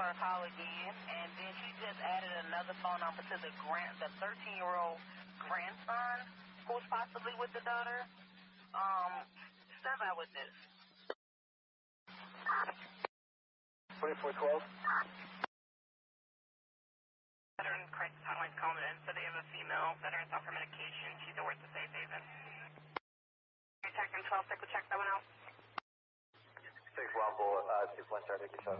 her call again, and then she just added another phone number to the 13-year-old grandson who's possibly with the daughter. Step out with this. 2412. Veteran crisis hotline's calling in, so they have a female veteran off her medication. She's over at the safe haven. Detective 12, take a check that one out. 6 Rumble, 2-1 star, take your shot.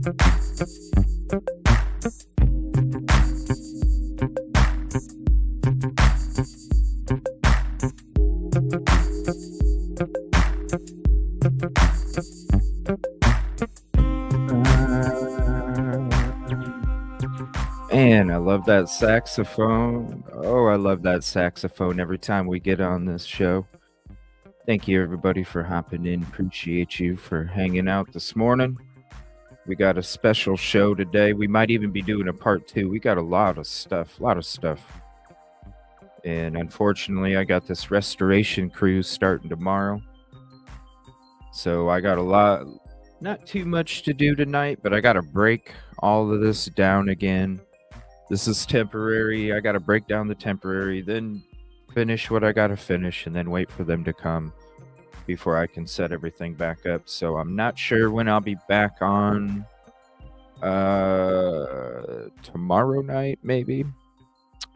And I love that saxophone. Oh, I love that saxophone every time we get on this show. Thank you, everybody, for hopping in. Appreciate you for hanging out this morning. We got a special show today. We might even be doing a part 2. We got a lot of stuff. And unfortunately, I got this restoration cruise starting tomorrow. So I got a lot, not too much to do tonight, but I got to break all of this down again. This is temporary. I got to break down the temporary, then finish what I got to finish, and then wait for them to come before I can set everything back up. So I'm not sure when I'll be back on tomorrow night, maybe.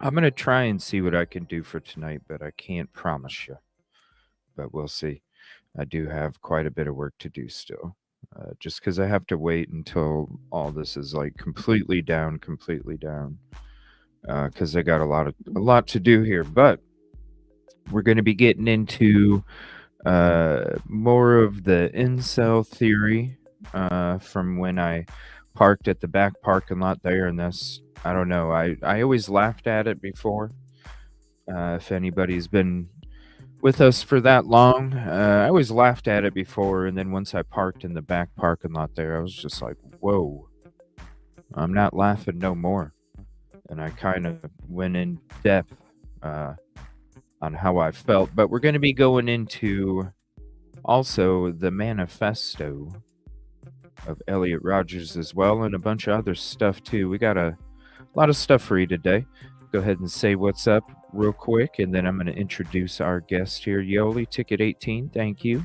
I'm going to try and see what I can do for tonight, but I can't promise you. But we'll see. I do have quite a bit of work to do still. Just because I have to wait until all this is like completely down, because I got a lot to do here. But we're going to be getting into more of the incel theory from when I parked at the back parking lot there, and that's, I don't know, I always laughed at it before. If anybody's been with us for that long, I always laughed at it before, and then once I parked in the back parking lot there, I was just like, whoa, I'm not laughing no more. And I kind of went in depth on how I felt. But we're going to be going into also the Manifesto of Elliot Rodgers as well, and a bunch of other stuff too. We got a lot of stuff for you today. Go ahead and say what's up real quick, and then I'm going to introduce our guest here. Yoli, ticket 18, thank you.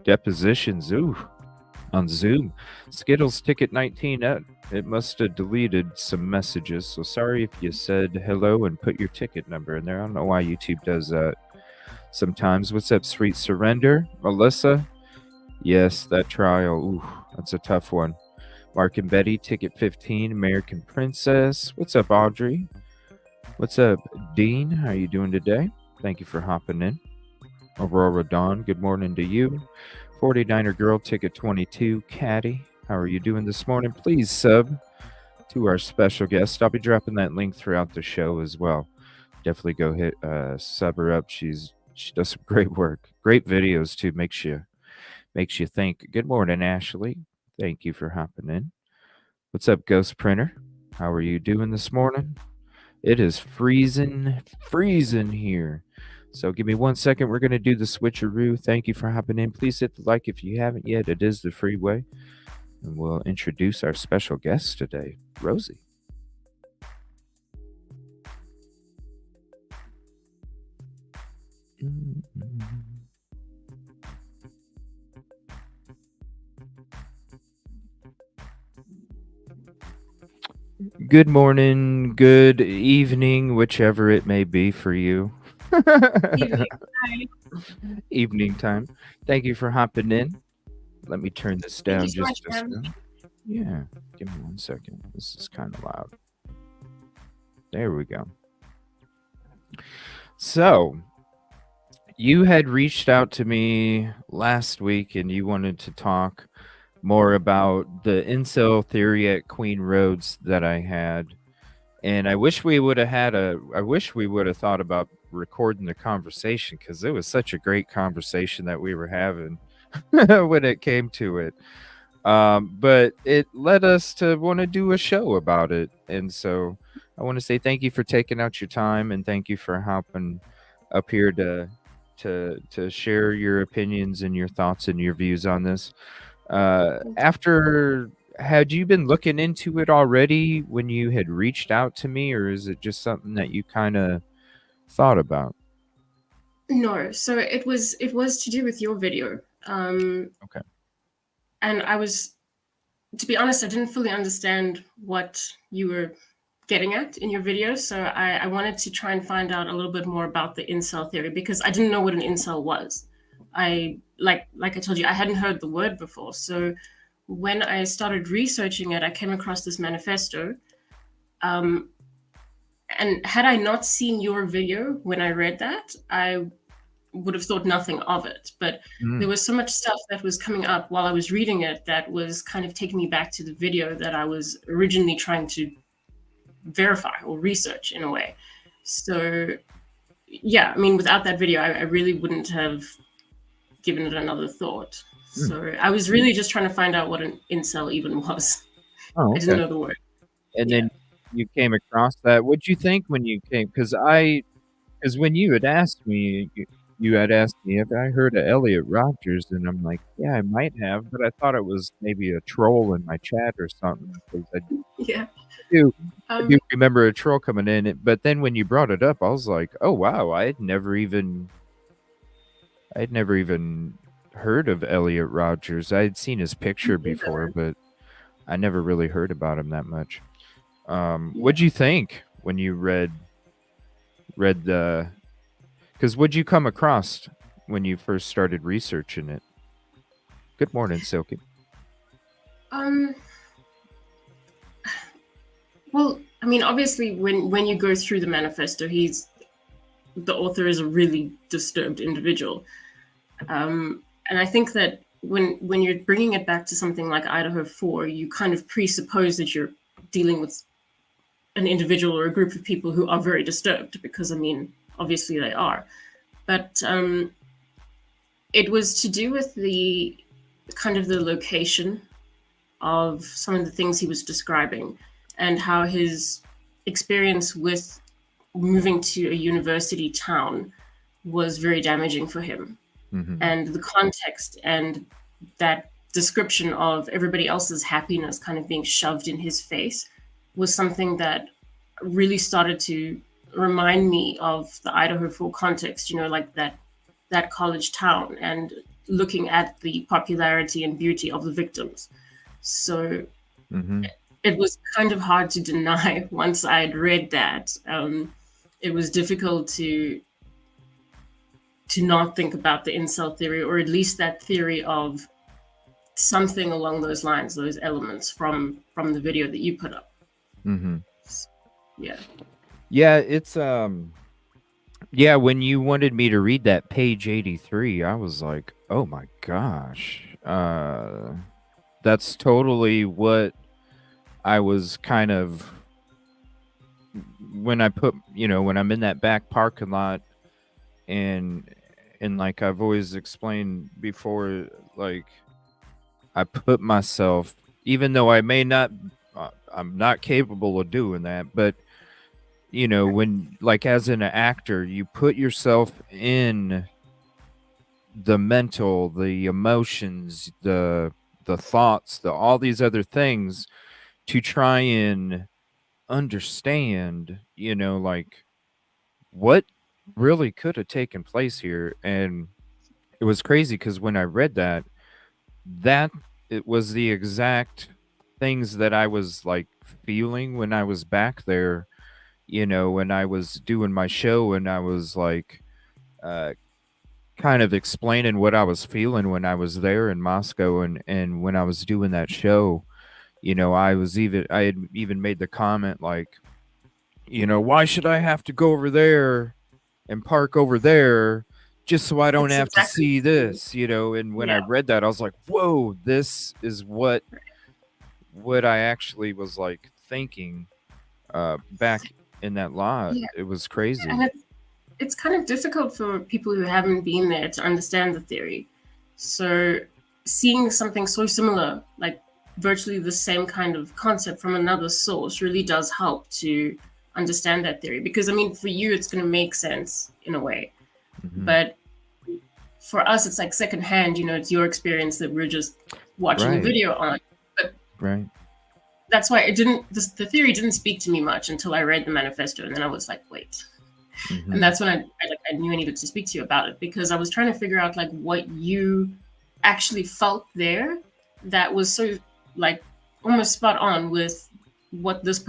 Depositions, on Zoom. Skittles, ticket 19, it must have deleted some messages, so sorry if you said hello and put your ticket number in there. I don't know why YouTube does that sometimes. What's up, Sweet Surrender? Melissa? Yes, that trial, that's a tough one. Mark and Betty, ticket 15, American Princess. What's up, Audrey? What's up, Dean? How are you doing today? Thank you for hopping in. Aurora Dawn, good morning to you. 49er Girl, ticket 22, Caddy. How are you doing this morning? Please sub to our special guest. I'll be dropping that link throughout the show as well. Definitely go hit sub her up. She does some great work. Great videos too. Makes you think. Good morning, Ashley. Thank you for hopping in. What's up, Ghost Printer? How are you doing this morning? It is freezing here. So give me 1 second. We're going to do the switcheroo. Thank you for hopping in. Please hit the like if you haven't yet. It is the freeway. And we'll introduce our special guest today, Rosie. Good morning, good evening, whichever it may be for you. Evening time. Thank you for hopping in. Let me turn this down just a second. Yeah, give me 1 second. This is kind of loud. There we go. So, you had reached out to me last week and you wanted to talk more about the incel theory at Queen Roads that I had. And I wish we would have thought about recording the conversation, because it was such a great conversation that we were having when it came to it. But it led us to want to do a show about it. And so I want to say thank you for taking out your time, and thank you for hopping up here to share your opinions and your thoughts and your views on this. Had you been looking into it already when you had reached out to me, or is it just something that you kind of thought about? No, so it was to do with your video. Okay. And to be honest, I didn't fully understand what you were getting at in your video, so I wanted to try and find out a little bit more about the incel theory, because I didn't know what an incel was. Like I told you, I hadn't heard the word before. So when I started researching it, I came across this manifesto. And had I not seen your video when I read that, I would have thought nothing of it. But there was so much stuff that was coming up while I was reading it that was kind of taking me back to the video that I was originally trying to verify or research in a way. So yeah, I mean, without that video, I really wouldn't have given it another thought. So I was really just trying to find out what an incel even was. Oh, I didn't know the word. And then you came across that. What'd you think when you came? Because when you had asked me, you had asked me if I heard of Elliot Rodgers, and I'm like, yeah, I might have, but I thought it was maybe a troll in my chat or something. Because I do remember a troll coming in. But then when you brought it up, I was like, oh wow, I had never even heard of Elliot Rodgers. I had seen his picture before, but I never really heard about him that much. What'd you think when you read the? Because what'd you come across when you first started researching it? Good morning, Silky. Well, I mean, obviously, when you go through the manifesto, the author is a really disturbed individual, and I think that when you're bringing it back to something like Idaho4, you kind of presuppose that you're dealing with an individual or a group of people who are very disturbed, because I mean, obviously they are. But it was to do with the kind of the location of some of the things he was describing, and how his experience with moving to a university town was very damaging for him. And the context and that description of everybody else's happiness kind of being shoved in his face was something that really started to remind me of the Idaho4 context, like that college town, and looking at the popularity and beauty of the victims. So it was kind of hard to deny once I'd read that. It was difficult to not think about the incel theory, or at least that theory of something along those lines, those elements from the video that you put up. Yeah, it's when you wanted me to read that page 83, I was like, oh my gosh. That's totally what I was kind of, when I'm in that back parking lot, and like I've always explained before, like I put myself, even though I may not, I'm not capable of doing that, but when, like, as an actor, you put yourself in the mental, the emotions, the thoughts, all these other things, to try and understand, like what really could have taken place here. And it was crazy because when I read that it was the exact things that I was like feeling when I was back there, when I was doing my show, and I was like kind of explaining what I was feeling when I was there in Moscow, and when I was doing that show, I had even made the comment, like, why should I have to go over there and park over there just so I don't have to see this, and when I read that, I was like, whoa, this is what I actually was like thinking back in that lot. It was crazy. And it's kind of difficult for people who haven't been there to understand the theory. So seeing something so similar, like virtually the same kind of concept from another source, really does help to understand that theory. Because I mean, for you, it's going to make sense in a way. But for us, it's like secondhand, it's your experience that we're just watching a video on. But that's why the theory didn't speak to me much until I read the manifesto, and then I was like, wait. And that's when I knew I needed to speak to you about it, because I was trying to figure out like what you actually felt there that was so like almost spot on with what this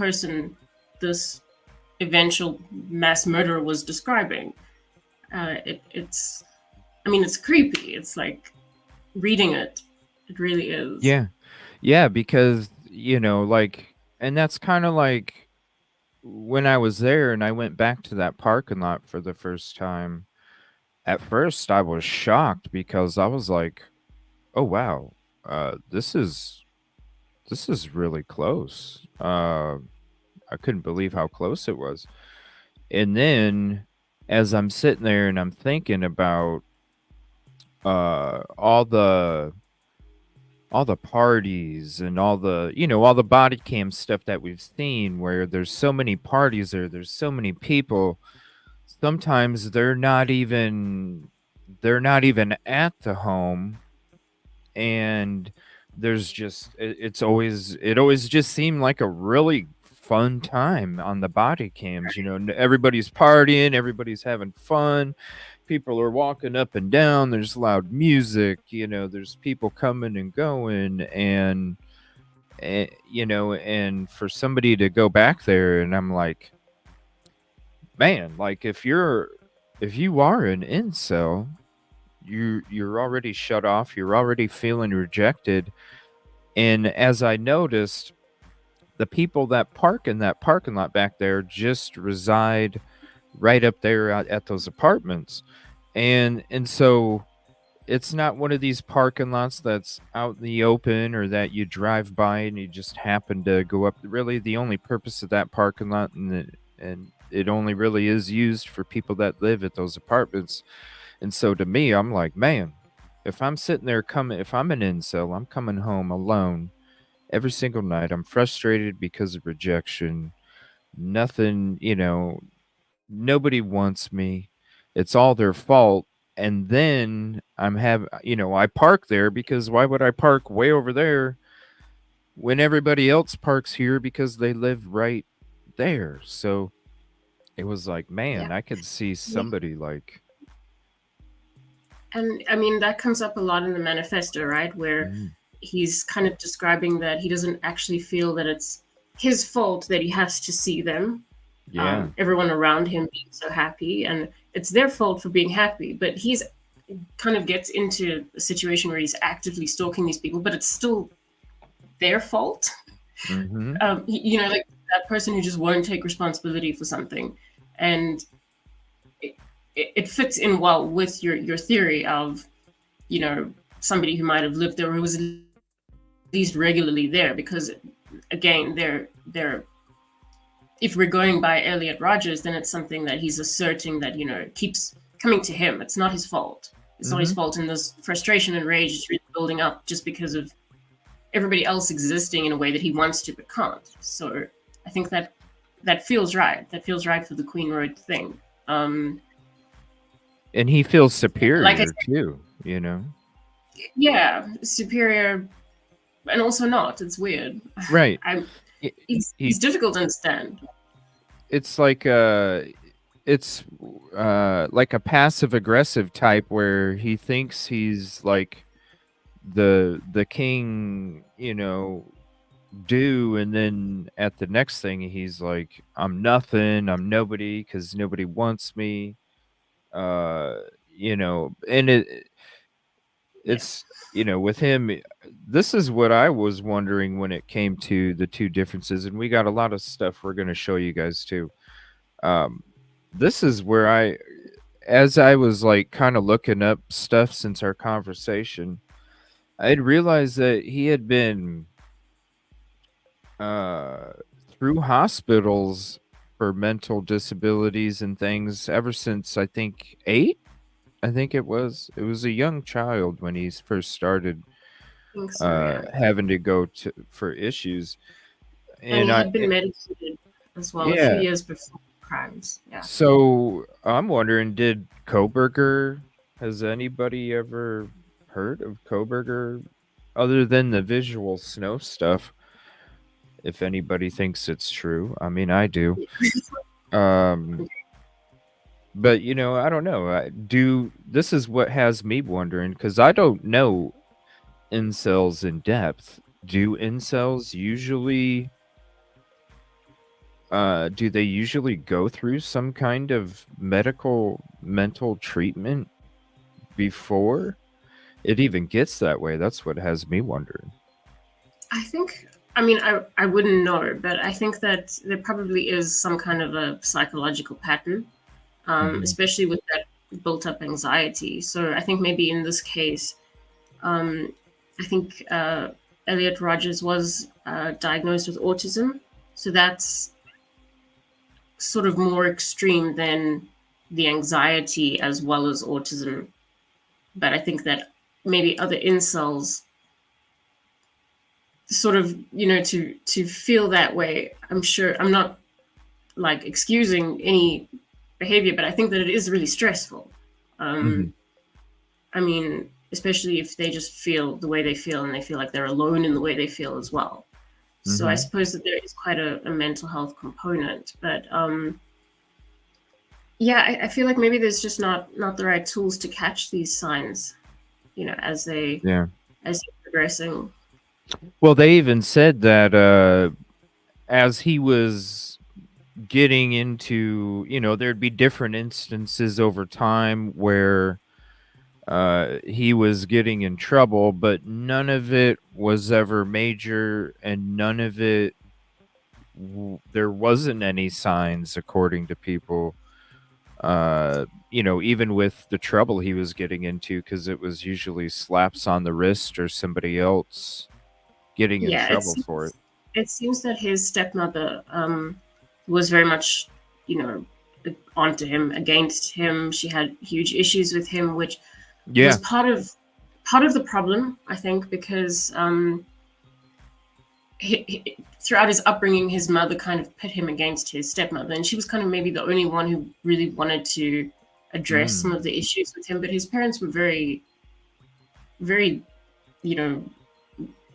eventual mass murderer was describing. It's creepy. It's like reading it. It really is. Yeah, because, like, and that's kind of like when I was there and I went back to that parking lot for the first time. At first, I was shocked because I was like, "Oh wow, this is really close." I couldn't believe how close it was. And then, as I'm sitting there and I'm thinking about all the parties and all the body cam stuff that we've seen, where there's so many parties there's so many people. Sometimes they're not even at the home, and it always just seemed like a really fun time on the body cams. Everybody's partying, everybody's having fun, people are walking up and down, there's loud music, there's people coming and going, and for somebody to go back there, and I'm like, man, like, if you are an incel, you're already shut off, you're already feeling rejected. And as I noticed, the people that park in that parking lot back there just reside right up there at those apartments. And so it's not one of these parking lots that's out in the open, or that you drive by and you just happen to go up. Really, the only purpose of that parking lot, and it only really is used for people that live at those apartments. And so to me, I'm like, man, if I'm sitting there if I'm an incel, I'm coming home alone every single night. I'm frustrated because of rejection. Nothing, nobody wants me. It's all their fault. And then I park there, because why would I park way over there when everybody else parks here because they live right there? So it was like, man, Yeah. I could see somebody like. And I mean, that comes up a lot in the manifesto, right? Where he's kind of describing that he doesn't actually feel that it's his fault that he has to see them, Yeah. everyone around him being so happy, and it's their fault for being happy. But he's kind of gets into a situation where he's actively stalking these people, but it's still their fault. Mm-hmm. Like that person who just won't take responsibility for something. And it fits in well with your theory of, somebody who might have lived there, who was at least regularly there, because again, they're if we're going by Elliot Rodgers, then it's something that he's asserting that, keeps coming to him. It's not his fault. It's not his fault, and this frustration and rage is really building up just because of everybody else existing in a way that he wants to but can't. So I think that feels right. That feels right for the Queen Road thing. And he feels superior, like I said, too, Yeah, superior, and also not. It's weird. Right. He's difficult to understand. It's like like a passive aggressive type, where he thinks he's like the king, and then at the next thing he's like, I'm nothing, I'm nobody, because nobody wants me. And it's with him, this is what I was wondering when it came to the two differences, and we got a lot of stuff we're going to show you guys too. This is where as I was like kind of looking up stuff since our conversation, I'd realized that he had been through hospitals for mental disabilities and things ever since, I think, 8. I think it was a young child when he first started having to go for issues. And he had been medicated as well a few years before crimes. Yeah. So I'm wondering, did Kohberger, has anybody ever heard of Kohberger other than the visual snow stuff? If anybody thinks it's true. I mean, I do. But I don't know. This is what has me wondering, because I don't know incels in depth. Do incels usually do they usually go through some kind of mental treatment before it even gets that way? That's what has me wondering. I think, I mean, I wouldn't know, but I think that there probably is some kind of a psychological pattern, especially with that built up anxiety. So I think maybe in this case, I think Elliot Rodgers was diagnosed with autism. So that's sort of more extreme than the anxiety as well as autism. But I think that maybe other incels sort of, to feel that way. I'm sure I'm not like excusing any behavior, but I think that it is really stressful. I mean, especially if they just feel the way they feel and they feel like they're alone in the way they feel as well. So I suppose that there is quite a mental health component, but yeah, I feel like maybe there's just not the right tools to catch these signs, as they're progressing. Well, they even said that as he was getting into, there'd be different instances over time where he was getting in trouble, but none of it was ever major, and none of it, there wasn't any signs, according to people, even with the trouble he was getting into, because it was usually slaps on the wrist or somebody else getting in trouble for it. It seems that his stepmother was very much, onto him, against him. She had huge issues with him, which was part of the problem, I think, because throughout his upbringing, his mother kind of pit him against his stepmother, and she was kind of maybe the only one who really wanted to address some of the issues with him. But his parents were very, very,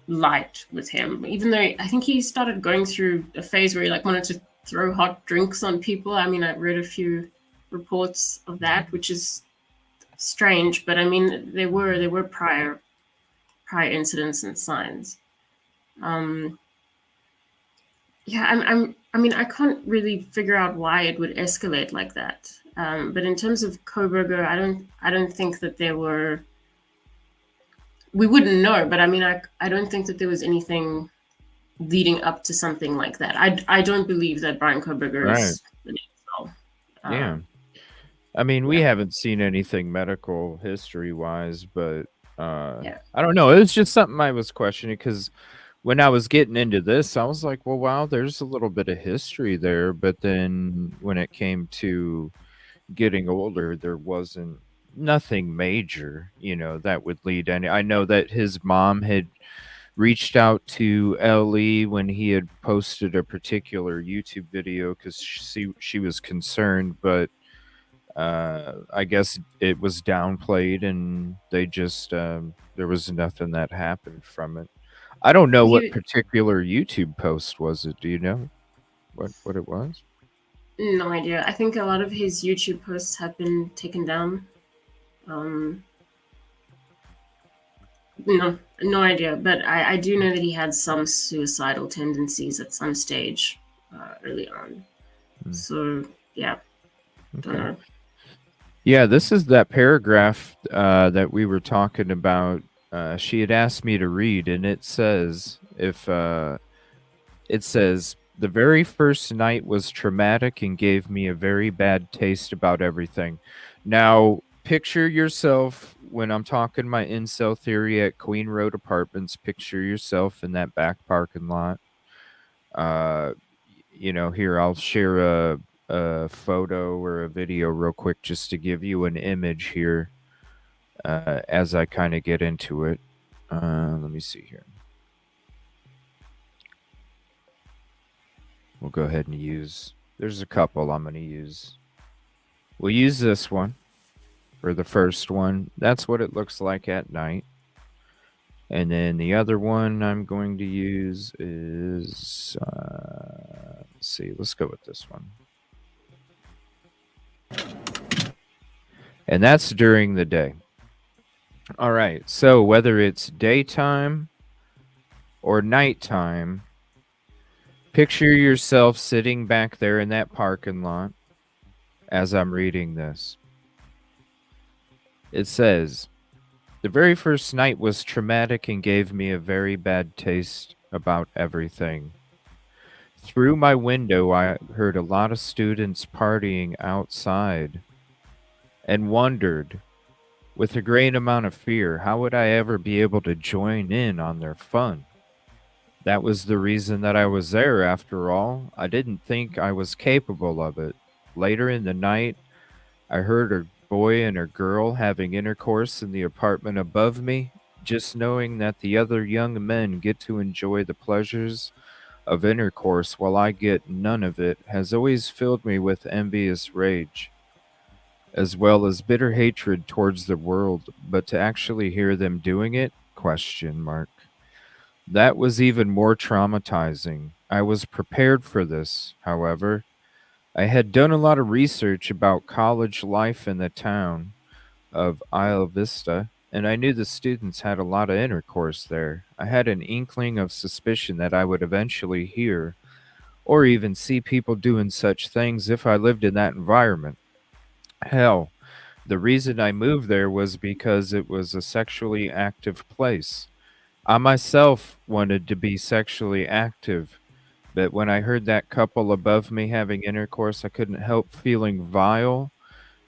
light with him, even though I think he started going through a phase where he wanted to throw hot drinks on people. I mean, I read a few reports of that, which is strange, but I mean, there were prior incidents and signs. I mean, I can't really figure out why it would escalate like that. But in terms of Kohberger, I don't think that there were. We wouldn't know, but I mean, I don't think that there was anything leading up to something like that. I don't believe that Brian Kohberger is an incel. I mean, we haven't seen anything medical history-wise, but I don't know. It was just something I was questioning, because when I was getting into this, I was like, well, wow, there's a little bit of history there. But then when it came to getting older, there wasn't nothing major, that would lead any. I know that his mom had reached out to Ellie when he had posted a particular YouTube video because she was concerned, but I guess it was downplayed, and they just there was nothing that happened from it. I don't know what particular YouTube post was it. Do you know what it was? No idea. I think a lot of his YouTube posts have been taken down. No idea. But I do know that he had some suicidal tendencies at some stage early on. So yeah, don't know. Yeah, this is that paragraph that we were talking about. She had asked me to read, and it says, the very first night was traumatic and gave me a very bad taste about everything. Now, picture yourself when I'm talking my incel theory at Queen Road Apartments. Picture yourself in that back parking lot. Here, I'll share a photo or a video real quick just to give you an image here as I kind of get into it. Let me see here. We'll go ahead and there's a couple I'm going to use. We'll use this one for the first one. That's what it looks like at night. And then the other one I'm going to use is, let's see, let's go with this one. And that's during the day. All right, so whether it's daytime or nighttime, picture yourself sitting back there in that parking lot as I'm reading this. It says, the very first night was traumatic and gave me a very bad taste about everything. Through my window, I heard a lot of students partying outside and wondered, with a great amount of fear, how would I ever be able to join in on their fun? That was the reason that I was there, after all. I didn't think I was capable of it. Later in the night, I heard a boy and a girl having intercourse in the apartment above me. Just knowing that the other young men get to enjoy the pleasures of intercourse while I get none of it has always filled me with envious rage, as well as bitter hatred towards the world. But to actually hear them doing it? Question mark. That was even more traumatizing. I was prepared for this, however. I had done a lot of research about college life in the town of Isla Vista, and I knew the students had a lot of intercourse there. I had an inkling of suspicion that I would eventually hear or even see people doing such things if I lived in that environment. Hell, the reason I moved there was because it was a sexually active place. I myself wanted to be sexually active, but when I heard that couple above me having intercourse, I couldn't help feeling vile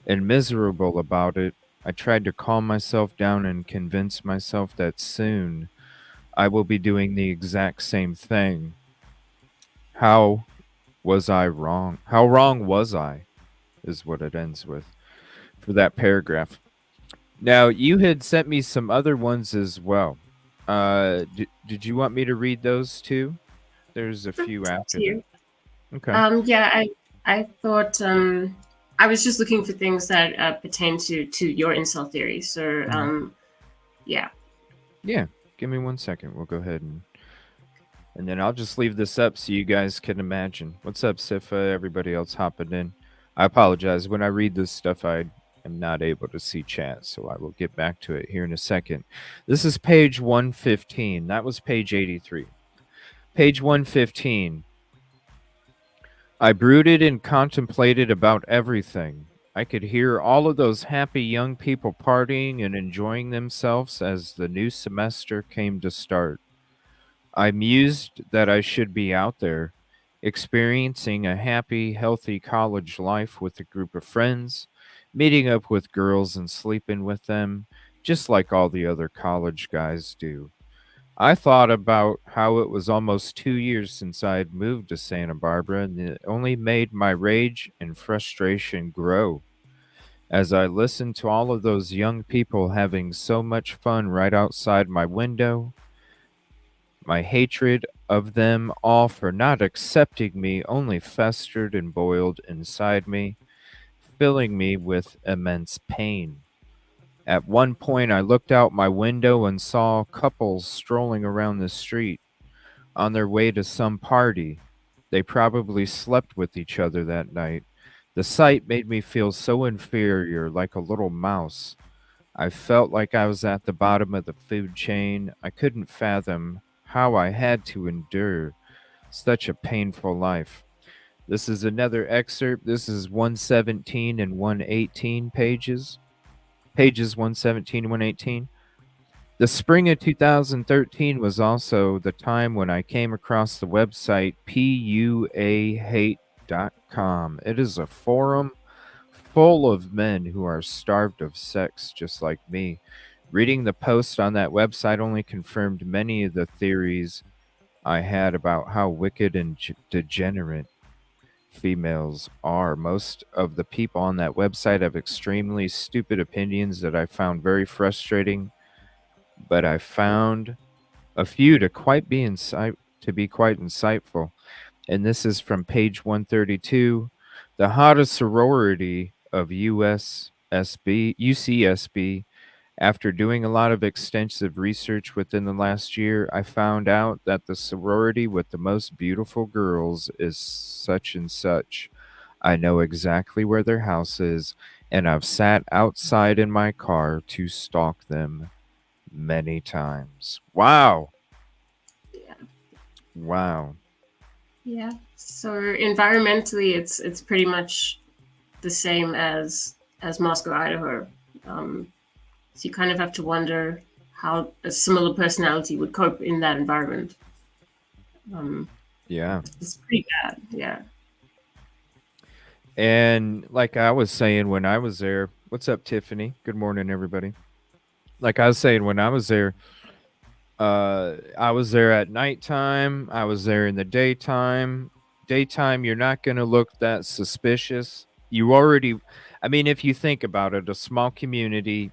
and miserable about it. I tried to calm myself down and convince myself that soon I will be doing the exact same thing. How was I wrong? How wrong was I? Is what it ends with for that paragraph. Now, you had sent me some other ones as well. Did you want me to read those too? There's a few after that. Okay. Yeah, I thought I was just looking for things that pertain to your incel theory. So yeah. Yeah. Give me 1 second. We'll go ahead and then I'll just leave this up so you guys can imagine. What's up, Sifa? Everybody else hopping in. I apologize. When I read this stuff, I am not able to see chat, so I will get back to it here in a second. This is page 115. That was page 83. Page 115. I brooded and contemplated about everything. I could hear all of those happy young people partying and enjoying themselves as the new semester came to start. I mused that I should be out there, experiencing a happy, healthy college life with a group of friends, meeting up with girls and sleeping with them, just like all the other college guys do. I thought about how it was almost 2 years since I had moved to Santa Barbara, and it only made my rage and frustration grow. As I listened to all of those young people having so much fun right outside my window, my hatred of them all for not accepting me only festered and boiled inside me, filling me with immense pain. At one point, I looked out my window and saw couples strolling around the street on their way to some party. They probably slept with each other that night. The sight made me feel so inferior, like a little mouse. I felt like I was at the bottom of the food chain. I couldn't fathom how I had to endure such a painful life. This is another excerpt. This is 117 and 118 pages. Pages 117 and 118. The spring of 2013 was also the time when I came across the website puahate.com. It is a forum full of men who are starved of sex, just like me. Reading the post on that website only confirmed many of the theories I had about how wicked and degenerate females are. Most of the people on that website have extremely stupid opinions that I found very frustrating, but I found a few to be quite insightful. And this is from page 132. The hottest sorority of UCSB. After doing a lot of extensive research within the last year, I found out that the sorority with the most beautiful girls is such and such. I know exactly where their house is, and I've sat outside in my car to stalk them many times. Wow. Yeah. Wow. Yeah. So environmentally, it's pretty much the same as Moscow, Idaho. So you kind of have to wonder how a similar personality would cope in that environment. Yeah. It's pretty bad. Yeah. And like I was saying when I was there, what's up, Tiffany? Good morning, everybody. Like I was saying when I was there, I was there at nighttime. I was there in the daytime. Daytime, you're not going to look that suspicious. You already, I mean, if you think about it, a small community,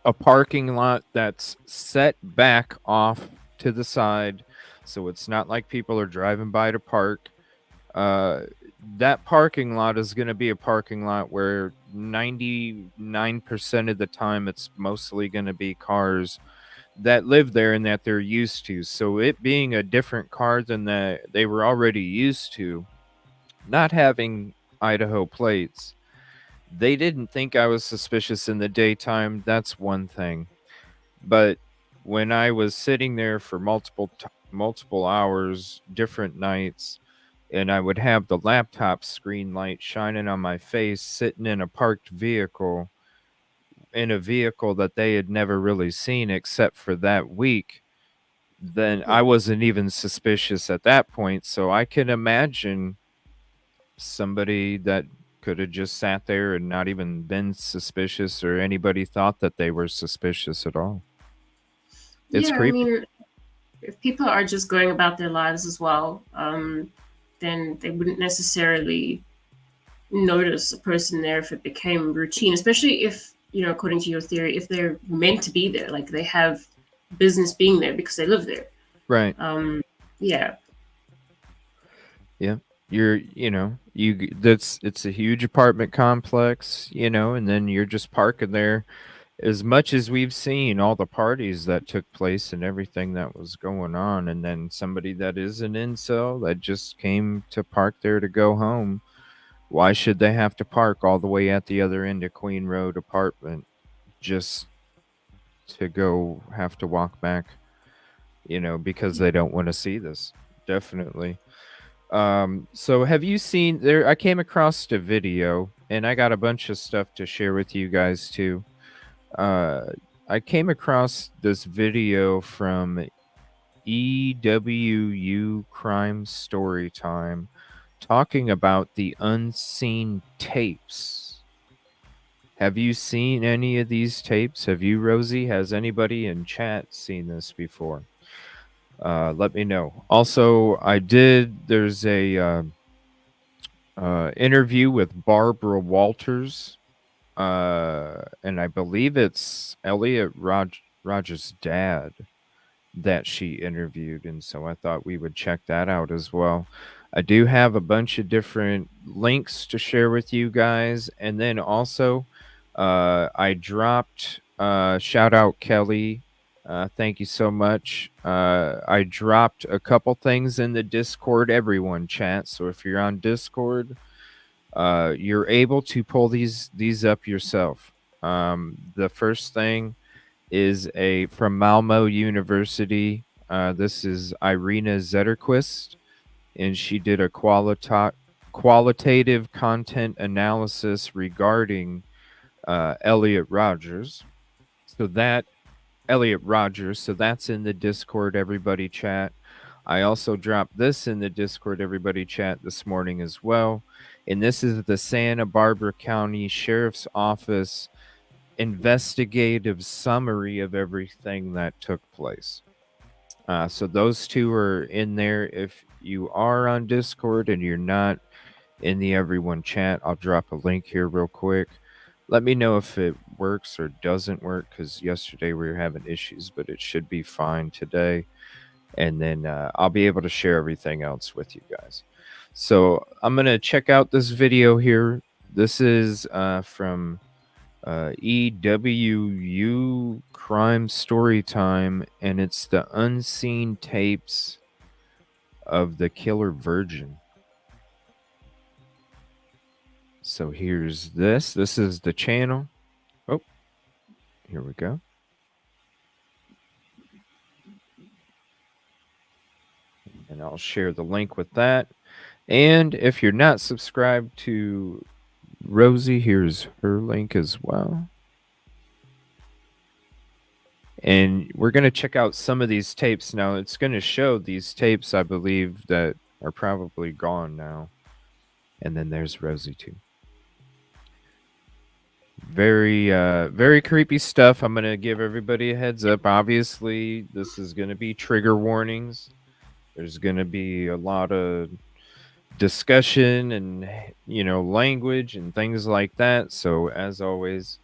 a parking lot that's set back off to the side, so it's not like people are driving by to park. That parking lot is going to be a parking lot where 99% of the time it's mostly going to be cars that live there and that they're used to. So it being a different car than that they were already used to, not having Idaho plates, they didn't think I was suspicious in the daytime. That's one thing. But when I was sitting there for multiple hours, different nights, and I would have the laptop screen light shining on my face, sitting in a parked vehicle, in a vehicle that they had never really seen except for that week, then I wasn't even suspicious at that point. So I can imagine somebody that could have just sat there and not even been suspicious, or anybody thought that they were suspicious at all. It's Yeah, creepy. I mean, if people are just going about their lives as well, then they wouldn't necessarily notice a person there if it became routine, especially if, according to your theory, if they're meant to be there, like they have business being there because they live there. Right. Yeah. Yeah. It's a huge apartment complex, and then you're just parking there. As much as we've seen all the parties that took place and everything that was going on, and then somebody that is an incel that just came to park there to go home, why should they have to park all the way at the other end of Queen Road apartment just to go have to walk back, because they don't want to see this? Definitely. So have you seen there? I came across a video, and I got a bunch of stuff to share with you guys too. I came across this video from EWU Crime Storytime talking about the unseen tapes. Have you seen any of these tapes? Have you, Rosie? Has anybody in chat seen this before? Let me know. Also, there's a interview with Barbara Walters, and I believe it's Rodger's dad that she interviewed, and so I thought we would check that out as well. I do have a bunch of different links to share with you guys, and then also I dropped shout out Kelly. Thank you so much. I dropped a couple things in the Discord, everyone chat. So if you're on Discord, you're able to pull these up yourself. The first thing is from Malmo University. This is Irina Zetterquist, and she did a qualitative content analysis regarding Elliot Rodgers. So that's in the Discord, everybody chat. I also dropped this in the Discord, everybody chat, this morning as well. And this is the Santa Barbara County Sheriff's Office investigative summary of everything that took place. So those two are in there. If you are on Discord and you're not in the everyone chat, I'll drop a link here real quick. Let me know if it works or doesn't work, because yesterday we were having issues, but it should be fine today. And then I'll be able to share everything else with you guys. So I'm going to check out this video here. This is from EWU Crime Storytime, and it's the unseen tapes of the killer virgin. So here's this. This is the channel. Oh, here we go. And I'll share the link with that. And if you're not subscribed to Rosie, here's her link as well. And we're going to check out some of these tapes. Now, it's going to show these tapes, I believe, that are probably gone now. And then there's Rosie, too. Very creepy stuff. I'm going to give everybody a heads up. Obviously, this is going to be trigger warnings. There's going to be a lot of discussion and, language and things like that. So, as always,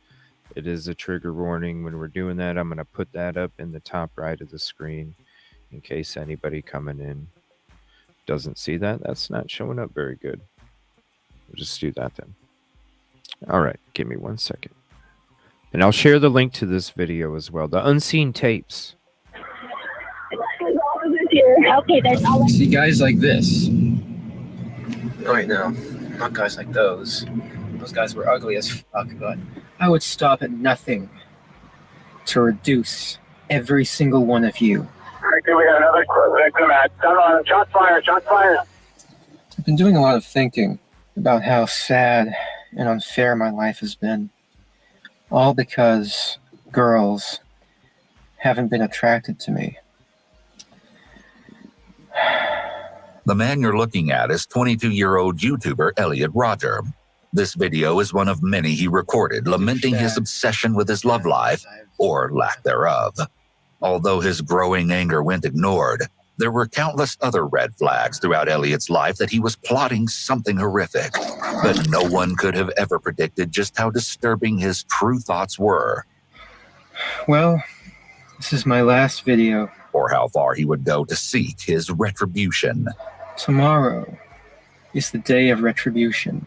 it is a trigger warning when we're doing that. I'm going to put that up in the top right of the screen in case anybody coming in doesn't see that. That's not showing up very good. We'll just do that then. All right, give me 1 second. And I'll share the link to this video as well. The unseen tapes. Okay, there's all. See guys like this. Right now, not guys like those. Those guys were ugly as fuck, but I would stop at nothing to reduce every single one of you. Okay, we got another victim at shots fired, shots fired. I've been doing a lot of thinking about how sad and unfair my life has been. All because girls haven't been attracted to me. The man you're looking at is 22-year-old YouTuber Elliot Rodger. This video is one of many he recorded lamenting his obsession with his love life, or lack thereof. Although his growing anger went ignored, there were countless other red flags throughout Elliot's life that he was plotting something horrific. But no one could have ever predicted just how disturbing his true thoughts were. Well, this is my last video. Or how far he would go to seek his retribution. Tomorrow is the day of retribution.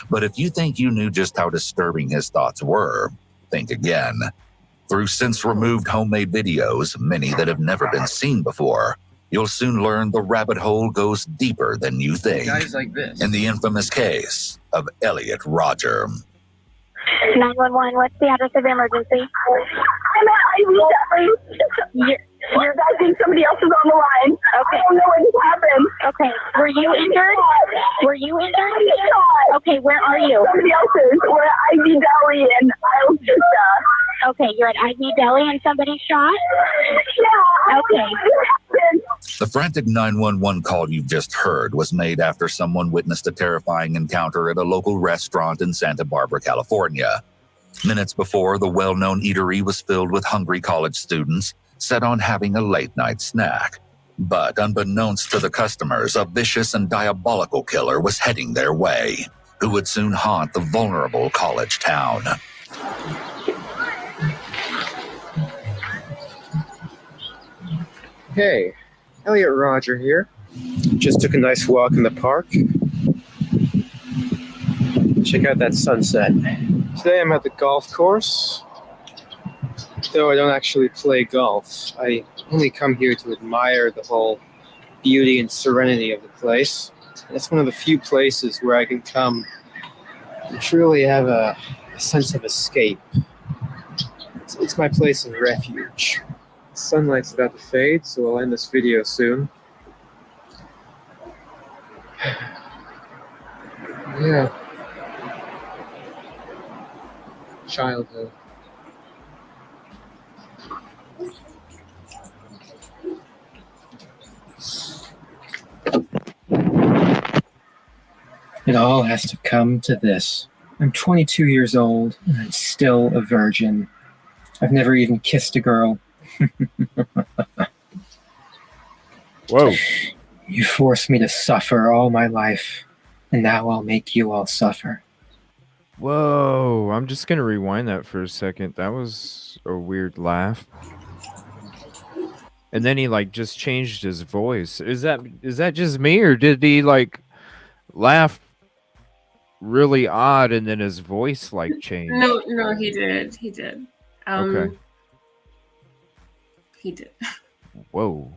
But if you think you knew just how disturbing his thoughts were, think again. Through since-removed homemade videos, many that have never been seen before, you'll soon learn the rabbit hole goes deeper than you think. Guys like this. In the infamous case of Elliot Rodger. 911, what's the address of emergency? I'm at Isla. Your guy thinks somebody else is on the line. Okay. I don't know what just happened. Okay. Were you injured? Were you injured? Okay, where are you? Somebody else's. We're at Ivy Deli in Isla Vista. Okay, you're at Ivy Deli and somebody shot? Yeah. Okay. The frantic 911 call you've just heard was made after someone witnessed a terrifying encounter at a local restaurant in Santa Barbara, California. Minutes before, the well-known eatery was filled with hungry college students set on having a late-night snack. But unbeknownst to the customers, a vicious and diabolical killer was heading their way, who would soon haunt the vulnerable college town. Hey, Elliot Rodger here. Just took a nice walk in the park. Check out that sunset. Today I'm at the golf course. Though I don't actually play golf, I only come here to admire the whole beauty and serenity of the place. And it's one of the few places where I can come and truly have a sense of escape. It's my place of refuge. The sunlight's about to fade, so I'll end this video soon. Yeah. Childhood. It all has to come to this. I'm 22 years old, and I'm still a virgin. I've never even kissed a girl. Whoa. You forced me to suffer all my life, and now I'll make you all suffer. Whoa. I'm just going to rewind that for a second. That was a weird laugh. And then he just changed his voice. Is that just me, or did he laugh really odd and then his voice changed? No, he did. Okay. He did. Whoa.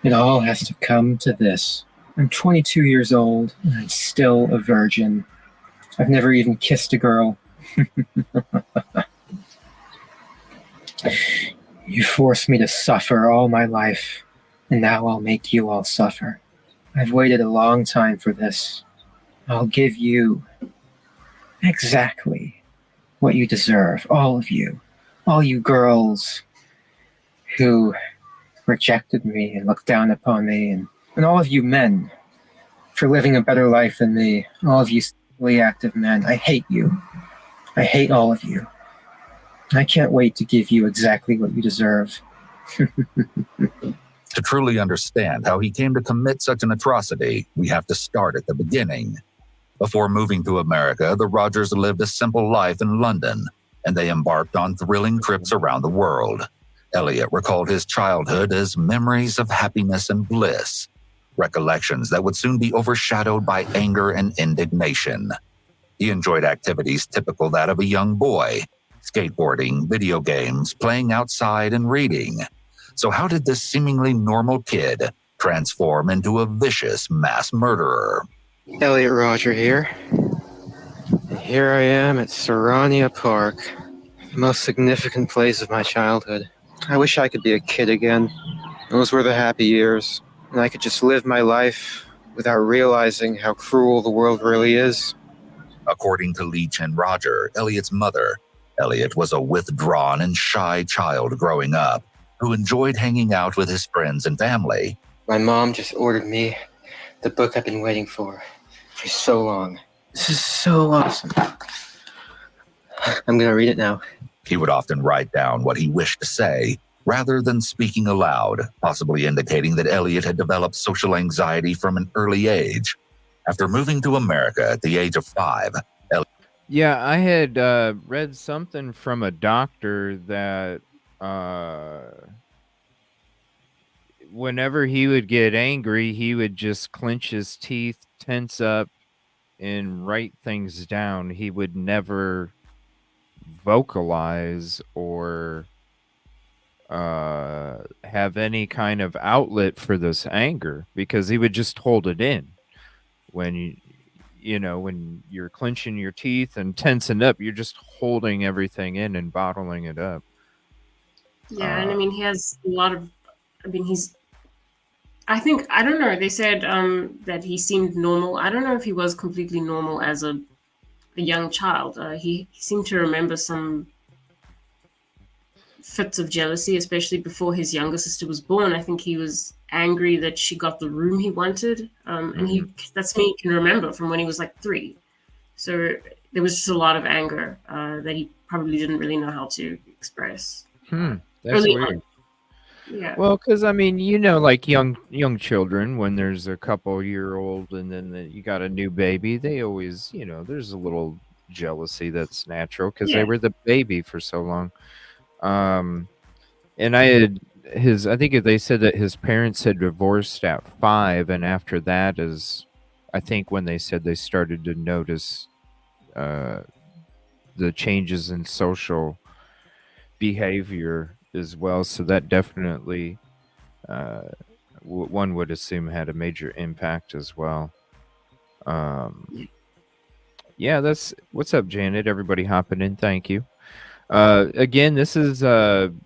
It all has to come to this. I'm 22 years old, and I'm still a virgin. I've never even kissed a girl. You forced me to suffer all my life, and now I'll make you all suffer. I've waited a long time for this. I'll give you exactly what you deserve, all of you. All you girls who rejected me and looked down upon me, and all of you men for living a better life than me, all of you sexually active men. I hate you. I hate all of you. I can't wait to give you exactly what you deserve. To truly understand how he came to commit such an atrocity, we have to start at the beginning. Before moving to America, the Rodgers lived a simple life in London, and they embarked on thrilling trips around the world. Elliot recalled his childhood as memories of happiness and bliss, recollections that would soon be overshadowed by anger and indignation. He enjoyed activities typical that of a young boy: skateboarding, video games, playing outside, and reading. So how did this seemingly normal kid transform into a vicious mass murderer? Elliot Rodger here. And here I am at Serrania Park, the most significant place of my childhood. I wish I could be a kid again. Those were the happy years, and I could just live my life without realizing how cruel the world really is. According to Leach and Rodger, Elliot's mother, Elliot was a withdrawn and shy child growing up who enjoyed hanging out with his friends and family. My mom just ordered me the book I've been waiting for so long. This is so awesome. I'm gonna read it now. He would often write down what he wished to say, rather than speaking aloud, possibly indicating that Elliot had developed social anxiety from an early age. After moving to America at the age of 5, Yeah, I had read something from a doctor that whenever he would get angry, he would just clench his teeth, tense up, and write things down. He would never vocalize or have any kind of outlet for this anger, because he would just hold it in. When when you're clenching your teeth and tensing up, you're just holding everything in and bottling it up. Yeah, and I mean, he has a lot of, I don't know, they said that he seemed normal. I don't know if he was completely normal as a young child. He seemed to remember some fits of jealousy, especially before his younger sister was born. I think he was angry that she got the room he wanted. And that's me can remember from when he was like 3. So there was just a lot of anger that he probably didn't really know how to express. That's early weird. on. Yeah. Well, because I mean, like young children, when there's a couple-year-old and then you got a new baby, they always, there's a little jealousy that's natural because they were the baby for so long. And I think they said that his parents had divorced at 5, and after that is, I think, when they said they started to notice the changes in social behavior as well. So that definitely, one would assume, had a major impact as well. Yeah, that's what's up, Janet. Everybody hopping in. Thank you. Again, this is I'm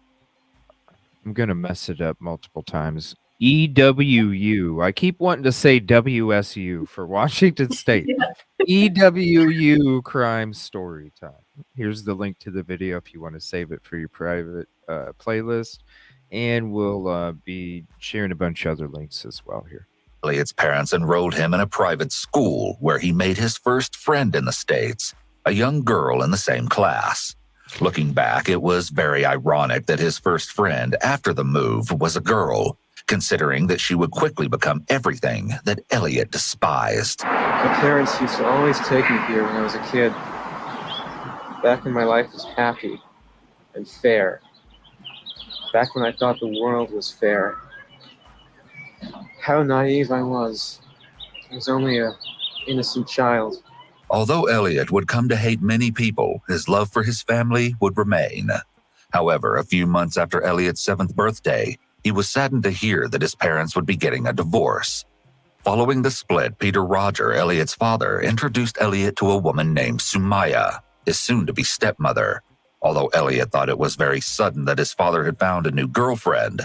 gonna mess it up multiple times. EWU. I keep wanting to say WSU for Washington State. EWU Crime Story Time. Here's the link to the video if you want to save it for your private playlist, and we'll be sharing a bunch of other links as well here. Elliot's parents enrolled him in a private school where he made his first friend in the States, a young girl in the same class. Looking back, it was very ironic that his first friend after the move was a girl, considering that she would quickly become everything that Elliot despised. My parents used to always take me here when I was a kid, back when my life was happy and fair, back when I thought the world was fair. How naive I was. I was only an innocent child. Although Elliot would come to hate many people, his love for his family would remain. However, a few months after Elliot's 7th birthday, he was saddened to hear that his parents would be getting a divorce. Following the split, Peter Rodger, Elliot's father, introduced Elliot to a woman named Sumaya, his soon-to-be stepmother. Although Elliot thought it was very sudden that his father had found a new girlfriend,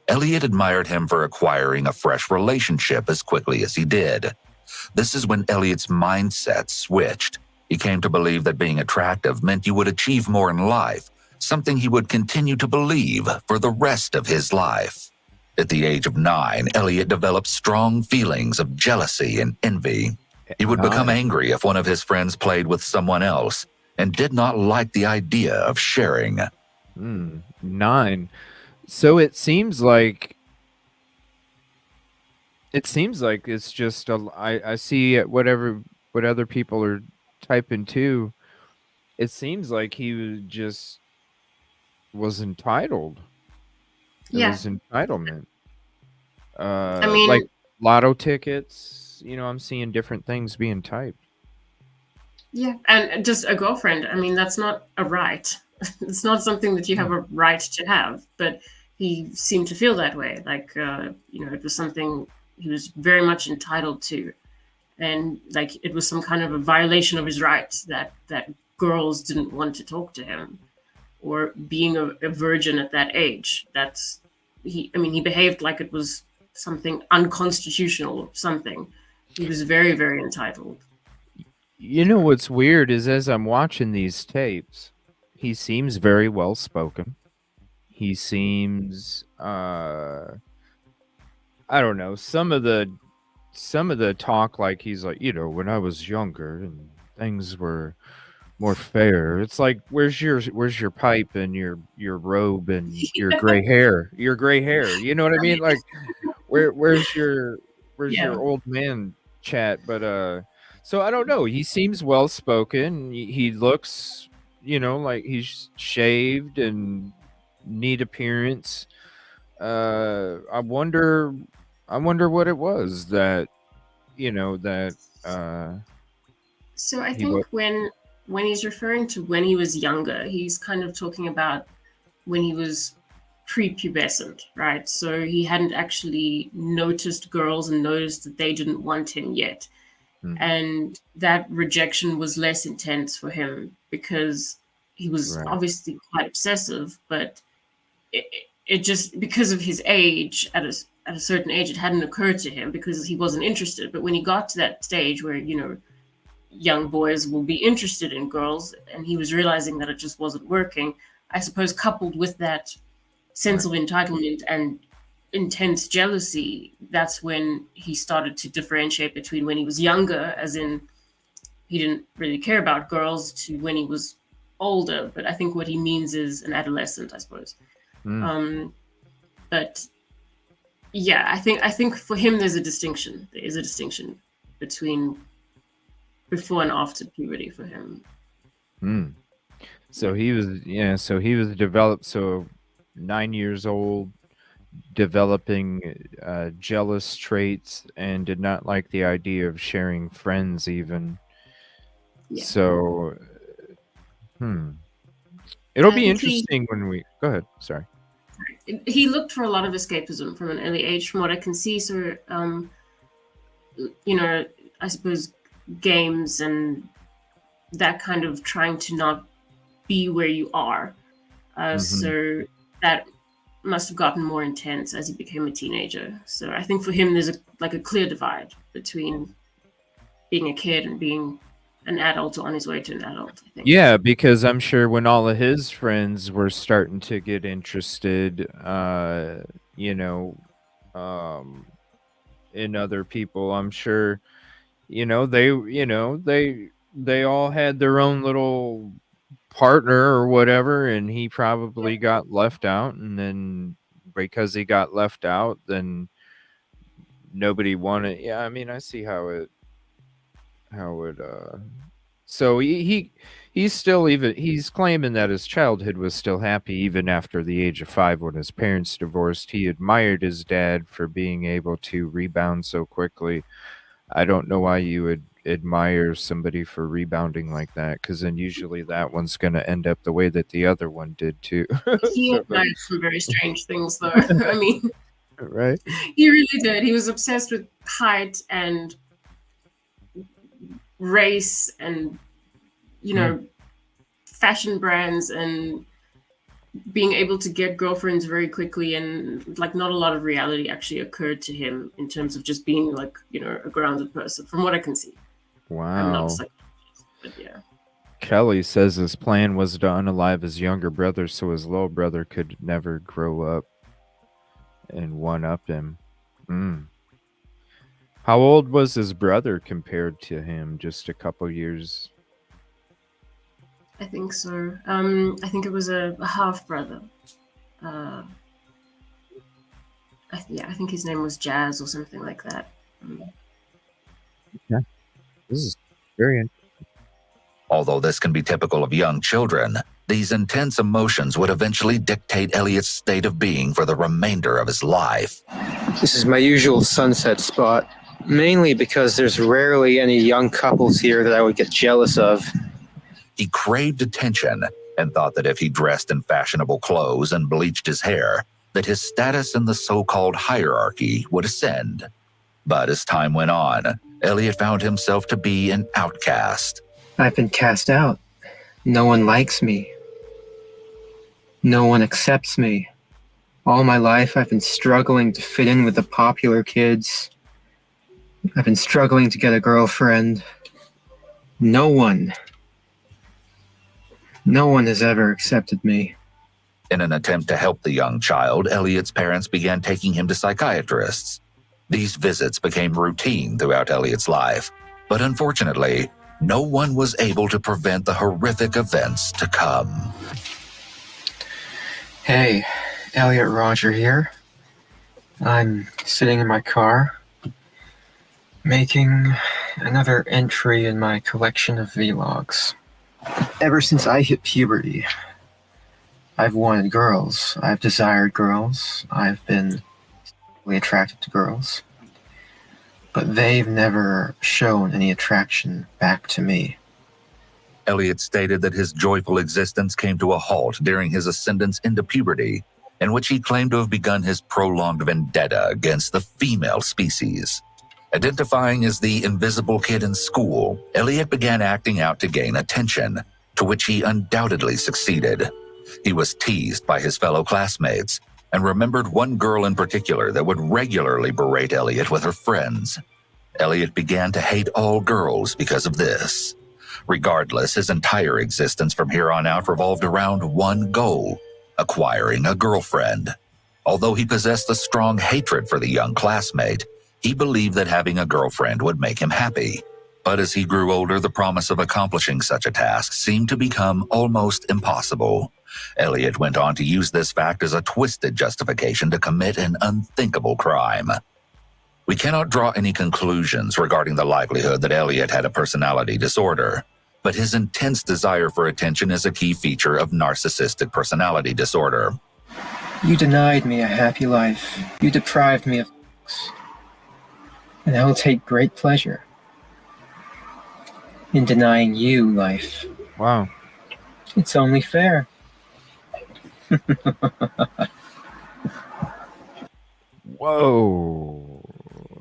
Elliot admired him for acquiring a fresh relationship as quickly as he did. This is when Elliot's mindset switched. He came to believe that being attractive meant you would achieve more in life, something he would continue to believe for the rest of his life. At the age of 9, Elliot developed strong feelings of jealousy and envy. He would become angry if one of his friends played with someone else and did not like the idea of sharing. 9. So it seems like it's just I see what other people are typing too. It seems like he was entitled. It was entitlement. I mean, like lotto tickets. I'm seeing different things being typed. Yeah, and just a girlfriend. I mean, that's not a right. It's not something that you have a right to have. But he seemed to feel that way. Like, it was something he was very much entitled to, and like it was some kind of a violation of his rights that girls didn't want to talk to him, or being a virgin at that age. He behaved like it was something unconstitutional or something. He was very, very entitled. What's weird is as I'm watching these tapes, he seems very well spoken. He seems I don't know, some of the talk, like he's like, when I was younger and things were more fair. It's like, where's your pipe and your robe and your gray hair? Your gray hair. You know what I mean? Like where's your old man chat? But so I don't know. He seems well spoken. He looks, like he's shaved and neat appearance. I wonder what it was that. So I think when he's referring to when he was younger, he's kind of talking about when he was prepubescent, right? So he hadn't actually noticed girls and noticed that they didn't want him yet. And that rejection was less intense for him because he was obviously quite obsessive, but it just, because of his age, at a certain age, it hadn't occurred to him because he wasn't interested. But when he got to that stage where, young boys will be interested in girls, and he was realizing that it just wasn't working, I suppose, coupled with that sense of entitlement and intense jealousy, that's when he started to differentiate between when he was younger, as in he didn't really care about girls, to when he was older. But I think what he means is an adolescent, I suppose. But yeah, I think for him there is a distinction between before and after puberty for him. So he was developed, so 9 years old, developing jealous traits, and did not like the idea of sharing friends even. So it'll be interesting when we go ahead. Sorry. He looked for a lot of escapism from an early age, from what I can see. So I suppose games and that kind of trying to not be where you are. So that must have gotten more intense as he became a teenager. So I think for him there's a clear divide between being a kid and being an adult or on his way to an adult, I think. Yeah, because I'm sure when all of his friends were starting to get interested, in other people, I'm sure, they all had their own little partner or whatever, and he probably got left out, and then because he got left out, then nobody wanted. Yeah, I mean, I see how it so he's still, even he's claiming that his childhood was still happy even after the age of 5 when his parents divorced. He admired his dad for being able to rebound so quickly. I don't know why you would admire somebody for rebounding like that, because then usually that one's going to end up the way that the other one did too. He admired some very strange things, though. I mean, right? He really did. He was obsessed with height and race and fashion brands and being able to get girlfriends very quickly, and like not a lot of reality actually occurred to him in terms of just being like a grounded person, from what I can see. Wow. I'm not a psychologist. But yeah. Kelly says his plan was to unalive his younger brother so his little brother could never grow up and one-up him. How old was his brother compared to him? Just a couple years? I think so. I think it was a half brother. I think his name was Jazz or something like that. Yeah, this is very interesting. Although this can be typical of young children, these intense emotions would eventually dictate Elliot's state of being for the remainder of his life. This is my usual sunset spot, mainly because there's rarely any young couples here that I would get jealous of. He craved attention and thought that if he dressed in fashionable clothes and bleached his hair, that his status in the so-called hierarchy would ascend. But as time went on, Elliot found himself to be an outcast. I've been cast out. No one likes me. No one accepts me. All my life I've been struggling to fit in with the popular kids. I've been struggling to get a girlfriend. No one has ever accepted me. In an attempt to help the young child, Elliot's parents began taking him to psychiatrists. These visits became routine throughout Elliot's life, but unfortunately, no one was able to prevent the horrific events to come. Hey, Rodger here. I'm sitting in my car, making another entry in my collection of vlogs. Ever since I hit puberty, I've wanted girls. I've desired girls. I've been sexually attracted to girls. But they've never shown any attraction back to me. Elliot stated that his joyful existence came to a halt during his ascendance into puberty, in which he claimed to have begun his prolonged vendetta against the female species. Identifying as the invisible kid in school, Elliot began acting out to gain attention, to which he undoubtedly succeeded. He was teased by his fellow classmates, and remembered one girl in particular that would regularly berate Elliot with her friends. Elliot began to hate all girls because of this. Regardless, his entire existence from here on out revolved around one goal: acquiring a girlfriend. Although he possessed a strong hatred for the young classmate, he believed that having a girlfriend would make him happy. But as he grew older, the promise of accomplishing such a task seemed to become almost impossible. Elliot went on to use this fact as a twisted justification to commit an unthinkable crime. We cannot draw any conclusions regarding the likelihood that Elliot had a personality disorder, but his intense desire for attention is a key feature of narcissistic personality disorder. You denied me a happy life. You deprived me of sex. And I will take great pleasure in denying you life. Wow. It's only fair. Whoa.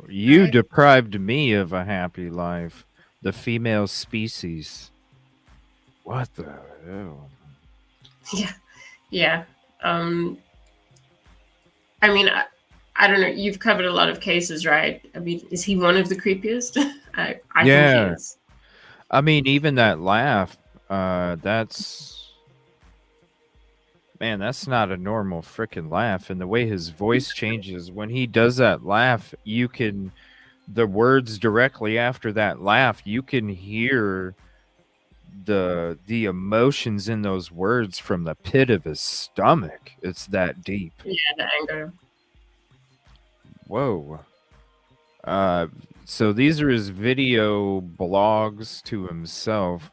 You deprived me of a happy life. The female species. What the hell? Yeah. I mean, I don't know. You've covered a lot of cases, right? I mean, is he one of the creepiest? I think he is. I mean, even that laugh, that's not a normal freaking laugh. And the way his voice changes when he does that laugh, the words directly after that laugh, you can hear the emotions in those words from the pit of his stomach. It's that deep. Yeah, the anger. Whoa. So these are his video blogs to himself.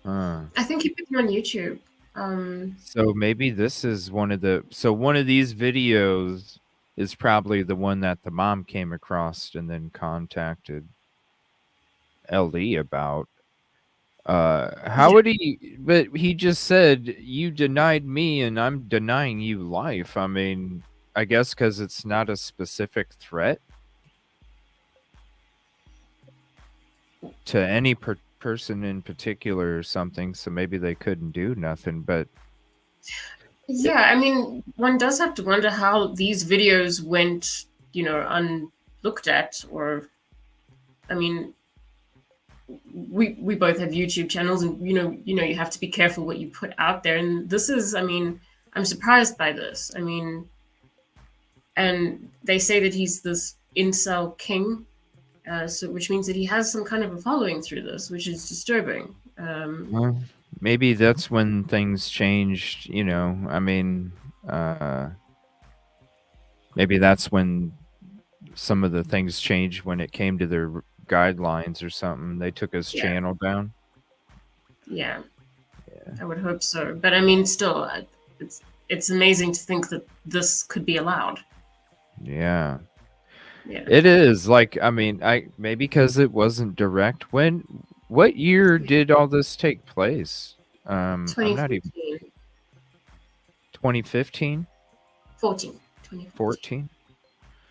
I think he put them on YouTube. So maybe this is one of these videos is probably the one that the mom came across and then contacted LD about. How would he? But he just said, you denied me and I'm denying you life. I mean, I guess because it's not a specific threat to any person in particular or something. So maybe they couldn't do nothing, but. Yeah, I mean, one does have to wonder how these videos went, unlooked at, or, I mean, we both have YouTube channels, and you have to be careful what you put out there. And this is, I mean, I'm surprised by this. I mean, and they say that he's this incel king, so which means that he has some kind of a following through this, which is disturbing. Well, maybe that's when things changed. I mean, maybe that's when some of the things changed when it came to their guidelines or something. They took his channel down. Yeah, I would hope so. But I mean, still, it's amazing to think that this could be allowed. Yeah. It is. Like, I mean, maybe because it wasn't direct. What year did all this take place? I'm not even 2015? 14. 14?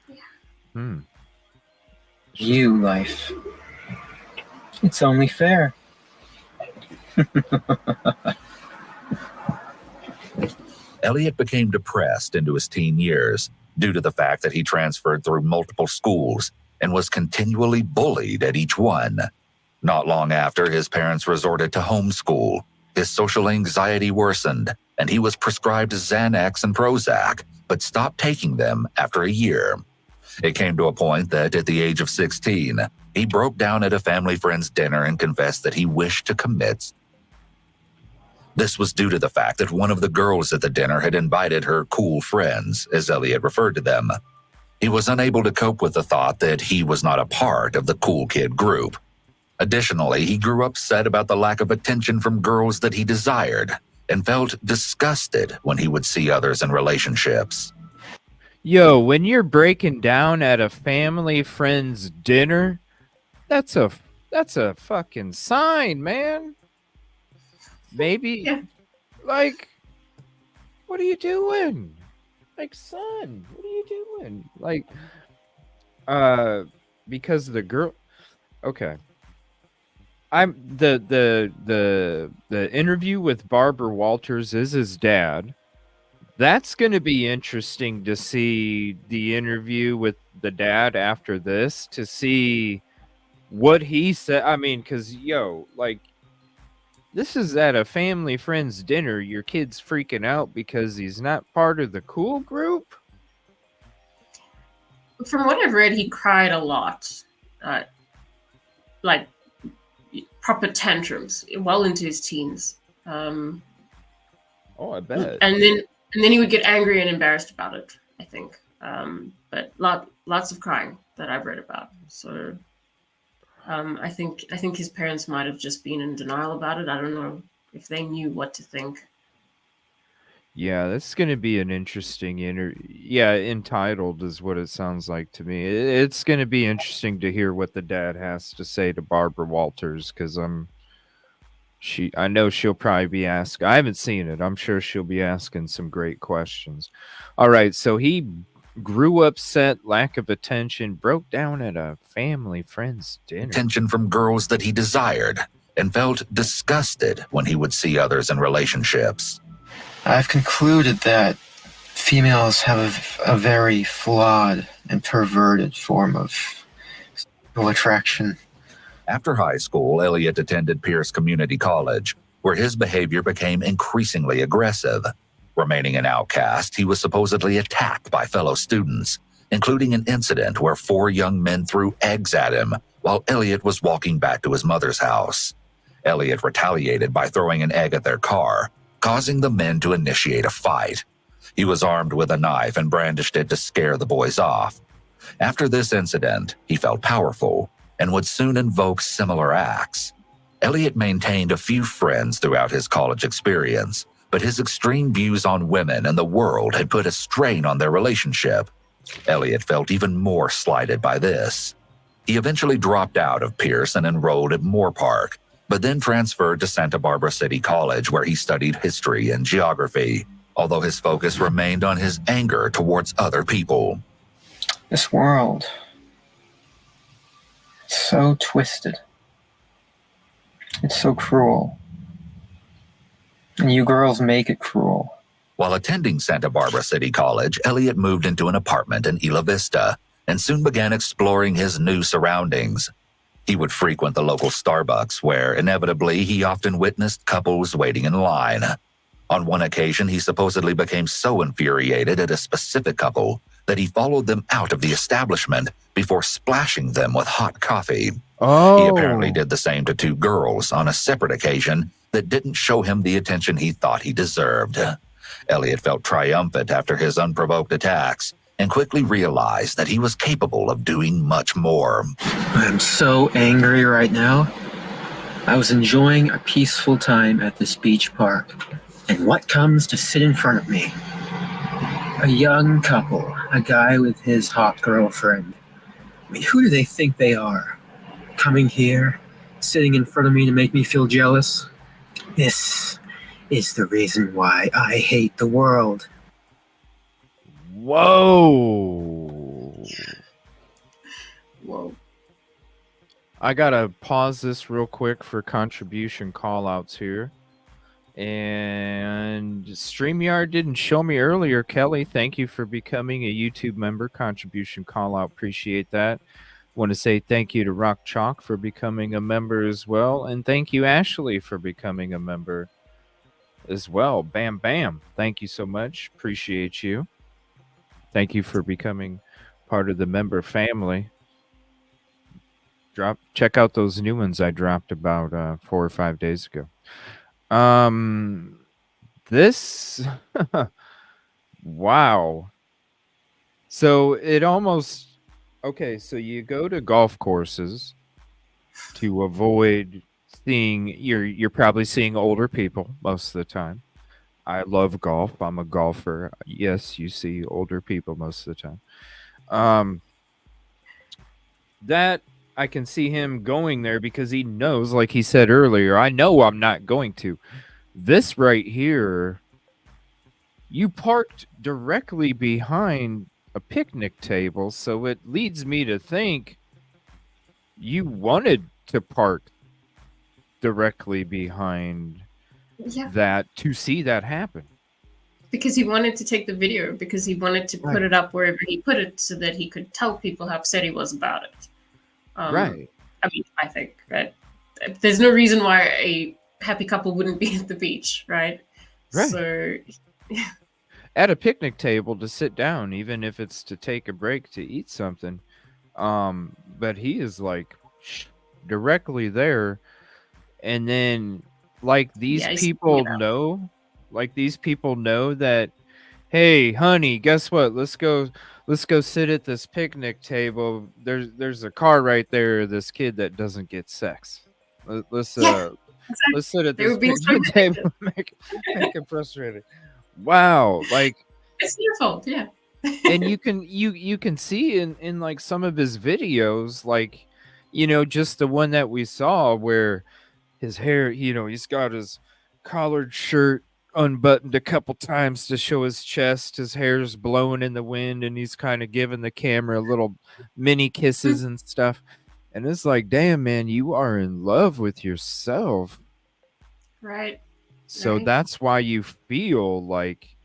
Yeah. You, life. It's only fair. Elliot became depressed into his teen years due to the fact that he transferred through multiple schools and was continually bullied at each one. Not long after, his parents resorted to homeschool. His social anxiety worsened, and he was prescribed Xanax and Prozac, but stopped taking them after a year. It came to a point that at the age of 16, he broke down at a family friend's dinner and confessed that he wished to commit. This was due to the fact that one of the girls at the dinner had invited her cool friends, as Elliot referred to them. He was unable to cope with the thought that he was not a part of the cool kid group. Additionally, he grew upset about the lack of attention from girls that he desired and felt disgusted when he would see others in relationships. Yo, when you're breaking down at a family friend's dinner, that's a fucking sign, man. Maybe, like, what are you doing? Like, son, what are you doing? Like, because the girl, okay. I'm the interview with Barbara Walters is his dad. That's going to be interesting to see the interview with the dad after this, to see what he said. I mean, because, like, this is at a family friend's dinner. Your kid's freaking out because he's not part of the cool group. From what I've read, he cried a lot. Like, proper tantrums well into his teens. Oh, I bet. And then he would get angry and embarrassed about it, I think. But lots of crying that I've read about. So I think his parents might have just been in denial about it. I don't know if they knew what to think. Yeah, that's going to be an interesting Entitled is what it sounds like to me. It's going to be interesting to hear what the dad has to say to Barbara Walters, because I know she'll probably be asking. I haven't seen it. I'm sure she'll be asking some great questions. All right, so he grew upset, lack of attention, broke down at a family friend's dinner. Attention from girls that he desired and felt disgusted when he would see others in relationships. I've concluded that females have a very flawed and perverted form of sexual attraction. After high school, Elliot attended Pierce Community College, where his behavior became increasingly aggressive. Remaining an outcast, he was supposedly attacked by fellow students, including an incident where 4 young men threw eggs at him while Elliot was walking back to his mother's house. Elliot retaliated by throwing an egg at their car, causing the men to initiate a fight. He was armed with a knife and brandished it to scare the boys off. After this incident, he felt powerful and would soon invoke similar acts. Elliot maintained a few friends throughout his college experience, but his extreme views on women and the world had put a strain on their relationship. Elliot felt even more slighted by this. He eventually dropped out of Pierce and enrolled at Moore Park, but then transferred to Santa Barbara City College, where he studied history and geography, although his focus remained on his anger towards other people. This world, it's so twisted. It's so cruel. And you girls make it cruel. While attending Santa Barbara City College, Elliot moved into an apartment in Isla Vista and soon began exploring his new surroundings. He would frequent the local Starbucks, where inevitably he often witnessed couples waiting in line. On one occasion, he supposedly became so infuriated at a specific couple that he followed them out of the establishment before splashing them with hot coffee. Oh. He apparently did the same to 2 girls on a separate occasion that didn't show him the attention he thought he deserved. Elliot felt triumphant after his unprovoked attacks and quickly realized that he was capable of doing much more. I'm so angry right now. I was enjoying a peaceful time at this beach park, and what comes to sit in front of me? A young couple, a guy with his hot girlfriend. I mean, who do they think they are? Coming here, sitting in front of me to make me feel jealous? This is the reason why I hate the world. Whoa. Whoa. I gotta pause this real quick for contribution call-outs here. And StreamYard didn't show me earlier. Kelly, thank you for becoming a YouTube member. Contribution call-out, appreciate that. Want to say thank you to Rock Chalk for becoming a member as well. And thank you, Ashley, for becoming a member as well. Bam, bam. Thank you so much. Appreciate you. Thank you for becoming part of the member family. Check out those new ones I dropped about 4 or 5 days ago. This wow. So it almost okay, so you go to golf courses to avoid seeing you're probably seeing older people most of the time. I love golf. I'm a golfer. Yes, you see older people most of the time. That I can see him going there because he knows, like he said earlier, I know I'm not going to. This right here, you parked directly behind a picnic table, so it leads me to think you wanted to park directly behind that to see that happen. Because he wanted to take the video, because he wanted to put it up wherever he put it so that he could tell people how upset he was about it. Right. I mean, I think that there's no reason why a happy couple wouldn't be at the beach, right? Right. So, at a picnic table to sit down, even if it's to take a break to eat something. But he is like directly there. And then like these people know, that, hey, honey, guess what? Let's go sit at this picnic table. There's a car right there. This kid that doesn't get sex. Let's sit at this picnic table. Make him frustrated. Wow, like it's your fault, yeah. And you can see in like some of his videos, like, just the one that we saw where his hair, he's got his collared shirt unbuttoned a couple times to show his chest. His hair's blowing in the wind, and he's kind of giving the camera little mini kisses and stuff. And it's like, damn, man, you are in love with yourself. Right. So that's why you feel like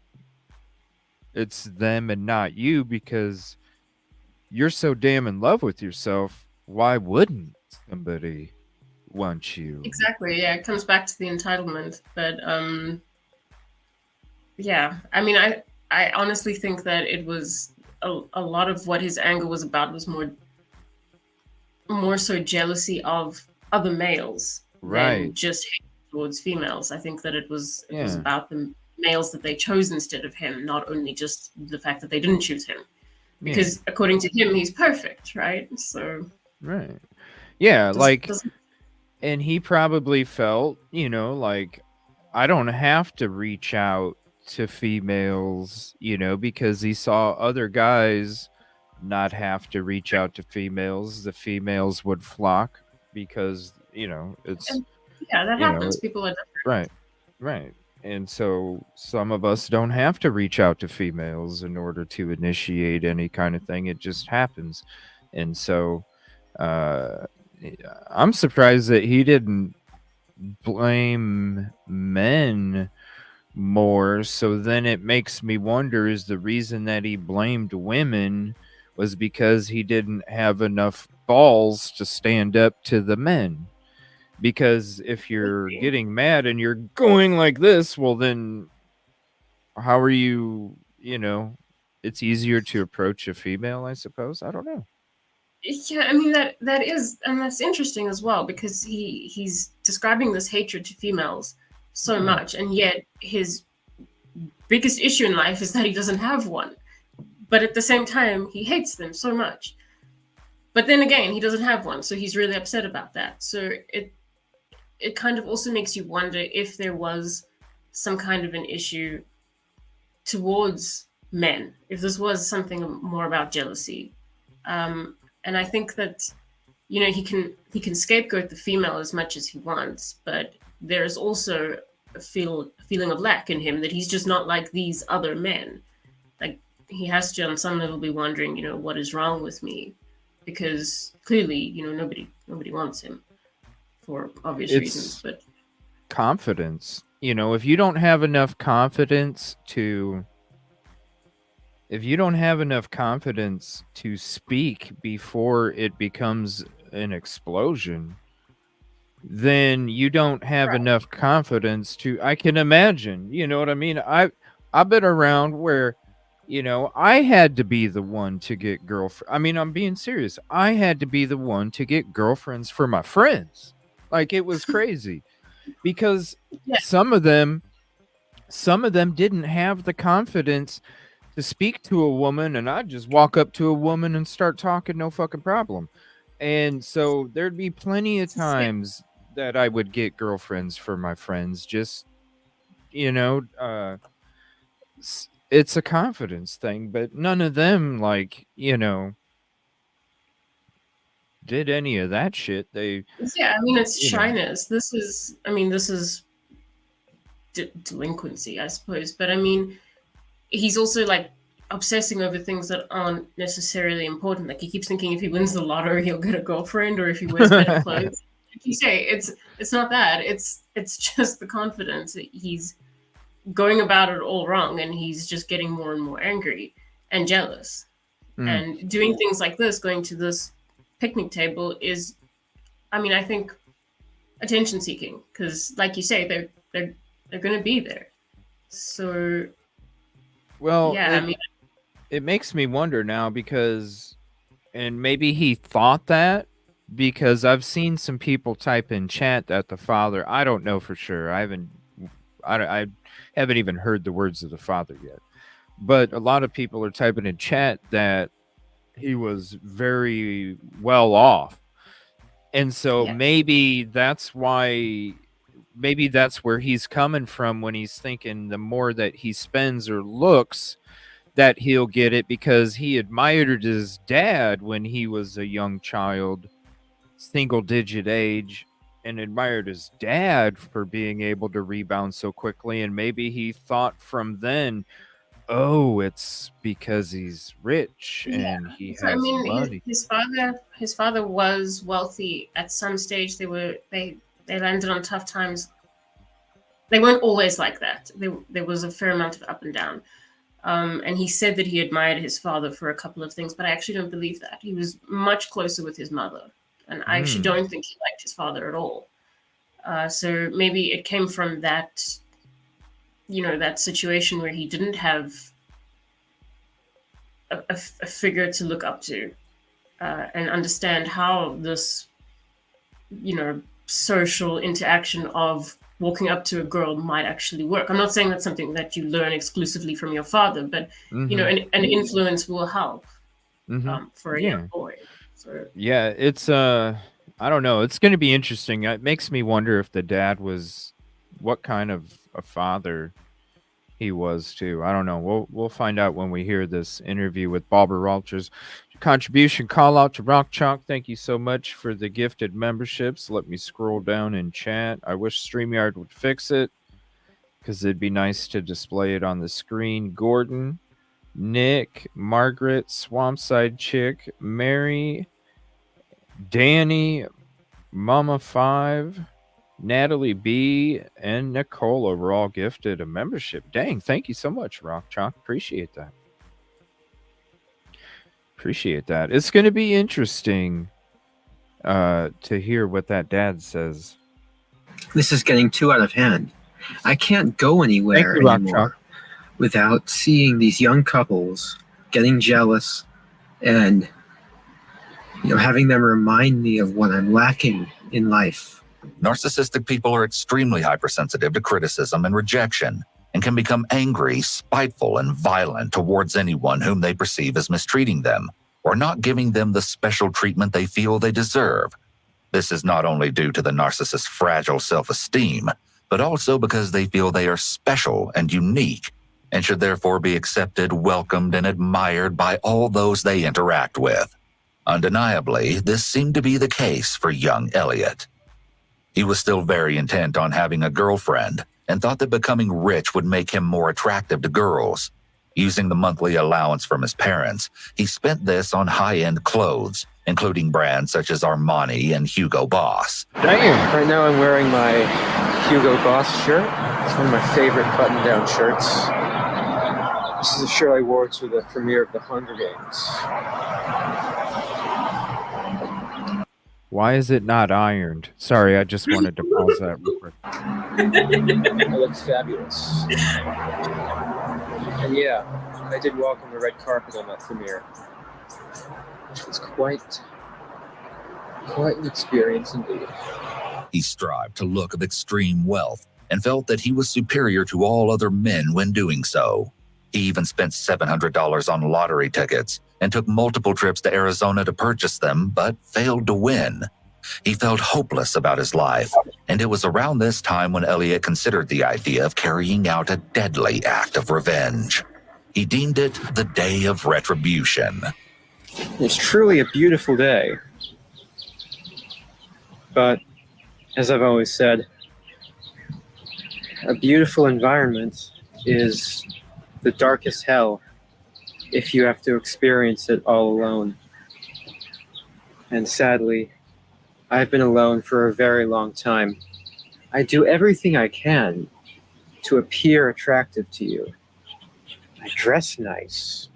it's them and not you, because you're so damn in love with yourself. Why wouldn't somebody want you? Exactly. Yeah, it comes back to the entitlement. But yeah, I mean, I honestly think that it was a lot of what his anger was about was more so jealousy of other males than just hate towards females. I think that it was about the males that they chose instead of him, not only just the fact that they didn't choose him. Because according to him, he's perfect, right? So and he probably felt, like, I don't have to reach out to females, because he saw other guys not have to reach out to females. The females would flock because, it's... that happens. People are different. Right. And so some of us don't have to reach out to females in order to initiate any kind of thing. It just happens. And so I'm surprised that he didn't blame men more. So then it makes me wonder, is the reason that he blamed women was because he didn't have enough balls to stand up to the men. Because if you're getting mad and you're going like this, well, then how are you, it's easier to approach a female, I suppose. I don't know. Yeah, I mean that is, and that's interesting as well, because he's describing this hatred to females so much, and yet his biggest issue in life is that he doesn't have one. But at the same time, he hates them so much. But then again, he doesn't have one, so he's really upset about that. So it kind of also makes you wonder if there was some kind of an issue towards men, if this was something more about jealousy. And I think that, he can scapegoat the female as much as he wants, but there's also a feeling of lack in him, that he's just not like these other men. Like, he has to, on some level, be wondering, what is wrong with me? Because clearly, nobody wants him for obvious reasons. But confidence, if you don't have enough confidence to speak before it becomes an explosion, then you don't have enough confidence to, I can imagine, you know what I mean? I've been around where, I had to be the one to get girlfriend. I mean, I'm being serious. I had to be the one to get girlfriends for my friends. Like, it was crazy because some of them didn't have the confidence to speak to a woman, and I'd just walk up to a woman and start talking, no fucking problem. And so there'd be plenty of times that I would get girlfriends for my friends. Just, it's a confidence thing, but none of them, did any of that shit. It's shyness. This is delinquency, I suppose. But I mean, he's also obsessing over things that aren't necessarily important. Like, he keeps thinking if he wins the lottery, he'll get a girlfriend, or if he wears better clothes. Like you say, it's not that. It's just the confidence. He's going about it all wrong, and he's just getting more and more angry and jealous. And doing things like this, going to this picnic table, is, I think, attention seeking, because, like you say, they're going to be there. So, well, yeah, it makes me wonder now, because, and maybe he thought that, because I've seen some people type in chat that the father, I don't know for sure. I haven't even heard the words of the father yet, but a lot of people are typing in chat that he was very well off. And so maybe that's why, maybe that's where he's coming from when he's thinking the more that he spends or looks, that he'll get it, because he admired his dad when he was a young child, single digit age, and admired his dad for being able to rebound so quickly. And maybe he thought from then, oh, it's because he's rich and he has money. His father was wealthy at some stage. They landed on tough times. They weren't always like that. There was a fair amount of up and down. And he said that he admired his father for a couple of things, but I actually don't believe that. He was much closer with his mother, and I actually don't think he liked his father at all. So maybe it came from that, that situation where he didn't have a figure to look up to and understand how this, social interaction of walking up to a girl might actually work. I'm not saying that's something that you learn exclusively from your father, but an influence will help for a young boy. So yeah, it's I don't know. It's going to be interesting. It makes me wonder if the dad was, what kind of a father he was too. I don't know. We'll find out when we hear this interview with Barbara Rogers. Contribution call out to Rock Chalk. Thank you so much for the gifted memberships. Let me scroll down in chat. I wish StreamYard would fix it, because it'd be nice to display it on the screen. Gordon, Nick, Margaret, Swampside Chick, Mary, Danny, Mama 5, Natalie B, and Nicola were all gifted a membership. Dang, thank you so much, Rock Chalk. Appreciate that. It's going to be interesting to hear what that dad says. This is getting too out of hand. I can't go anywhere anymore without seeing these young couples getting jealous and, having them remind me of what I'm lacking in life. Narcissistic people are extremely hypersensitive to criticism and rejection, and can become angry, spiteful, and violent towards anyone whom they perceive as mistreating them or not giving them the special treatment they feel they deserve. This is not only due to the narcissist's fragile self-esteem, but also because they feel they are special and unique, and should therefore be accepted, welcomed, and admired by all those they interact with. Undeniably, this seemed to be the case for young Elliot. He was still very intent on having a girlfriend, and thought that becoming rich would make him more attractive to girls. Using the monthly allowance from his parents, he spent this on high-end clothes, including brands such as Armani and Hugo Boss. Damn! Right now I'm wearing my Hugo Boss shirt. It's one of my favorite button-down shirts. This is a shirt I wore to the premiere of The Hunger Games. Why is it not ironed? Sorry, I just wanted to pause that real quick. It looks fabulous. And yeah, I did walk on the red carpet on that premiere. It's quite an experience indeed. He strived to look of extreme wealth and felt that he was superior to all other men when doing so. He even spent $700 on lottery tickets and took multiple trips to Arizona to purchase them, but failed to win. He felt hopeless about his life, and it was around this time when Elliot considered the idea of carrying out a deadly act of revenge. He deemed it the day of retribution. It's truly a beautiful day. But, as I've always said, a beautiful environment is the darkest hell if you have to experience it all alone. And sadly, I've been alone for a very long time. I do everything I can to appear attractive to you. I dress nice.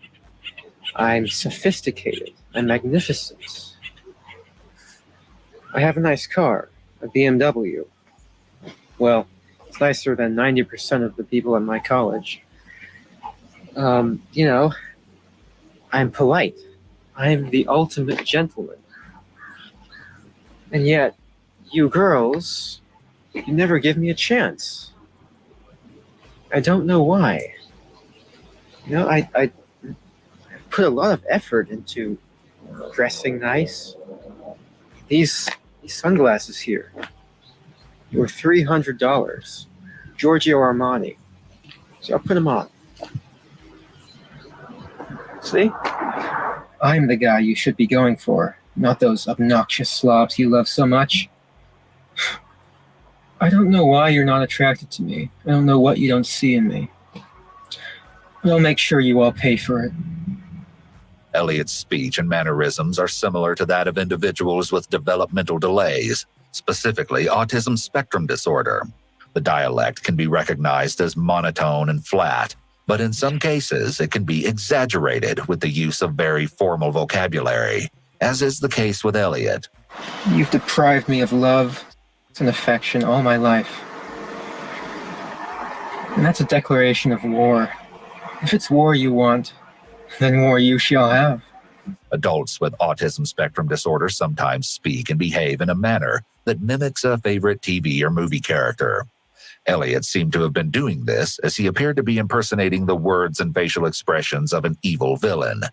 I'm sophisticated. I'm magnificent. I have a nice car, a BMW. Well, it's nicer than 90% of the people at my college. I'm polite. I'm the ultimate gentleman. And yet, you girls, you never give me a chance. I don't know why. I put a lot of effort into dressing nice. These sunglasses here were $300. Giorgio Armani. So I'll put them on. See? I'm the guy you should be going for, not those obnoxious slobs you love so much. I don't know why you're not attracted to me. I don't know what you don't see in me. But I'll make sure you all pay for it. Elliot's speech and mannerisms are similar to that of individuals with developmental delays, specifically autism spectrum disorder. The dialect can be recognized as monotone and flat, but in some cases it can be exaggerated with the use of very formal vocabulary, as is the case with Elliot. You've deprived me of love and affection all my life. And that's a declaration of war. If it's war you want, then war you shall have. Adults with autism spectrum disorder sometimes speak and behave in a manner that mimics a favorite TV or movie character. Elliot seemed to have been doing this as he appeared to be impersonating the words and facial expressions of an evil villain.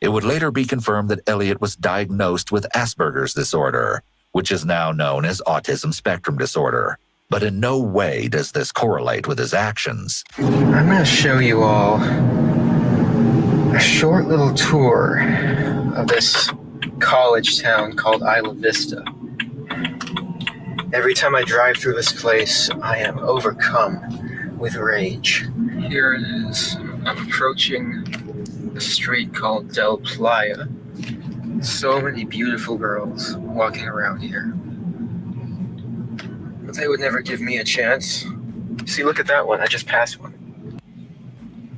It would later be confirmed that Elliot was diagnosed with Asperger's disorder, which is now known as autism spectrum disorder. But in no way does this correlate with his actions. I'm going to show you all a short little tour of this college town called Isla Vista. Every time I drive through this place, I am overcome with rage. Here it is. I'm approaching a street called Del Playa. So many beautiful girls walking around here. But they would never give me a chance. See, look at that one. I just passed one.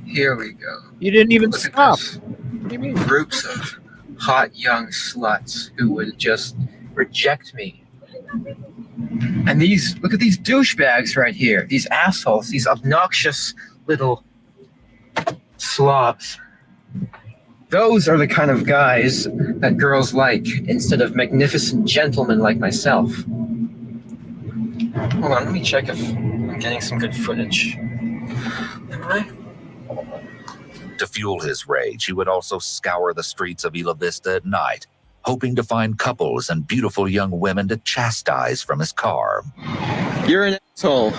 Here we go. You didn't even stop. What do you mean? Groups of hot young sluts who would just reject me. And look at these douchebags right here. These assholes, these obnoxious little slobs. Those are the kind of guys that girls like, instead of magnificent gentlemen like myself. Hold on, let me check if I'm getting some good footage. Am I? To fuel his rage, he would also scour the streets of Isla Vista at night, hoping to find couples and beautiful young women to chastise from his car. You're an asshole.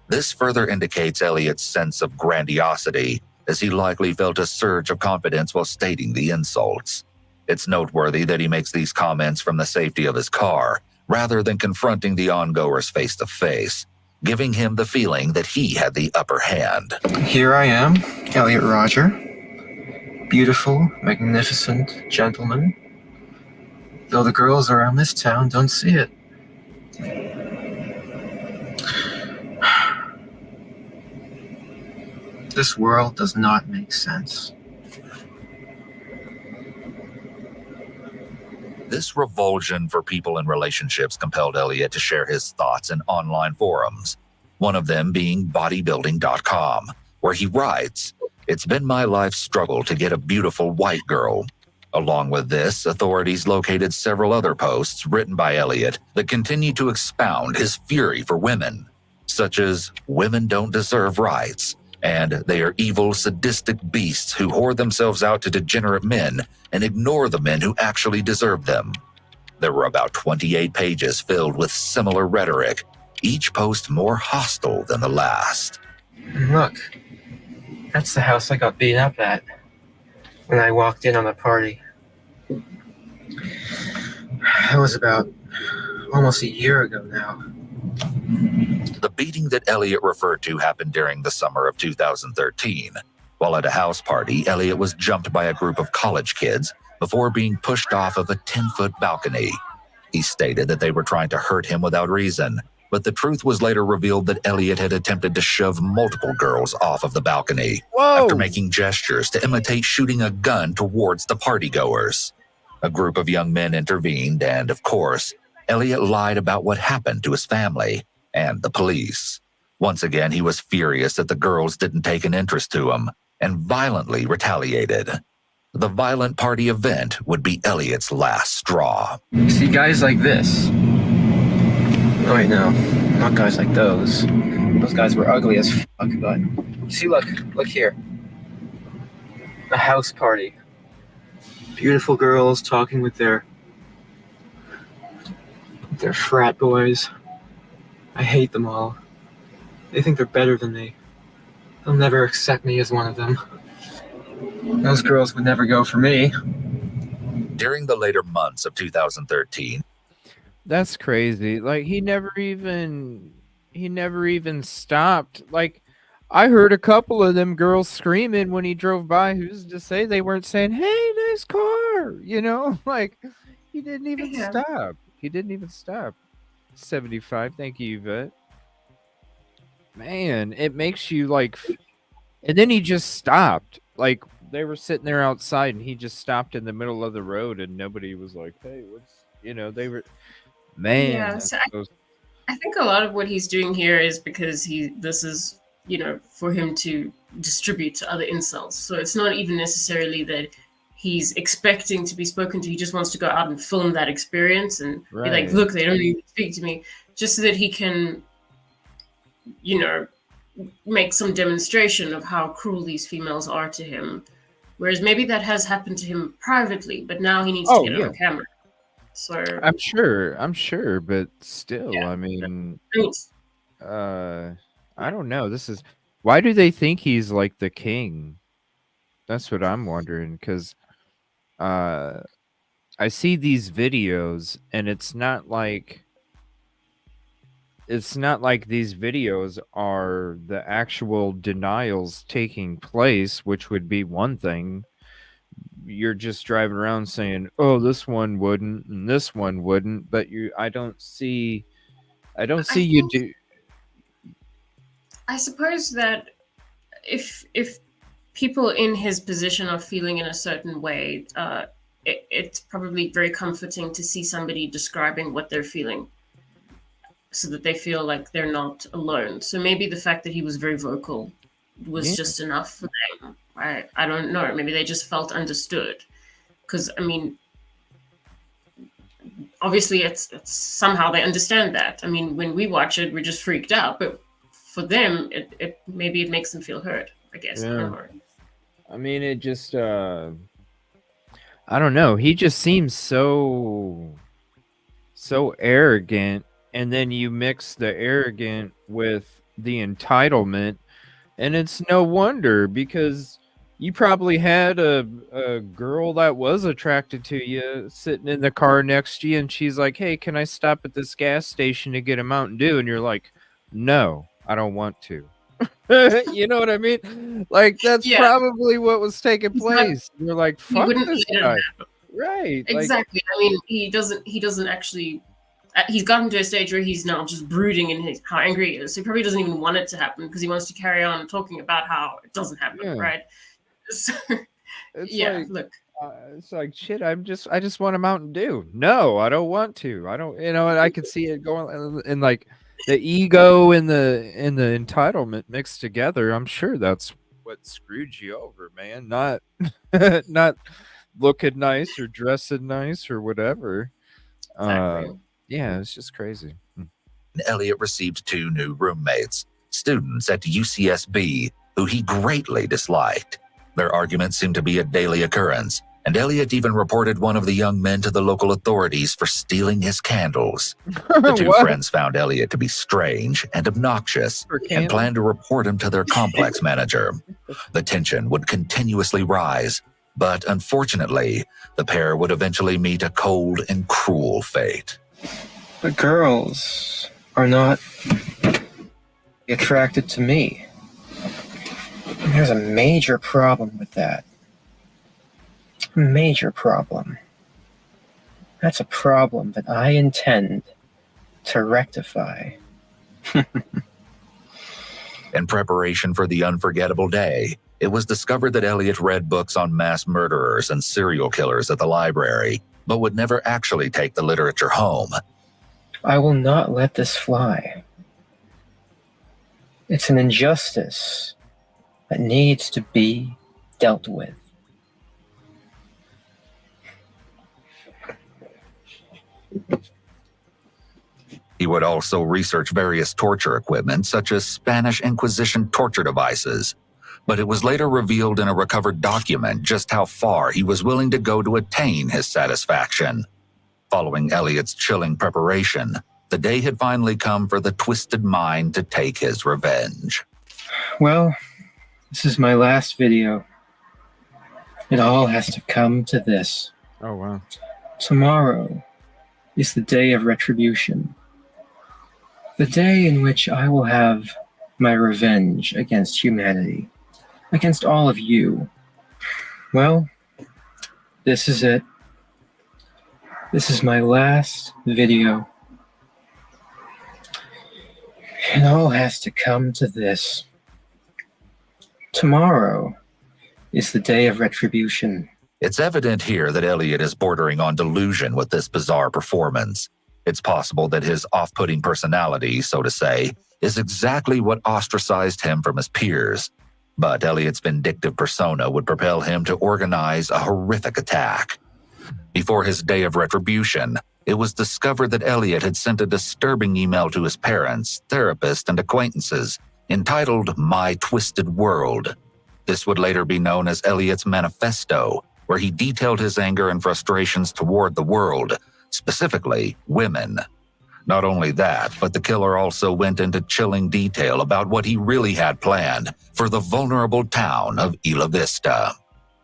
This further indicates Elliot's sense of grandiosity, as he likely felt a surge of confidence while stating the insults. It's noteworthy that he makes these comments from the safety of his car, rather than confronting the ongoers face to face, giving him the feeling that he had the upper hand. Here I am, Elliot Rodger. Beautiful, magnificent gentleman. Though the girls around this town don't see it. This world does not make sense. This revulsion for people in relationships compelled Elliot to share his thoughts in online forums, one of them being bodybuilding.com, where he writes, "It's been my life's struggle to get a beautiful white girl." Along with this, authorities located several other posts written by Elliot that continue to expound his fury for women, such as "Women don't deserve rights," and "They are evil, sadistic beasts who whore themselves out to degenerate men and ignore the men who actually deserve them." There were about 28 pages filled with similar rhetoric, each post more hostile than the last. Look, that's the house I got beat up at when I walked in on the party. That was about almost a year ago now. The beating that Elliot referred to happened during the summer of 2013. While at a house party, Elliot was jumped by a group of college kids before being pushed off of a 10-foot balcony. He stated that they were trying to hurt him without reason, but the truth was later revealed that Elliot had attempted to shove multiple girls off of the balcony after making gestures to imitate shooting a gun towards the partygoers. A group of young men intervened, and of course, Elliot lied about what happened to his family and the police. Once again, he was furious that the girls didn't take an interest to him and violently retaliated. The violent party event would be Elliot's last straw. You see guys like this. Oh wait, no, not guys like those. Those guys were ugly as fuck, but you see, look here. A house party. Beautiful girls talking with their frat boys. I hate them all. They think they're better than me. They'll never accept me as one of them. Those girls would never go for me. During the later months of 2013, That's crazy. Like he never even stopped. Like I heard a couple of them girls screaming when he drove by. Who's to say they weren't saying, "Hey, nice car," you know? Like he didn't even stop. He didn't even stop. 75. Thank you, Yvette. Man, it makes you like. And then he just stopped. Like they were sitting there outside, and he just stopped in the middle of the road, and nobody was like, "Hey, what's?" You know, they were. Man, Yeah, so I think a lot of what he's doing here is because this is, for him to distribute to other incels. So it's not even necessarily that he's expecting to be spoken to. He just wants to go out and film that experience and be like, look, they don't even speak to me, just so that he can, make some demonstration of how cruel these females are to him. Whereas maybe that has happened to him privately, but now he needs to get it on camera. So I'm sure, but still, I mean, I don't know. Why do they think he's like the king? That's what I'm wondering, because I see these videos, and it's not like these videos are the actual denials taking place, which would be one thing. You're just driving around saying, "Oh, this one wouldn't, and this one wouldn't," but I don't see you do. I suppose that if people in his position are feeling in a certain way, it's probably very comforting to see somebody describing what they're feeling so that they feel like they're not alone. So maybe the fact that he was very vocal was just enough for them. I don't know. Maybe they just felt understood. Because, I mean, obviously it's somehow they understand that. I mean, when we watch it, we're just freaked out. But for them, it maybe it makes them feel hurt, I guess. Yeah. I don't know. I mean, it just, I don't know. He just seems so arrogant. And then you mix the arrogant with the entitlement. And it's no wonder, because you probably had a girl that was attracted to you sitting in the car next to you. And she's like, hey, can I stop at this gas station to get a Mountain Dew? And you're like, no, I don't want to. You know what I mean? Like, that's probably what was taking place. You're like, fuck this guy. Right. Exactly. I mean, he doesn't actually, he's gotten to a stage where he's now just brooding in how angry he is. So he probably doesn't even want it to happen because he wants to carry on talking about how it doesn't happen, right? So, it's look. It's like, shit, I just want a Mountain Dew. No, I don't want to. I don't, and I could see it going, and like, the ego and the entitlement mixed together. I'm sure that's what screwed you over, man. Not not looking nice or dressing nice or whatever. Exactly. Yeah, it's just crazy. Elliot received 2 new roommates, students at UCSB, who he greatly disliked. Their arguments seemed to be a daily occurrence, and Elliot even reported one of the young men to the local authorities for stealing his candles. The 2 friends found Elliot to be strange and obnoxious and planned to report him to their complex manager. The tension would continuously rise, but unfortunately, the pair would eventually meet a cold and cruel fate. The girls are not attracted to me. And there's a major problem with that. Major problem. That's a problem that I intend to rectify. In preparation for the unforgettable day, it was discovered that Elliot read books on mass murderers and serial killers at the library, but would never actually take the literature home. I will not let this fly. It's an injustice that needs to be dealt with. He would also research various torture equipment, such as Spanish Inquisition torture devices. But it was later revealed in a recovered document just how far he was willing to go to attain his satisfaction. Following Elliot's chilling preparation, the day had finally come for the twisted mind to take his revenge. Well, this is my last video. It all has to come to this. Oh, wow. Tomorrow is the day of retribution. The day in which I will have my revenge against humanity, against all of you. Well, this is it. This is my last video. It all has to come to this. Tomorrow is the day of retribution. It's evident here that Elliot is bordering on delusion with this bizarre performance. It's possible that his off-putting personality, so to say, is exactly what ostracized him from his peers. But Elliot's vindictive persona would propel him to organize a horrific attack. Before his day of retribution, it was discovered that Elliot had sent a disturbing email to his parents, therapists, and acquaintances entitled My Twisted World. This would later be known as Elliot's Manifesto, where he detailed his anger and frustrations toward the world, specifically women. Not only that, but the killer also went into chilling detail about what he really had planned for the vulnerable town of Isla Vista.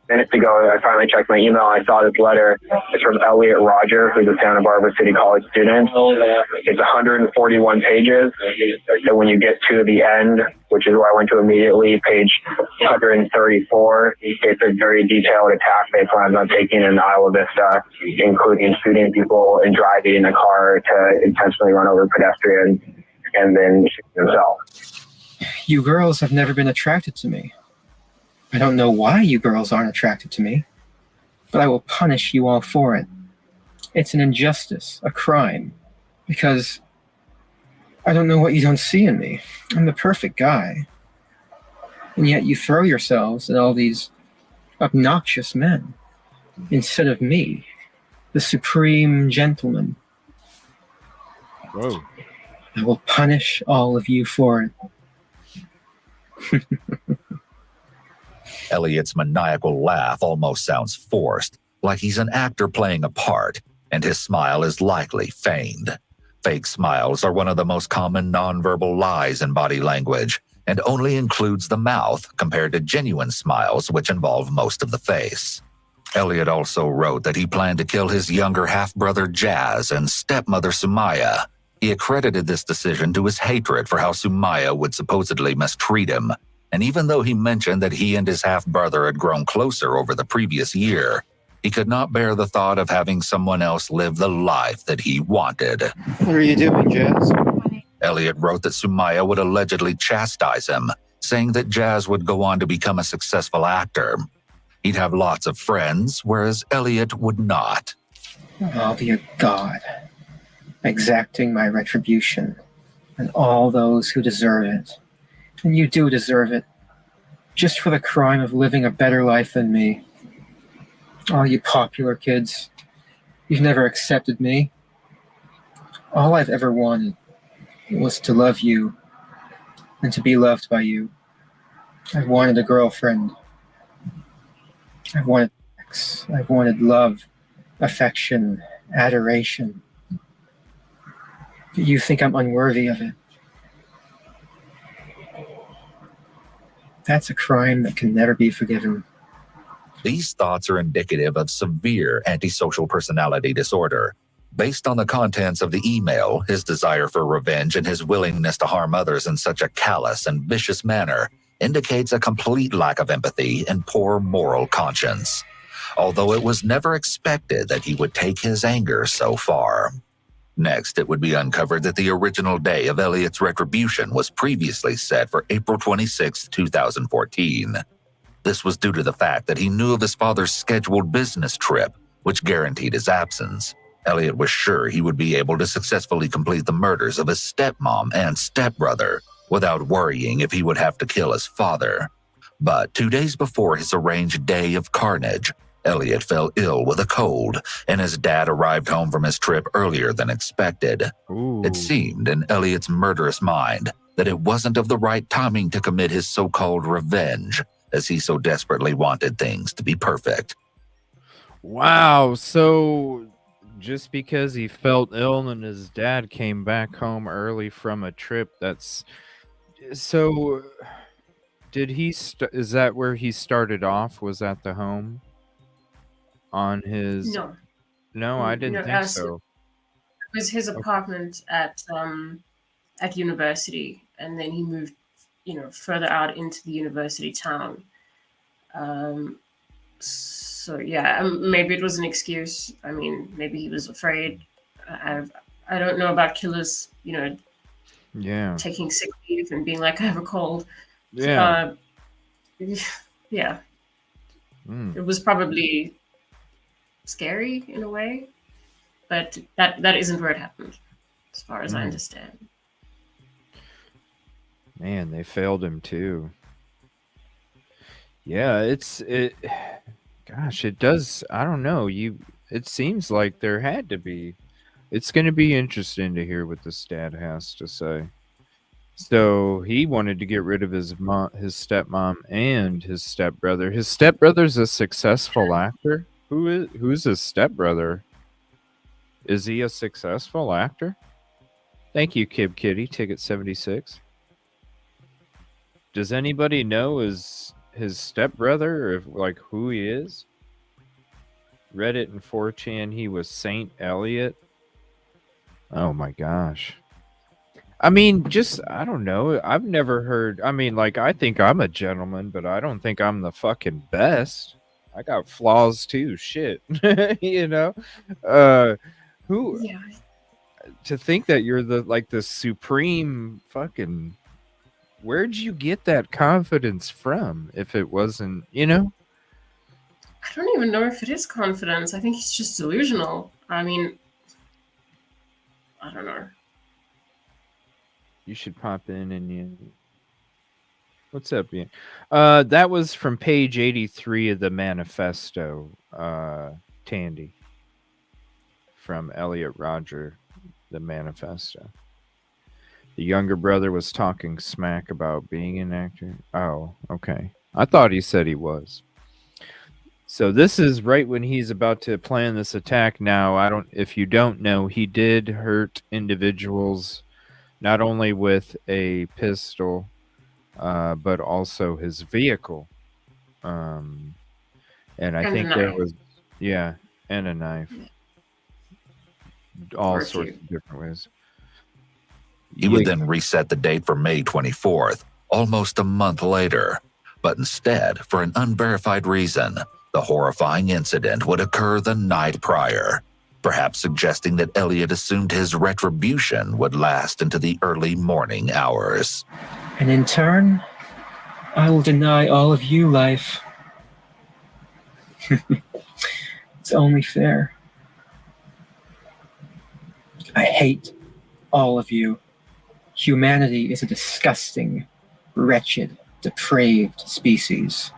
Minutes ago, I finally checked my email. I saw this letter. It's from Elliot Rodger, who's a Santa Barbara City College student. It's 141 pages. So when you get to the end, which is where I went to immediately, page 134, it's a very detailed attack they plan on taking in Isla Vista, including shooting people and driving in a car to intentionally run over pedestrians and then shoot himself. You girls have never been attracted to me. I don't know why you girls aren't attracted to me, but I will punish you all for it. It's an injustice, a crime, because I don't know what you don't see in me. I'm the perfect guy. And yet you throw yourselves at all these obnoxious men instead of me, the supreme gentleman. Whoa. I will punish all of you for it. Elliot's maniacal laugh almost sounds forced, like he's an actor playing a part, and his smile is likely feigned. Fake smiles are one of the most common nonverbal lies in body language, and only includes the mouth compared to genuine smiles, which involve most of the face. Elliot also wrote that he planned to kill his younger half-brother Jazz and stepmother Sumaya. He accredited this decision to his hatred for how Sumaya would supposedly mistreat him, and even though he mentioned that he and his half-brother had grown closer over the previous year, he could not bear the thought of having someone else live the life that he wanted. What are you doing, Jazz? Elliot wrote that Sumaya would allegedly chastise him, saying that Jazz would go on to become a successful actor. He'd have lots of friends, whereas Elliot would not. I'll be a god, exacting my retribution, and all those who deserve it. And you do deserve it, just for the crime of living a better life than me. All you popular kids, you've never accepted me. All I've ever wanted was to love you and to be loved by you. I've wanted a girlfriend. I've wanted sex. I've wanted love, affection, adoration. But you think I'm unworthy of it. That's a crime that can never be forgiven. These thoughts are indicative of severe antisocial personality disorder. Based on the contents of the email, his desire for revenge and his willingness to harm others in such a callous and vicious manner indicates a complete lack of empathy and poor moral conscience, although it was never expected that he would take his anger so far. Next, it would be uncovered that the original day of Elliot's retribution was previously set for April 26, 2014. This was due to the fact that he knew of his father's scheduled business trip, which guaranteed his absence. Elliot was sure he would be able to successfully complete the murders of his stepmom and stepbrother without worrying if he would have to kill his father. But 2 days before his arranged day of carnage, Elliot fell ill with a cold, and his dad arrived home from his trip earlier than expected. Ooh. It seemed in Elliot's murderous mind that it wasn't of the right timing to commit his so-called revenge, as he so desperately wanted things to be perfect. Wow, so just because he felt ill and his dad came back home early from a trip, that's... So, did he... Is that where he started off? Was that the home? On his... No, I didn't think so. It was his apartment at university, and then he moved, further out into the university town. So yeah, maybe it was an excuse. I mean, maybe he was afraid. I don't know about killers, Yeah. taking sick leave and being like, I have a cold. Yeah. Yeah. It was probably scary in a way, but that isn't where it happened, as far as I understand. Man, they failed him too. Yeah, gosh, it does. I don't know. It seems like there had to be. It's going to be interesting to hear what this dad has to say. So he wanted to get rid of his stepmom and his stepbrother. His stepbrother's a successful actor. Who's his stepbrother? Is he a successful actor? Thank you, Kib Kitty, ticket 76. Does anybody know his stepbrother, or who he is? Reddit and 4chan, he was Saint Elliot. Oh my gosh. I mean, I don't know. I've never heard. I mean, I think I'm a gentleman, but I don't think I'm the fucking best. I got flaws too. Shit. Who? Yeah. To think that you're the supreme fucking where'd you get that confidence from? If it wasn't, you know? I don't even know if it is confidence. I think he's just delusional. I mean, I don't know. You should pop in and you. What's up, Ian? That was from page 83 of the Manifesto, Tandy. From Elliot Rodger, the Manifesto. The younger brother was talking smack about being an actor. Oh, okay. I thought he said he was. So this is right when he's about to plan this attack. Now, if you don't know, he did hurt individuals, not only with a pistol, but also his vehicle. And I think there was, and a knife. All sorts of different ways. He would then reset the date for May 24th, almost a month later. But instead, for an unverified reason, the horrifying incident would occur the night prior, perhaps suggesting that Elliot assumed his retribution would last into the early morning hours. And in turn, I will deny all of you life. It's only fair. I hate all of you. Humanity is a disgusting, wretched, depraved species.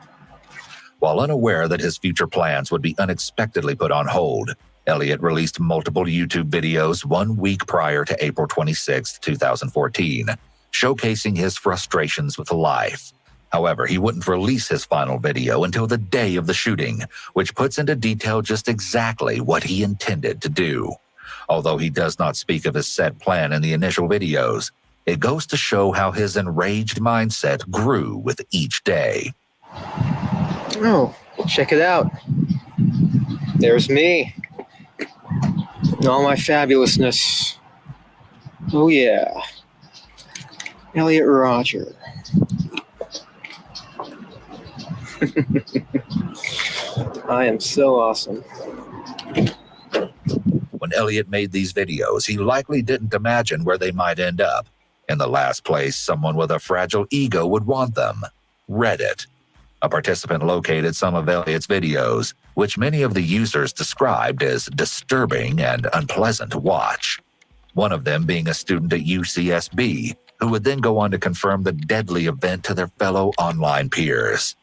While unaware that his future plans would be unexpectedly put on hold, Elliot released multiple YouTube videos 1 week prior to April 26, 2014, showcasing his frustrations with life. However, he wouldn't release his final video until the day of the shooting, which puts into detail just exactly what he intended to do. Although he does not speak of his set plan in the initial videos, it goes to show how his enraged mindset grew with each day. Oh, check it out. There's me. In all my fabulousness. Oh yeah. Elliot Rodger. I am so awesome. When Elliot made these videos, he likely didn't imagine where they might end up. In the last place someone with a fragile ego would want them: Reddit. A participant located some of Elliot's videos, which many of the users described as disturbing and unpleasant to watch. One of them being a student at UCSB, who would then go on to confirm the deadly event to their fellow online peers.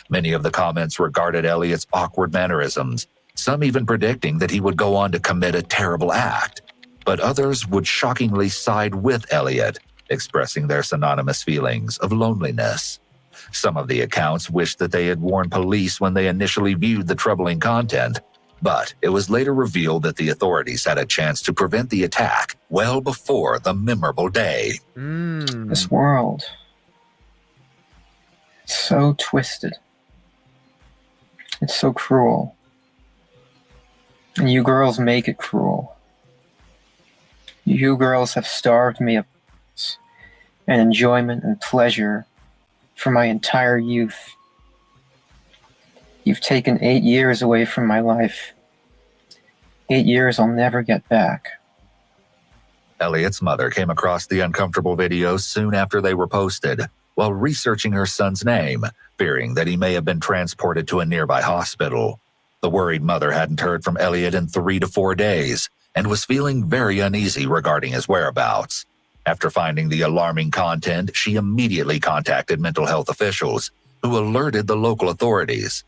Many of the comments regarded Elliot's awkward mannerisms, some even predicting that he would go on to commit a terrible act. But others would shockingly side with Elliot, expressing their synonymous feelings of loneliness. Some of the accounts wished that they had warned police when they initially viewed the troubling content, but it was later revealed that the authorities had a chance to prevent the attack well before the memorable day. This world, it's so twisted. It's so cruel. And you girls make it cruel. You girls have starved me of and enjoyment and pleasure for my entire youth. You've taken 8 years away from my life. 8 years I'll never get back. Elliot's mother came across the uncomfortable videos soon after they were posted, while researching her son's name, fearing that he may have been transported to a nearby hospital. The worried mother hadn't heard from Elliot in 3 to 4 days, and was feeling very uneasy regarding his whereabouts. After finding the alarming content, she immediately contacted mental health officials, who alerted the local authorities.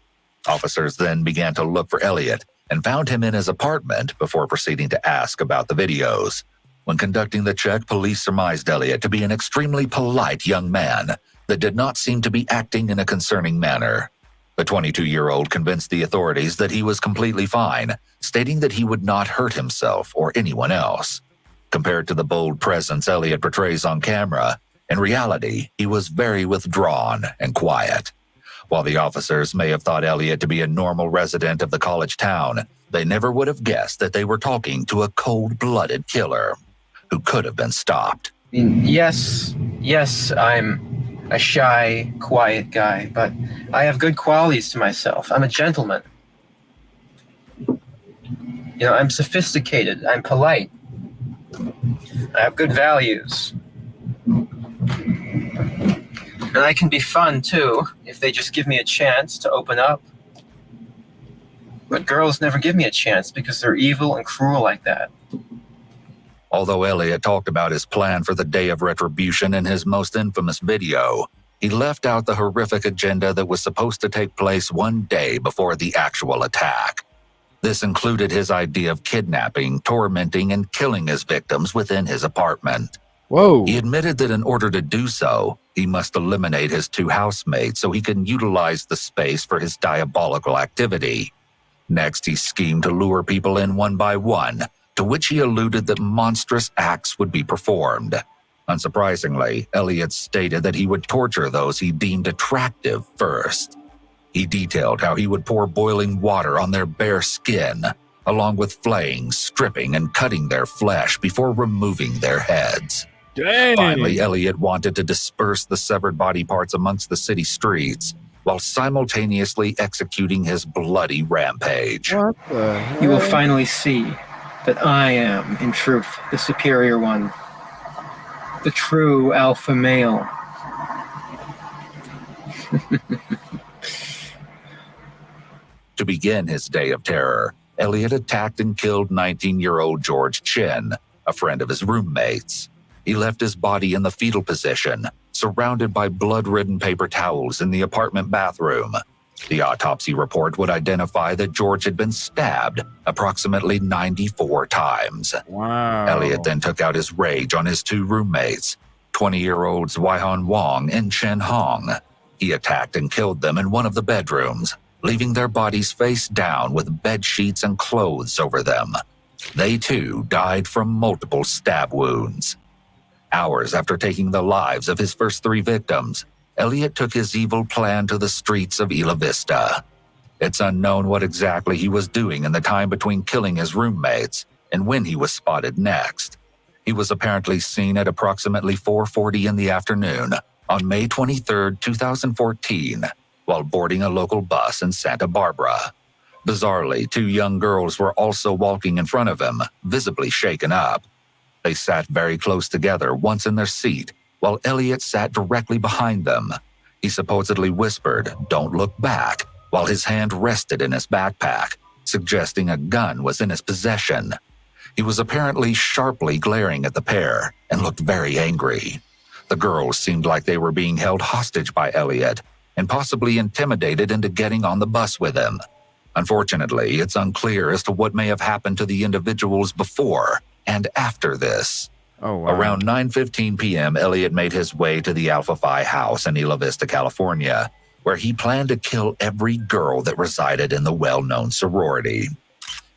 Officers then began to look for Elliot and found him in his apartment before proceeding to ask about the videos. When conducting the check, police surmised Elliot to be an extremely polite young man that did not seem to be acting in a concerning manner. The 22-year-old convinced the authorities that he was completely fine, stating that he would not hurt himself or anyone else. Compared to the bold presence Elliot portrays on camera, in reality, he was very withdrawn and quiet. While the officers may have thought Elliot to be a normal resident of the college town, they never would have guessed that they were talking to a cold-blooded killer who could have been stopped. Yes, I'm a shy, quiet guy, but I have good qualities to myself. I'm a gentleman. I'm sophisticated. I'm polite. I have good values. And I can be fun, too, if they just give me a chance to open up. But girls never give me a chance because they're evil and cruel like that. Although Elliot talked about his plan for the day of retribution in his most infamous video, he left out the horrific agenda that was supposed to take place one day before the actual attack. This included his idea of kidnapping, tormenting, and killing his victims within his apartment. Whoa. He admitted that in order to do so, he must eliminate his 2 housemates so he can utilize the space for his diabolical activity. Next, he schemed to lure people in one by one, to which he alluded that monstrous acts would be performed. Unsurprisingly, Elliot stated that he would torture those he deemed attractive first. He detailed how he would pour boiling water on their bare skin, along with flaying, stripping, and cutting their flesh before removing their heads. Dang. Finally, Elliot wanted to disperse the severed body parts amongst the city streets, while simultaneously executing his bloody rampage. What the hell? You will finally see that I am, in truth, the superior one. The true alpha male. To begin his day of terror, Elliot attacked and killed 19-year-old George Chin, a friend of his roommates. He left his body in the fetal position, surrounded by blood-ridden paper towels in the apartment bathroom. The autopsy report would identify that George had been stabbed approximately 94 times. Wow. Elliot then took out his rage on his 2 roommates, 20-year-olds Waihan Wong and Chen Hong. He attacked and killed them in one of the bedrooms, leaving their bodies face down with bed sheets and clothes over them. They too died from multiple stab wounds. Hours after taking the lives of his first 3 victims, Elliot took his evil plan to the streets of Isla Vista. It's unknown what exactly he was doing in the time between killing his roommates and when he was spotted next. He was apparently seen at approximately 4:40 in the afternoon on May 23, 2014, while boarding a local bus in Santa Barbara. Bizarrely, 2 young girls were also walking in front of him, visibly shaken up. They sat very close together, once in their seat, while Elliot sat directly behind them. He supposedly whispered, "Don't look back," while his hand rested in his backpack, suggesting a gun was in his possession. He was apparently sharply glaring at the pair and looked very angry. The girls seemed like they were being held hostage by Elliot and possibly intimidated into getting on the bus with him. Unfortunately, it's unclear as to what may have happened to the individuals before and after this. Oh, wow. Around 9:15 p.m., Elliot made his way to the Alpha Phi house in Isla Vista, California, where he planned to kill every girl that resided in the well-known sorority.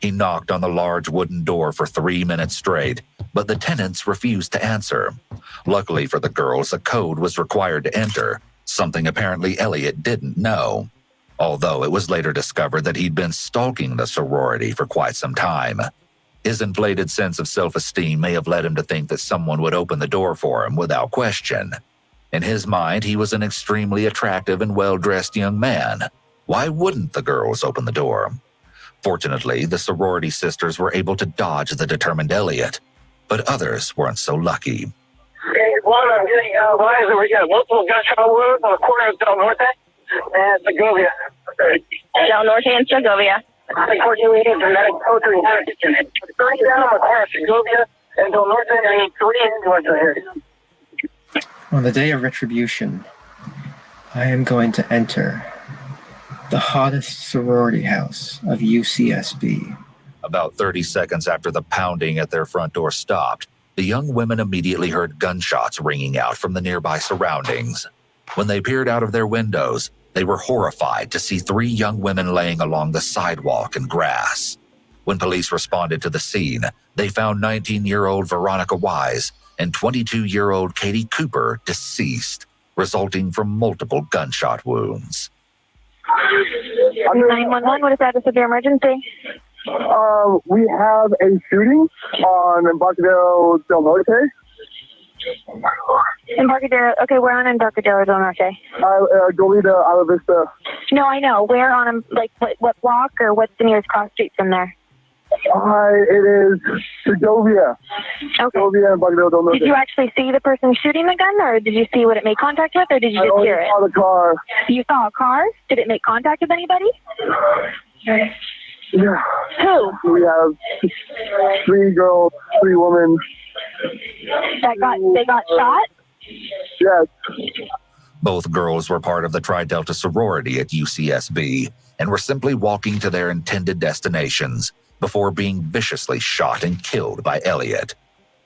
He knocked on the large wooden door for 3 minutes straight, but the tenants refused to answer. Luckily for the girls, a code was required to enter, something apparently Elliot didn't know, although it was later discovered that he'd been stalking the sorority for quite some time. His inflated sense of self-esteem may have led him to think that someone would open the door for him without question. In his mind, he was an extremely attractive and well-dressed young man. Why wouldn't the girls open the door? Fortunately, the sorority sisters were able to dodge the determined Elliot, but others weren't so lucky. Okay, one, I'm getting advised that we got multiple gunshot wounds on the corner of Del Norte and Segovia. Del Norte and Segovia. Unfortunately, dramatic poetry and heritage. 30 down on the corner of Segovia and Del Norte, and 3 injuries here. On the day of retribution, I am going to enter the hottest sorority house of UCSB. About 30 seconds after the pounding at their front door stopped, the young women immediately heard gunshots ringing out from the nearby surroundings. When they peered out of their windows, they were horrified to see 3 young women laying along the sidewalk and grass. When police responded to the scene, they found 19-year-old Veronica Wise and 22-year-old Katie Cooper deceased, resulting from multiple gunshot wounds. 911, what is that? A severe emergency? We have a shooting on Embarcadero Del Norte. Embarcadero, okay, we're on Embarcadero Del Norte. Goleta, Isla Vista. No, I know. Where on, like, what block or what's the nearest cross street from there? Hi, it is Segovia. Okay. Segovia and Bugdale Del Norte. Did you actually see the person shooting the gun, or did you see what it made contact with, or did you just hear it? I saw the car. You saw a car? Did it make contact with anybody? Yeah. Who? We have 3 girls, 3 women. They got shot? Yes. Both girls were part of the Tri Delta sorority at UCSB and were simply walking to their intended destinations before being viciously shot and killed by Elliot.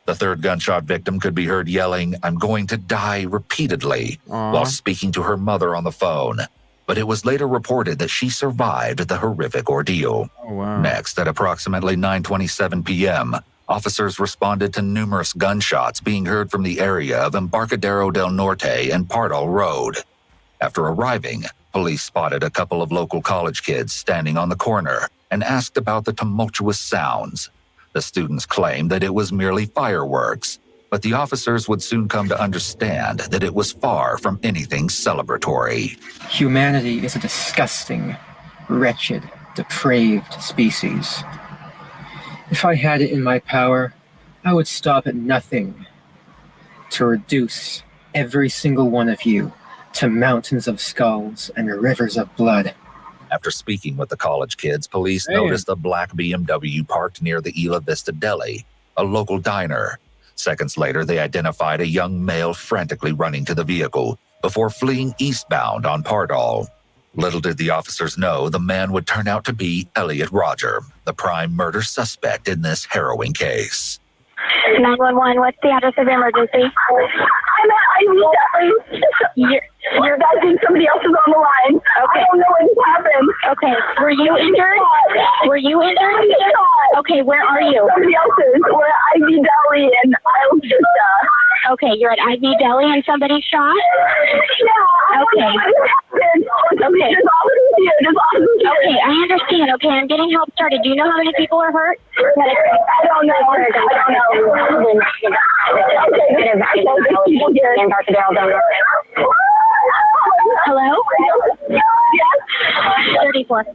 The third gunshot victim could be heard yelling, "I'm going to die," repeatedly while speaking to her mother on the phone. But it was later reported that she survived the horrific ordeal. Oh, wow. Next, at approximately 9:27 p.m., officers responded to numerous gunshots being heard from the area of Embarcadero del Norte and Pardal Road. After arriving, police spotted a couple of local college kids standing on the corner and asked about the tumultuous sounds. The students claimed that it was merely fireworks, but the officers would soon come to understand that it was far from anything celebratory. Humanity is a disgusting, wretched, depraved species. If I had it in my power, I would stop at nothing to reduce every single one of you to mountains of skulls and rivers of blood. After speaking with the college kids, police noticed a black BMW parked near the Isla Vista Deli, a local diner. Seconds later, they identified a young male frantically running to the vehicle before fleeing eastbound on Pardal. Little did the officers know the man would turn out to be Elliot Rodger, the prime murder suspect in this harrowing case. 911, what's the address of emergency? I'm at Isla. Your guy thinks somebody else is on the line. Okay. I don't know what just happened. Okay. Were you injured? Were you injured? Okay, where are you? Somebody else's. We're at Ivy Deli in Isla Vista. Okay, you're at Ivy Deli and somebody shot? Yeah. Okay. Okay. Okay, I understand. Okay, I'm getting help started. Do you know how many people are hurt? I don't know. Hello? Yes? 34.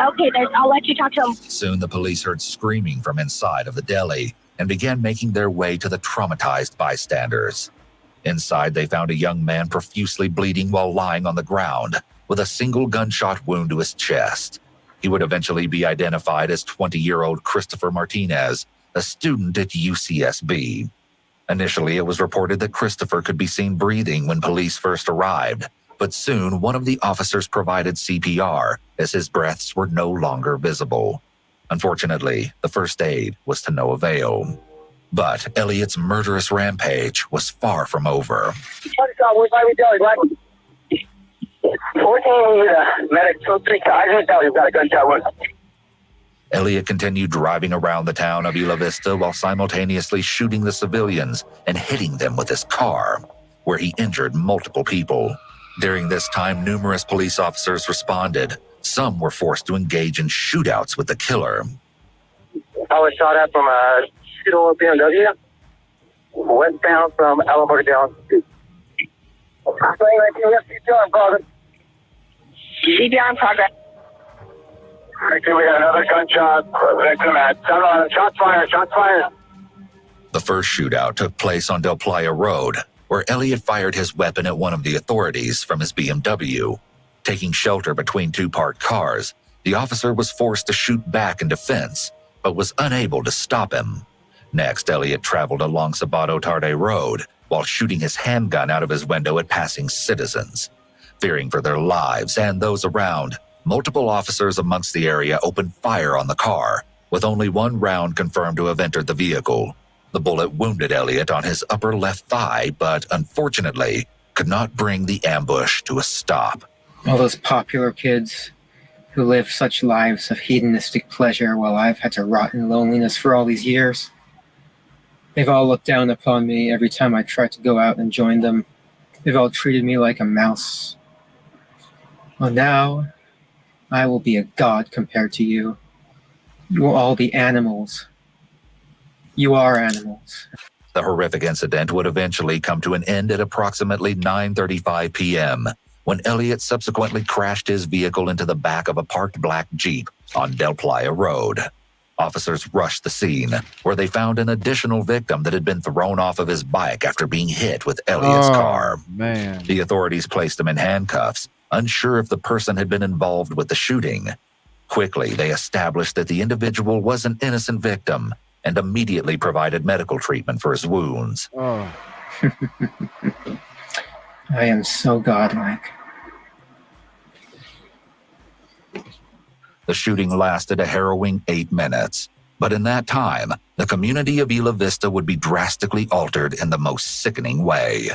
Okay, I'll let you talk to him. Soon the police heard screaming from inside of the deli and began making their way to the traumatized bystanders. Inside, they found a young man profusely bleeding while lying on the ground with a single gunshot wound to his chest. He would eventually be identified as 20-year-old Christopher Martinez, a student at UCSB. Initially, it was reported that Christopher could be seen breathing when police first arrived, but soon one of the officers provided CPR as his breaths were no longer visible. Unfortunately, the first aid was to no avail. But Elliot's murderous rampage was far from over. Elliot continued driving around the town of Isla Vista while simultaneously shooting the civilians and hitting them with his car, where he injured multiple people. During this time, numerous police officers responded. Some were forced to engage in shootouts with the killer. I was shot at from a two-door BMW, westbound from Alabama. CPR in progress. Okay, we got another gunshot. Victim at shots fired, shots fired. The first shootout took place on Del Playa Road, where Elliot fired his weapon at one of the authorities from his BMW. Taking shelter between two parked cars, the officer was forced to shoot back in defense, but was unable to stop him. Next, Elliot traveled along Sabato Tarde Road while shooting his handgun out of his window at passing citizens. Fearing for their lives and those around, multiple officers amongst the area opened fire on the car, with only one round confirmed to have entered the vehicle. The bullet wounded Elliot on his upper left thigh, but unfortunately could not bring the ambush to a stop. All those popular kids who live such lives of hedonistic pleasure while I've had to rot in loneliness for all these years. They've all looked down upon me every time I tried to go out and join them. They've all treated me like a mouse. Well, now I will be a god compared to you. You will all be animals. You are animals. The horrific incident would eventually come to an end at approximately 9:35 p.m., when Elliot subsequently crashed his vehicle into the back of a parked black Jeep on Del Playa Road. Officers rushed the scene, where they found an additional victim that had been thrown off of his bike after being hit with Elliot's car. Man. The authorities placed him in handcuffs, unsure if the person had been involved with the shooting. Quickly, they established that the individual was an innocent victim and immediately provided medical treatment for his wounds. Oh. I am so godlike. The shooting lasted a harrowing 8 minutes, but in that time, the community of Isla Vista would be drastically altered in the most sickening way.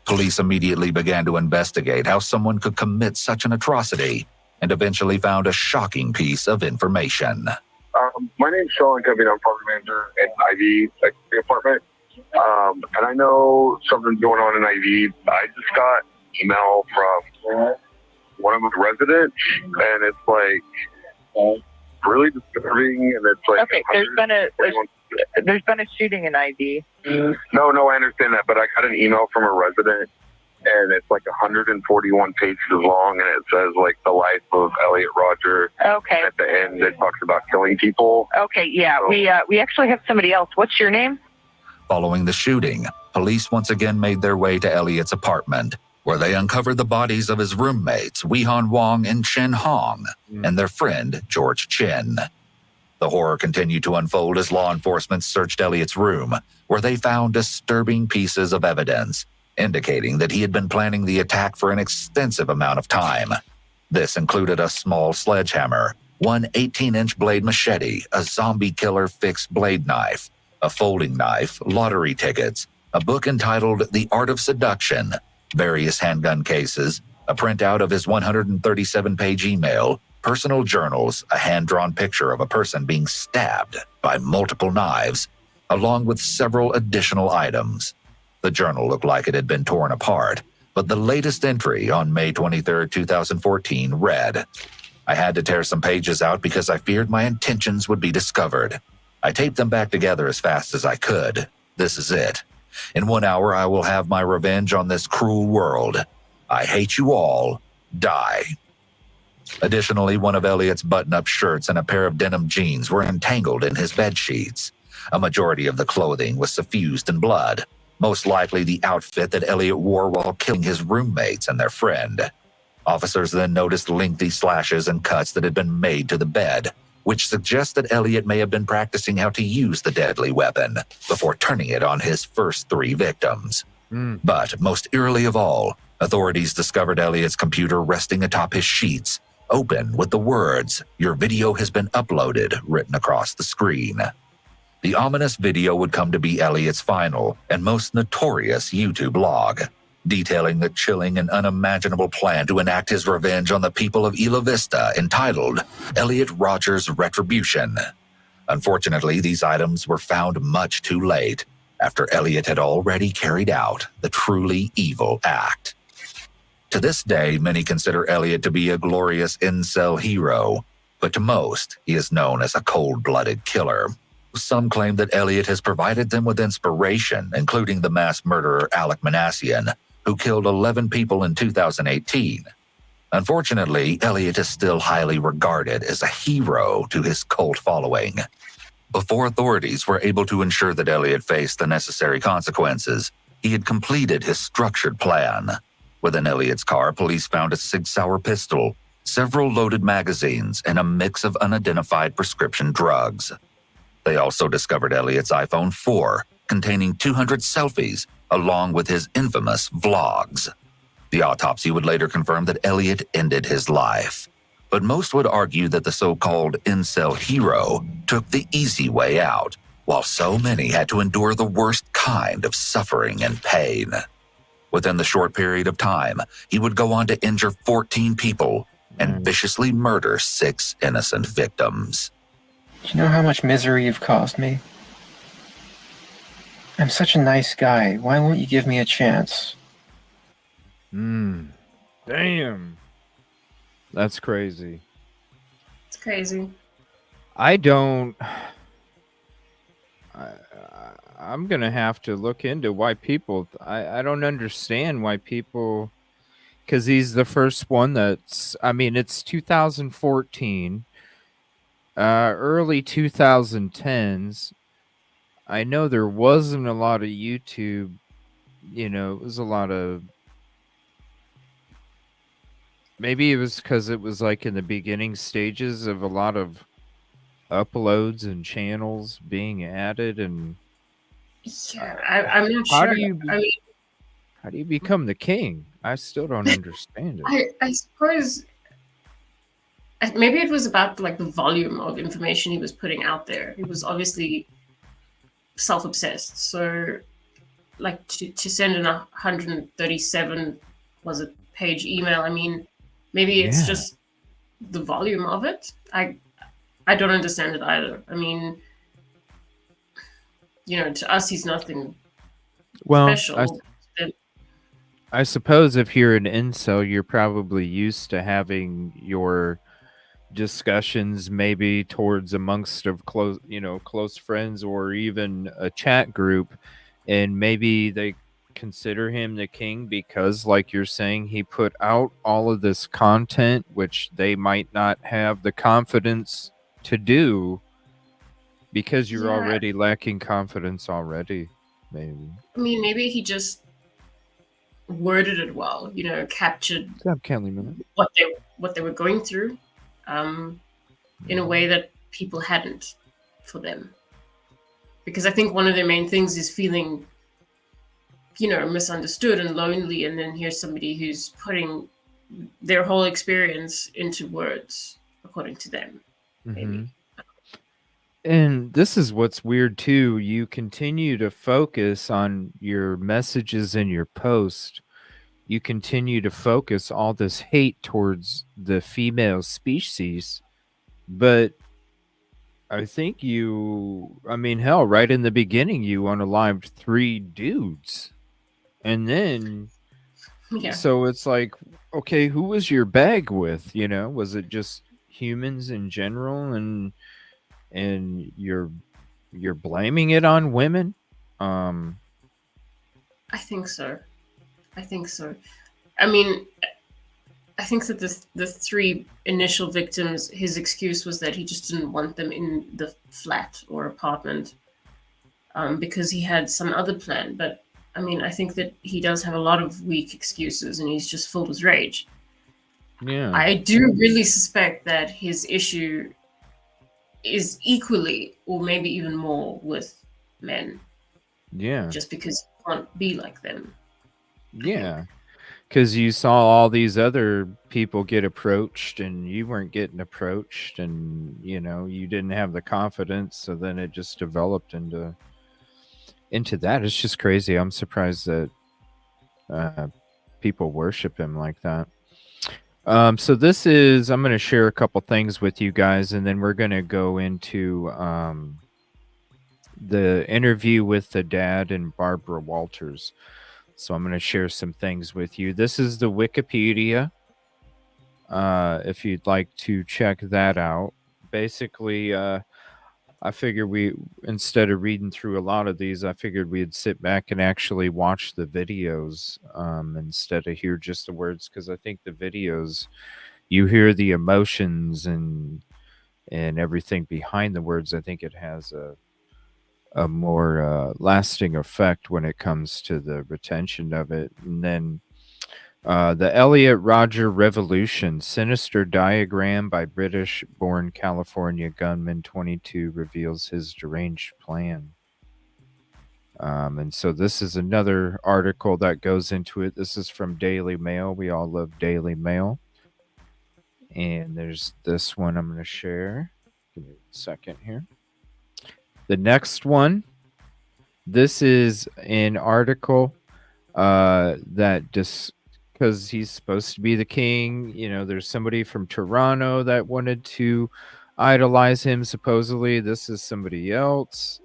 Police immediately began to investigate how someone could commit such an atrocity, and eventually found a shocking piece of information. My name's Sean Covey. I'm apartment manager at IV Secretary Apartment. And I know something's going on in IV. I just got an email from one of the residents, and it's like really disturbing. And it's like, okay, there's been a shooting in IV. No, I understand that, but I got an email from a resident, and it's like 141 pages long, and it says like the life of Elliot Rodger. Okay. At the end, it talks about killing people. Okay, yeah, so, we actually have somebody else. What's your name? Following the shooting, police once again made their way to Elliot's apartment, where they uncovered the bodies of his roommates, Weehan Wong and Chen Hong, and their friend, George Chin. The horror continued to unfold as law enforcement searched Elliot's room, where they found disturbing pieces of evidence, indicating that he had been planning the attack for an extensive amount of time. This included a small sledgehammer, one 18-inch blade machete, a zombie killer fixed blade knife, a folding knife, lottery tickets, a book entitled The Art of Seduction, various handgun cases, a printout of his 137-page email, personal journals, a hand-drawn picture of a person being stabbed by multiple knives, along with several additional items. The journal looked like it had been torn apart, but the latest entry on May 23, 2014 read, "I had to tear some pages out because I feared my intentions would be discovered. I taped them back together as fast as I could. This is it. In 1 hour, I will have my revenge on this cruel world. I hate you all. Die." Additionally, one of Elliot's button-up shirts and a pair of denim jeans were entangled in his bed sheets. A majority of the clothing was suffused in blood, most likely the outfit that Elliot wore while killing his roommates and their friend. Officers then noticed lengthy slashes and cuts that had been made to the bed, which suggests that Elliot may have been practicing how to use the deadly weapon before turning it on his first 3 victims. But most eerily of all, authorities discovered Elliot's computer resting atop his sheets, open with the words, "Your video has been uploaded," written across the screen. The ominous video would come to be Elliot's final and most notorious YouTube log, detailing the chilling and unimaginable plan to enact his revenge on the people of Isla Vista, entitled Elliot Rodger's Retribution. Unfortunately, these items were found much too late, after Elliot had already carried out the truly evil act. To this day, many consider Elliot to be a glorious incel hero, but to most, he is known as a cold-blooded killer. Some claim that Elliot has provided them with inspiration, including the mass murderer Alec Manassian, who killed 11 people in 2018. Unfortunately, Elliot is still highly regarded as a hero to his cult following. Before authorities were able to ensure that Elliot faced the necessary consequences, he had completed his structured plan. Within Elliot's car, police found a Sig Sauer pistol, several loaded magazines, and a mix of unidentified prescription drugs. They also discovered Elliot's iPhone 4, containing 200 selfies, along with his infamous vlogs. The autopsy would later confirm that Elliot ended his life, but most would argue that the so-called incel hero took the easy way out, while so many had to endure the worst kind of suffering and pain. Within the short period of time, he would go on to injure 14 people and viciously murder 6 innocent victims. Do you know how much misery you've caused me? I'm such a nice guy. Why won't you give me a chance? Damn. That's crazy. It's crazy. I'm going to have to look into why people... I don't understand why people because he's the first one that's, I mean, it's 2014, early 2010s. I know there wasn't a lot of YouTube, you know, it was a lot of, maybe it was because it was like in the beginning stages of a lot of uploads and channels being added. And I'm not how sure. do you, I mean, how do you become the king? I still don't understand it. I suppose maybe it was about like the volume of information he was putting out there. He was obviously self-obsessed, so like to send in 137 was a page email. I mean, maybe it's just the volume of it. I don't understand it either. I mean, you know, to us he's nothing special. I suppose if you're an incel, you're probably used to having your discussions maybe towards amongst of close, you know, close friends or even a chat group, and maybe they consider him the king because, like you're saying, he put out all of this content which they might not have the confidence to do because you're already lacking confidence already. Maybe, I mean, maybe he just worded it well, you know, captured what they were going through in a way that people hadn't for them. Because I think one of their main things is feeling, you know, misunderstood and lonely, and then here's somebody who's putting their whole experience into words according to them. Maybe. And this is what's weird too. You continue to focus on your messages in your post. You continue to focus all this hate towards the female species. But I think I mean, hell, right in the beginning, you unalived 3 dudes. And then, so it's like, okay, who was your bag with? You know, was it just humans in general? And you're blaming it on women? I think so. I mean, I think that the 3 initial victims, his excuse was that he just didn't want them in the flat or apartment because he had some other plan. But I mean, I think that he does have a lot of weak excuses and he's just filled with rage. Yeah. I do really suspect that his issue is equally or maybe even more with men. Yeah. Just because he can't be like them. Yeah. Because you saw all these other people get approached and you weren't getting approached, and, you know, you didn't have the confidence. So then it just developed into that. It's just crazy. I'm surprised that people worship him like that. So this is, I'm going to share a couple things with you guys, and then we're going to go into the interview with the dad and Barbara Walters. So I'm going to share some things with you. This is the Wikipedia. If you'd like to check that out. Basically, I figured instead of reading through a lot of these, I figured we'd sit back and actually watch the videos instead of hear just the words. Because I think the videos, you hear the emotions and everything behind the words. I think it has a more lasting effect when it comes to the retention of it. And then the Elliot Rodger Revolution, sinister diagram by British-born California gunman 22 reveals his deranged plan. And so this is another article that goes into it. This is from Daily Mail. We all love Daily Mail. And there's this one I'm going to share. Give me a second here. The next one, this is an article that because he's supposed to be the king. You know, there's somebody from Toronto that wanted to idolize him, supposedly. This is somebody else.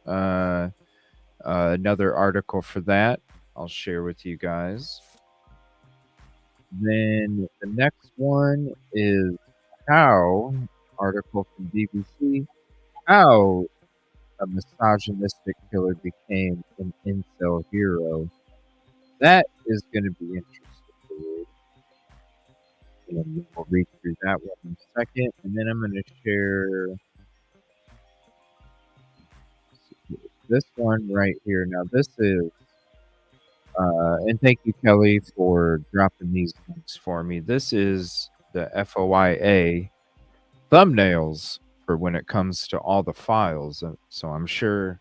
Another article for that I'll share with you guys. Then the next one is article from BBC, how a misogynistic killer became an incel hero. That is going to be interesting to read. and we'll read through that one in a second. And then I'm going to share this one right here. Now, this is, and thank you, Kelly, for dropping these links for me. This is the FOIA thumbnails for when it comes to all the files. So I'm sure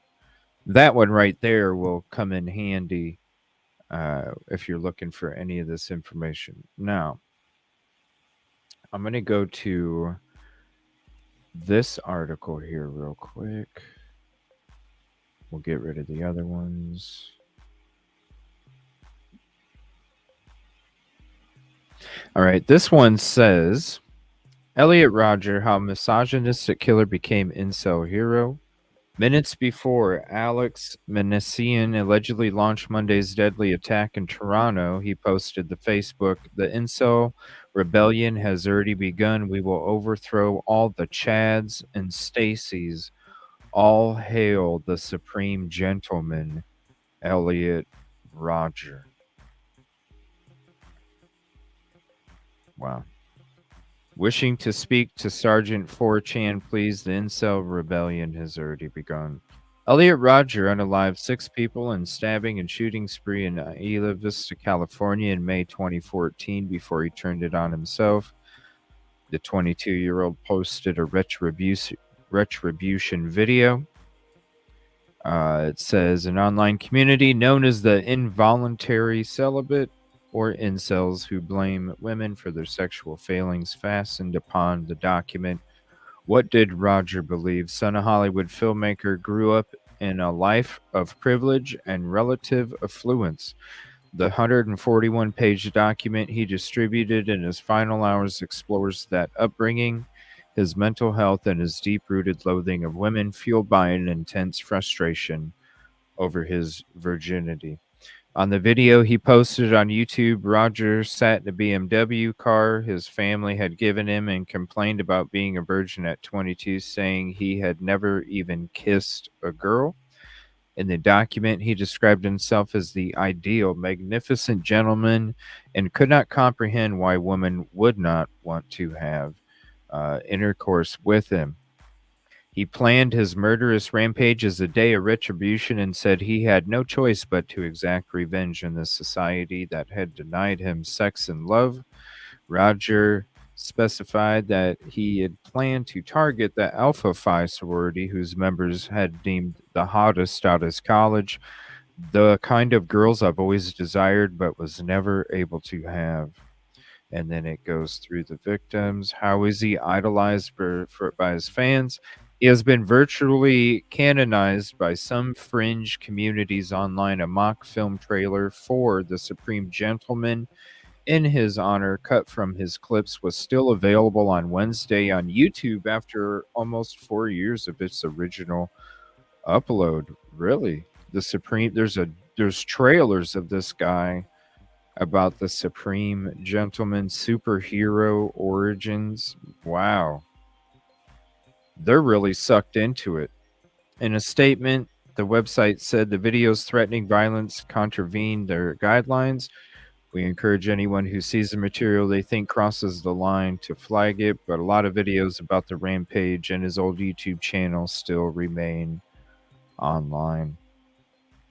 that one right there will come in handy if you're looking for any of this information. Now, I'm going to go to this article here real quick. We'll get rid of the other ones. All right, this one says, Elliot Rodger, how misogynistic killer became incel hero. Minutes before Alex Manessian allegedly launched Monday's deadly attack in Toronto, he posted to Facebook, the incel rebellion has already begun. We will overthrow all the Chads and Stacys. All hail the supreme gentleman, Elliot Rodger. Wow. Wishing to speak to Sergeant 4chan, please. The incel rebellion has already begun. Elliot Rodger unalived 6 people in stabbing and shooting spree in Isla, Vista, California in May 2014 before he turned it on himself. The 22-year-old posted a retribution video. It says, an online community known as the involuntary celibate, or incels, who blame women for their sexual failings, fastened upon the document. What did Rodger believe? Son of Hollywood filmmaker grew up in a life of privilege and relative affluence. The 141-page document he distributed in his final hours explores that upbringing, his mental health, and his deep-rooted loathing of women, fueled by an intense frustration over his virginity. On the video he posted on YouTube, Rodger sat in a BMW car his family had given him and complained about being a virgin at 22, saying he had never even kissed a girl. In the document, he described himself as the ideal, magnificent gentleman and could not comprehend why women would not want to have intercourse with him. He planned his murderous rampage as a day of retribution and said he had no choice but to exact revenge in the society that had denied him sex and love. Rodger specified that he had planned to target the Alpha Phi sorority, whose members had deemed the hottest out of college, the kind of girls I've always desired but was never able to have. And then it goes through the victims. How is he idolized by his fans? He has been virtually canonized by some fringe communities online. A mock film trailer for The Supreme Gentleman in his honor, cut from his clips, was still available on Wednesday on YouTube after almost 4 years of its original upload. Really? There's trailers of this guy about the Supreme Gentleman superhero origins. Wow. They're really sucked into it. In a statement, the website said the videos threatening violence contravene their guidelines. We encourage anyone who sees the material they think crosses the line to flag it, but a lot of videos about the rampage and his old YouTube channel still remain online.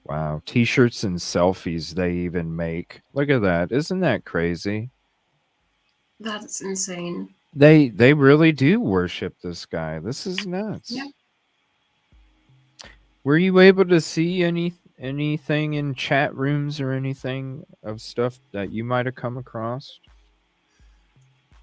Wow. T-shirts and selfies they even make. Look at that. Isn't that crazy? That's insane. They really do worship this guy. This is nuts. Yeah. Were you able to see anything in chat rooms or anything of stuff that you might have come across?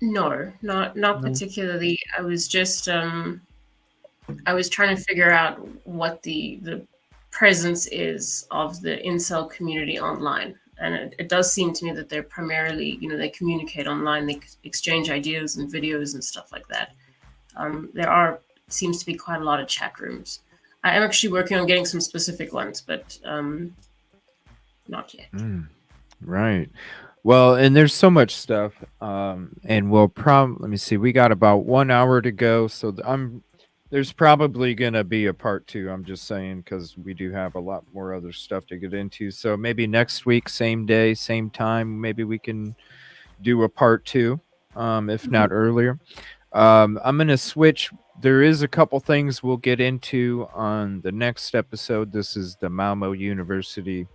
No, not particularly. I was just I was trying to figure out what the presence is of the incel community online. And it does seem to me that they're primarily, they communicate online, they exchange ideas and videos and stuff like that. Seems to be quite a lot of chat rooms. I am actually working on getting some specific ones, but not yet. Right. Well, and there's so much stuff. And we'll let me see, we got about 1 hour to go. So there's probably going to be a part 2. I'm just saying, because we do have a lot more other stuff to get into. So maybe next week, same day, same time, maybe we can do a part 2. if not earlier. I'm going to switch. There is a couple things we'll get into on the next episode. This is the Malmo University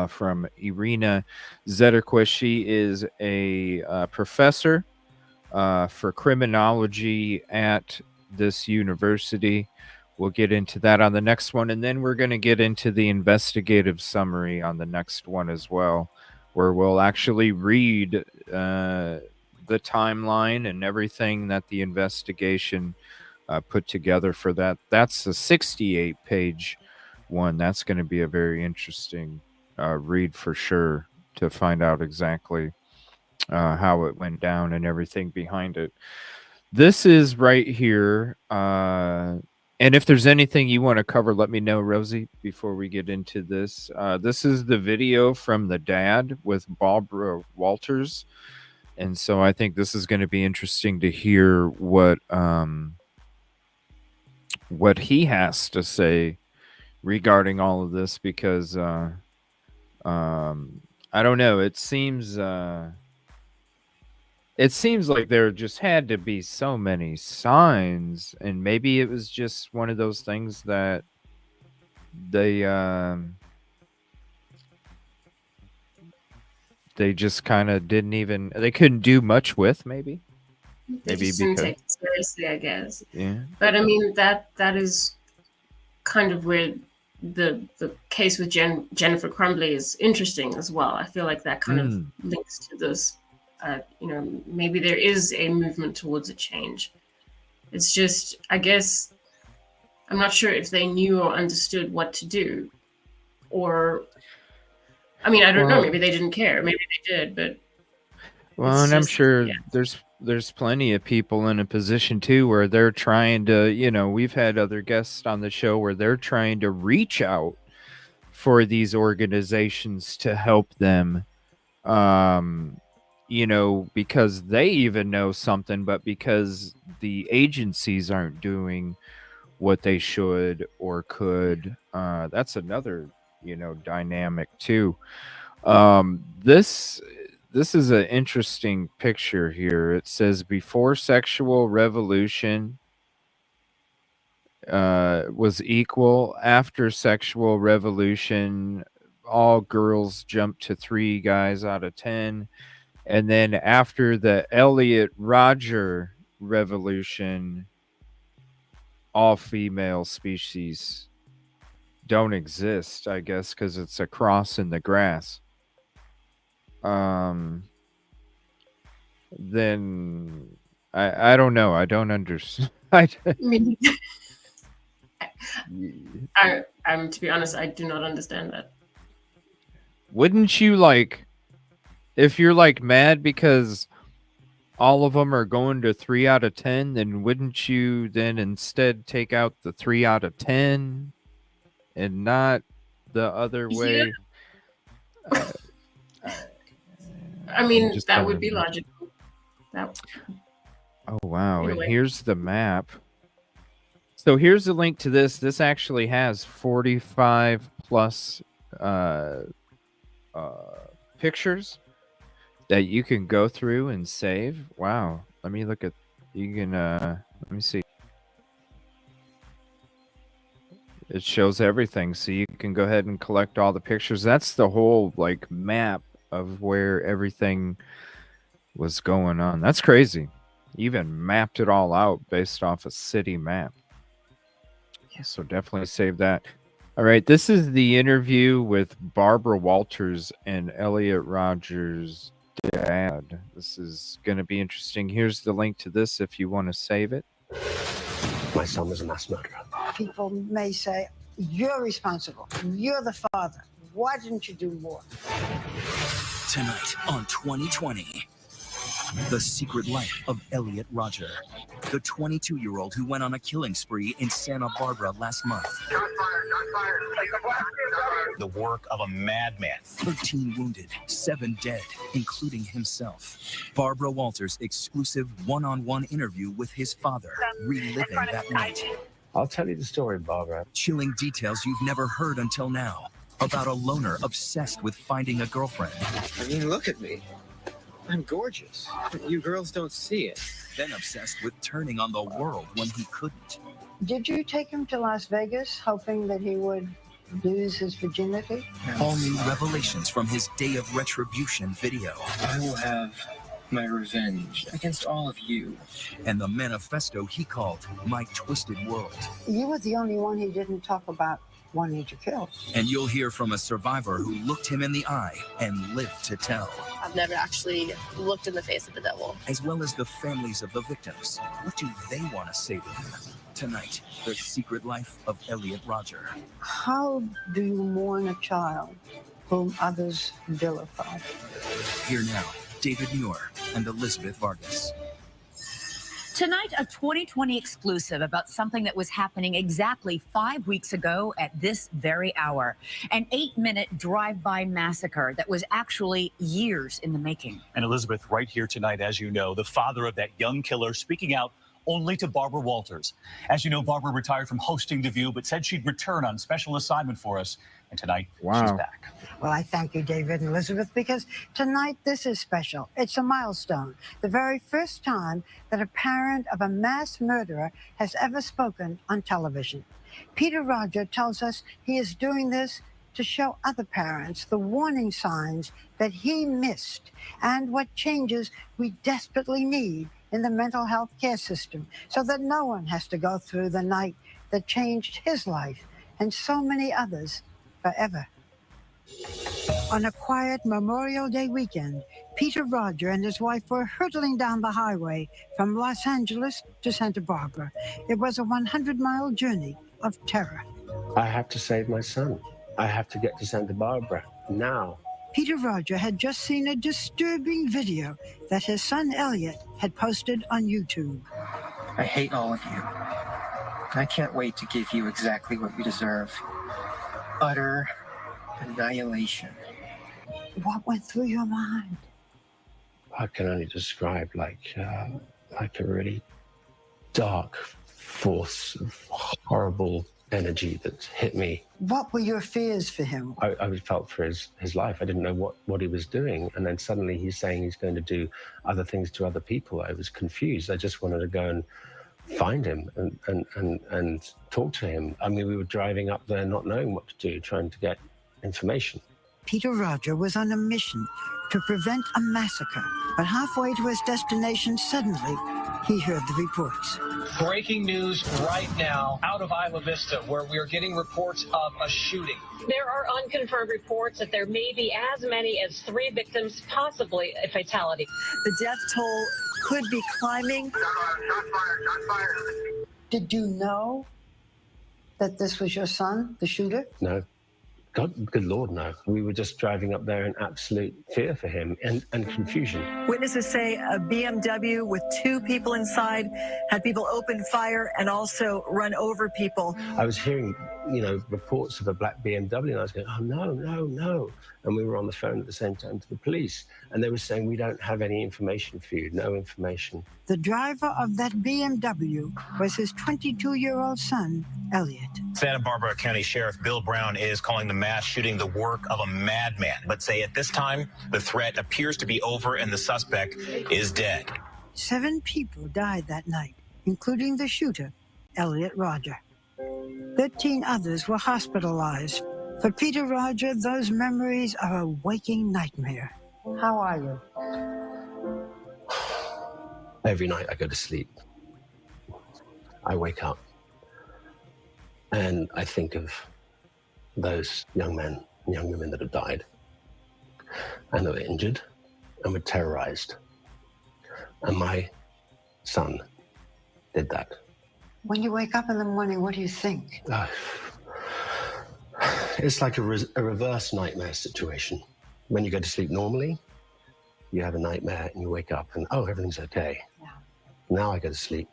from Irina Zetterquist. She is a professor for criminology at this university. We'll get into that on the next one. And then we're going to get into the investigative summary on the next one as well, where we'll actually read the timeline and everything that the investigation put together for that. That's a 68-page one. That's going to be a very interesting read for sure, to find out exactly how it went down and everything behind it. This is right here. And if there's anything you want to cover, let me know, Rosie, before we get into this. This is the video from the dad with Barbara Walters. And so I think this is going to be interesting to hear what he has to say regarding all of this, because I don't know. It seems like there just had to be so many signs, and maybe it was just one of those things that they just kind of they couldn't do much with, maybe Just didn't take it seriously, I guess. Yeah. But I mean, that is kind of where the case with Jennifer Crumbley is interesting as well. I feel like that kind of links to this. Maybe there is a movement towards a change. It's just, I guess, I'm not sure if they knew or understood what to do, or, I mean, I don't know. Maybe they didn't care. Maybe they did, but. Well, and I'm sure there's plenty of people in a position too where they're trying to, we've had other guests on the show where they're trying to reach out for these organizations to help them. Because they even know something, but because the agencies aren't doing what they should or could. That's another, dynamic too. This is an interesting picture here. It says, before sexual revolution was equal, after sexual revolution, all girls jumped to 3 guys out of 10. And then after the Elliott-Rodger revolution, all female species don't exist, I guess, because it's a cross in the grass. Then I don't know. I don't understand. I'm to be honest, I do not understand that. Wouldn't you if you're mad because all of them are going to 3 out of 10, then wouldn't you then instead take out the 3 out of 10 and not the other way? I mean, that would be logical. Oh, wow. Anyway. And here's the map. So here's the link to this. This actually has 45 plus pictures that you can go through and save. Wow. Let me look at, let me see. It shows everything. So you can go ahead and collect all the pictures. That's the whole map of where everything was going on. That's crazy. Even mapped it all out based off a city map. Yeah, so definitely save that. All right, this is the interview with Barbara Walters and Elliott-Rodger's dad. This is going to be interesting. Here's the link to this if you want to save it. My son was a mass murderer. People may say, you're responsible. You're the father. Why didn't you do more? Tonight on 2020, the secret life of Elliott-Rodger, the 22-year-old who went on a killing spree in Santa Barbara last month. The work of a madman. 13 wounded, 7 dead, including himself. Barbara Walters' exclusive one-on-one interview with his father, reliving that night. I'll tell you the story, Barbara. Chilling details you've never heard until now about a loner obsessed with finding a girlfriend. I mean, look at me. I'm gorgeous. You girls don't see it. Then obsessed with turning on the world when he couldn't. Did you take him to Las Vegas hoping that he would lose his virginity? All new revelations from his Day of Retribution video. I will have my revenge against all of you. And the manifesto he called My Twisted World. You were the only one he didn't talk about wanting to kill. And you'll hear from a survivor who looked him in the eye and lived to tell. I've never actually looked in the face of the devil. As well as the families of the victims. What do they want to say to him? Tonight, The Secret Life of Elliot Rodger. How do you mourn a child whom others vilify? Here now, David Muir and Elizabeth Vargas. Tonight, a 2020 exclusive about something that was happening exactly 5 weeks ago at this very hour. An 8-minute drive-by massacre that was actually years in the making. And Elizabeth, right here tonight, as you know, the father of that young killer speaking out only to Barbara Walters. As you know, Barbara retired from hosting The View, but said she'd return on special assignment for us. And tonight, she's back. Well, I thank you, David and Elizabeth, because tonight this is special. It's a milestone. The very first time that a parent of a mass murderer has ever spoken on television. Peter Rodger tells us he is doing this to show other parents the warning signs that he missed and what changes we desperately need in the mental health care system so that no one has to go through the night that changed his life and so many others forever. On a quiet Memorial Day weekend, Peter Rodger and his wife were hurtling down the highway from Los Angeles to Santa Barbara. It was a 100-mile journey of terror. I have to save my son. I have to get to Santa Barbara now. Peter Rodger had just seen a disturbing video that his son Elliot had posted on YouTube. I hate all of you. I can't wait to give you exactly what you deserve. Utter annihilation. What went through your mind? I can only describe like a really dark force of horrible energy that hit me. What were your fears for him? I felt for his life. I didn't know what he was doing. And then suddenly he's saying he's going to do other things to other people. I was confused. I just wanted to go and find him and talk to him. I mean, we were driving up there not knowing what to do, trying to get information. Peter Rodger was on a mission to prevent a massacre, but halfway to his destination, suddenly he heard the reports. Breaking news right now out of Isla Vista, where we are getting reports of a shooting. There are unconfirmed reports that there may be as many as 3 victims, possibly a fatality. The death toll could be climbing. Shot fired. Did you know that this was your son, the shooter? No. God, good Lord, no. We were just driving up there in absolute fear for him and confusion. Witnesses say a BMW with 2 people inside had people open fire and also run over people. I was hearing, reports of a black BMW, and I was going, oh, no. And we were on the phone at the same time to the police, and they were saying, we don't have any information for you, no information. The driver of that BMW was his 22-year-old son, Elliot. Santa Barbara County Sheriff Bill Brown is calling the mass shooting the work of a madman, but say at this time, the threat appears to be over and the suspect is dead. 7 people died that night, including the shooter, Elliot Rodger. 13 others were hospitalized. For Peter Rodger, those memories are a waking nightmare. How are you? Every night I go to sleep. I wake up and I think of those young men and young women that have died and that were injured and were terrorized. And my son did that. When you wake up in the morning, what do you think? It's like a reverse nightmare situation. When you go to sleep normally, you have a nightmare and you wake up and, oh, everything's okay. Yeah. Now I go to sleep.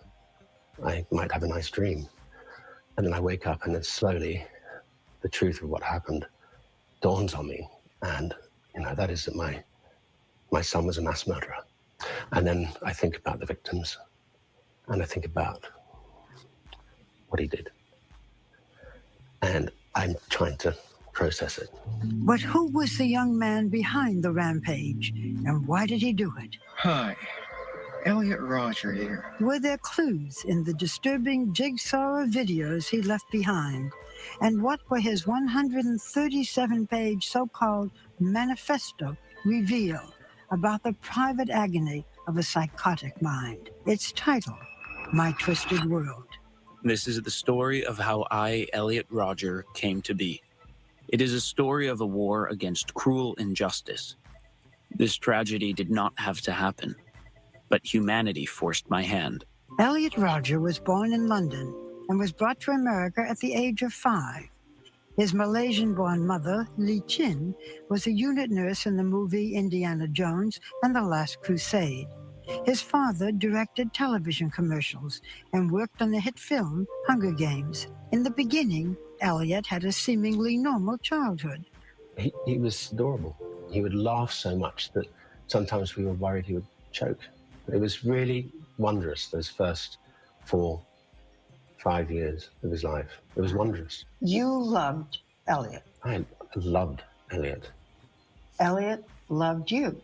I might have a nice dream. And then I wake up and then slowly the truth of what happened dawns on me. And, that is that my son was a mass murderer. And then I think about the victims and I think about what he did. And I'm trying to process it. But who was the young man behind the rampage, and why did he do it? Hi, Elliot Rodger here. Were there clues in the disturbing jigsaw of videos he left behind? And what were his 137-page so-called Manifesto reveal about the private agony of a psychotic mind? Its title, My Twisted World. This is the story of how I, Elliot Rodger, came to be. It is a story of a war against cruel injustice. This tragedy did not have to happen, but humanity forced my hand. Elliot Rodger was born in London and was brought to America at the age of 5. His Malaysian-born mother, Lee Chin, was a unit nurse in the movie Indiana Jones and the Last Crusade. His father directed television commercials and worked on the hit film Hunger Games. In the beginning, Elliot had a seemingly normal childhood. He was adorable. He would laugh so much that sometimes we were worried he would choke. It was really wondrous, those first 4-5 years of his life. It was wondrous. You loved Elliot. I loved Elliot. Elliot loved you.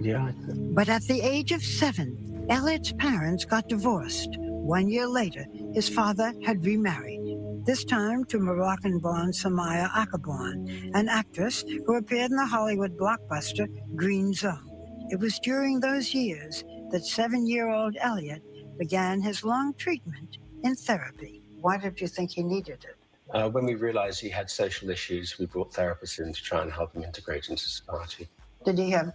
Yeah. But at the age of 7, Elliot's parents got divorced. 1 year later, his father had remarried, this time to Moroccan-born Samaya Akabon, an actress who appeared in the Hollywood blockbuster Green Zone. It was during those years that 7-year-old Elliot began his long treatment in therapy. Why did you think he needed it? When we realized he had social issues, we brought therapists in to try and help him integrate into society. Did he have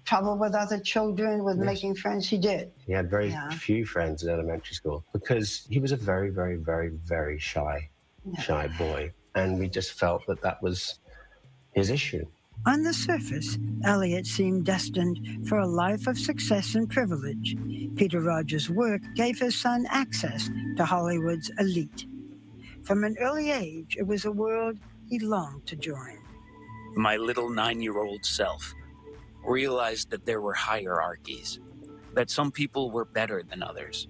trouble with other children, with making friends? He did. He had very few friends in elementary school because he was a very, very, very, very shy boy. And we just felt that that was his issue. On the surface, Elliot seemed destined for a life of success and privilege. Peter Rodger's work gave his son access to Hollywood's elite. From an early age, it was a world he longed to join. My little 9-year-old self realized that there were hierarchies, that some people were better than others.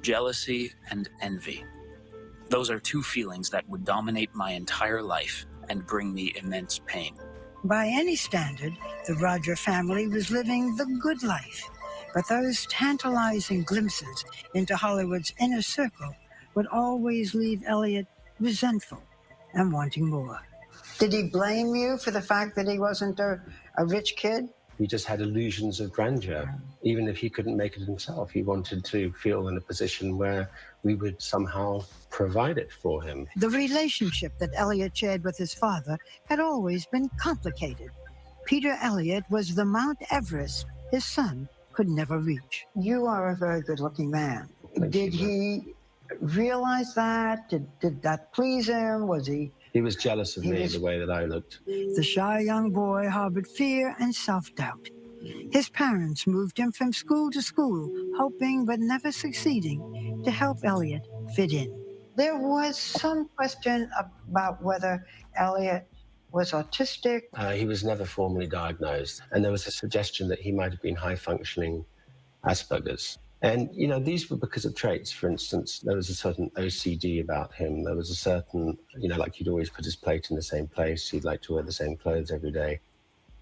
Jealousy and envy. Those are two feelings that would dominate my entire life and bring me immense pain. By any standard, the Rodger family was living the good life. But those tantalizing glimpses into Hollywood's inner circle would always leave Elliot resentful and wanting more. Did he blame you for the fact that he wasn't a rich kid? He just had illusions of grandeur. Even if he couldn't make it himself, he wanted to feel in a position where we would somehow provide it for him. The relationship that Elliot shared with his father had always been complicated. Peter Elliot was the Mount Everest his son could never reach. You are a very good-looking man. Did he realize that? Did that please him? Was he... He was jealous of me, the way that I looked. The shy young boy harbored fear and self-doubt. His parents moved him from school to school, hoping but never succeeding to help Elliot fit in. There was some question about whether Elliot was autistic. He was never formally diagnosed, and there was a suggestion that he might have been high-functioning Asperger's. And, you know, these were because of traits. For instance, there was a certain OCD about him. There was a certain, you know, like he'd always put his plate in the same place. He'd like to wear the same clothes every day.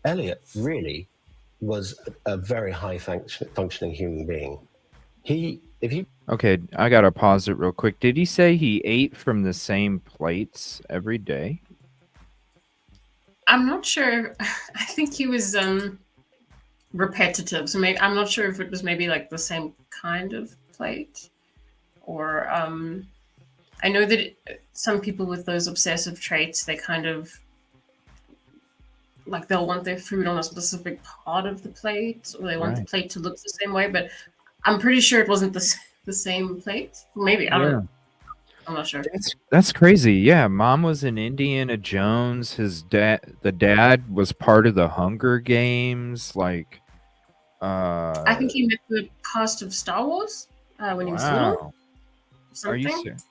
Elliot really was a very high-functioning human being. Okay, I gotta pause it real quick. Did he say he ate from the same plates every day? I'm not sure. I think he was repetitive. So maybe I'm not sure if it was maybe like the same kind of plate, or I know that some people with those obsessive traits, they kind of like they'll want their food on a specific part of the plate, or they want the plate to look the same way. But I'm pretty sure it wasn't the same plate. Maybe I don't know. I'm not sure. That's crazy. Yeah, mom was in Indiana Jones. The dad was part of the Hunger Games. Like, I think he met the cast of Star Wars when he was little. Are you serious?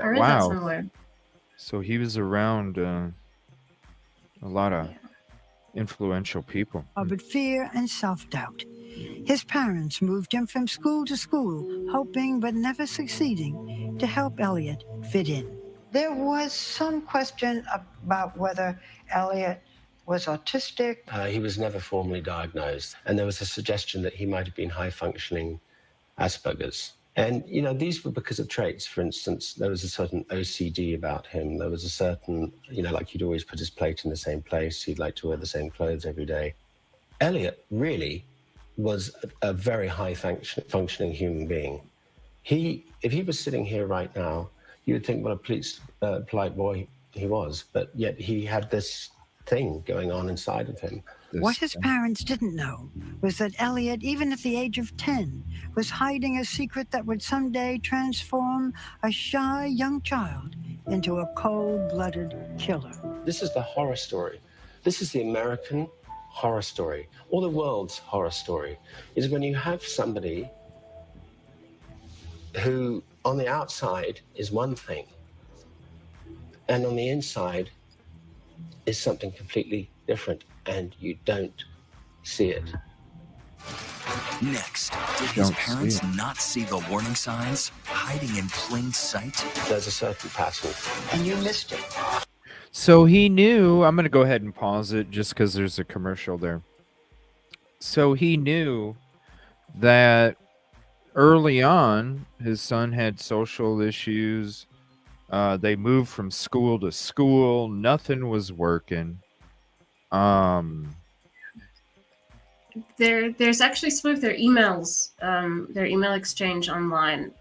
I read that somewhere. So he was around a lot of influential people. Harbored fear and self-doubt. His parents moved him from school to school, hoping but never succeeding to help Elliot fit in. There was some question about whether Elliot was autistic. He was never formally diagnosed, and there was a suggestion that he might have been high-functioning Asperger's. And, you know, these were because of traits. For instance, there was a certain OCD about him. There was a certain, you know, like he'd always put his plate in the same place. He'd like to wear the same clothes every day. Elliot really was a very high-functioning human being. If he was sitting here right now, you would think what a polite boy he was, but yet he had this thing going on inside of him. What his parents didn't know was that Elliot, even at the age of 10, was hiding a secret that would someday transform a shy young child into a cold-blooded killer. This is the horror story. This is the American horror story, or the world's horror story, is when you have somebody who on the outside is one thing, and on the inside is something completely different, and you don't see it. Next, did his parents not see the warning signs hiding in plain sight? There's a certain pattern. And you missed it. So he knew, I'm going to go ahead and pause it just because there's a commercial there. So he knew that early on, his son had social issues. They moved from school to school. Nothing was working. There's actually some of their emails, their email exchange online.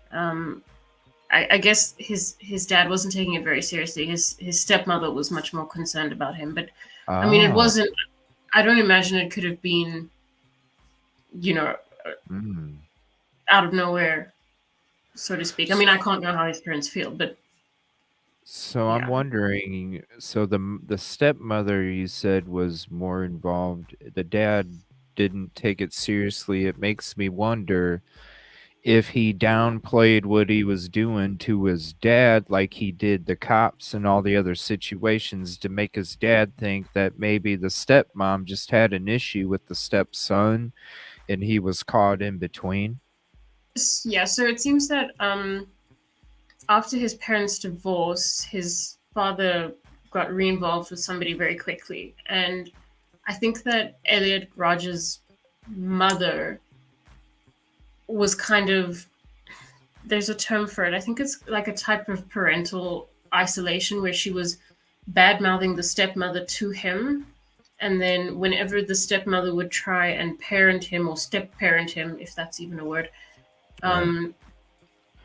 I guess his dad wasn't taking it very seriously. His stepmother was much more concerned about him. But I mean, it wasn't. I don't imagine it could have been, you know, out of nowhere, so to speak. I mean, I can't know how his parents feel, but. So I'm wondering, so the stepmother you said was more involved. The dad didn't take it seriously. It makes me wonder if he downplayed what he was doing to his dad like he did the cops and all the other situations to make his dad think that maybe the stepmom just had an issue with the stepson and he was caught in between. Yeah, so it seems that after his parents' divorce, his father got re-involved with somebody very quickly. And I think that Elliot Rodger's mother was kind of, there's a term for it. I think it's like a type of parental isolation where she was bad-mouthing the stepmother to him. And then whenever the stepmother would try and parent him or step-parent him, if that's even a word,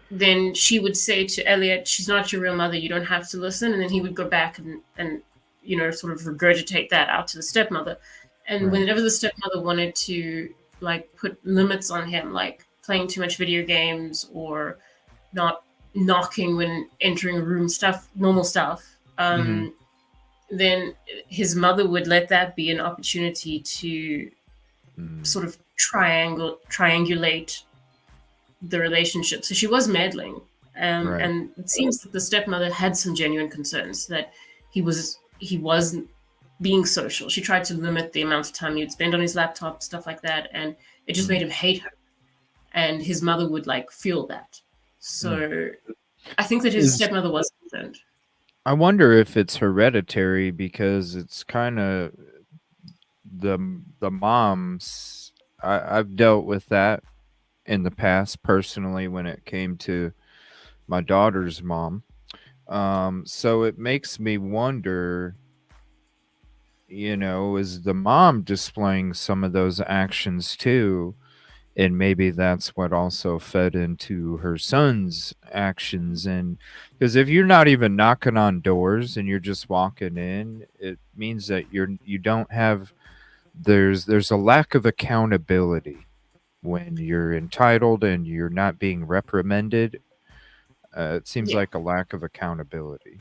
then she would say to Elliot, she's not your real mother, you don't have to listen. And then he would go back and you know, sort of regurgitate that out to the stepmother. And whenever the stepmother wanted to, like, put limits on him, like playing too much video games or not knocking when entering a room, normal stuff, then his mother would let that be an opportunity to sort of triangulate the relationship. So she was meddling, and it seems that the stepmother had some genuine concerns that he wasn't being social. She tried to limit the amount of time he would spend on his laptop, stuff like that, and it just made him hate her. And his mother would like feel that. So I think that his stepmother was concerned. I wonder if it's hereditary because it's kind of the moms. I've dealt with that in the past personally when it came to my daughter's mom. So it makes me wonder, you know, is the mom displaying some of those actions too? And maybe that's what also fed into her son's actions. And because if you're not even knocking on doors and you're just walking in, it means that you don't have, there's a lack of accountability. When you're entitled and you're not being reprimanded, it seems like a lack of accountability.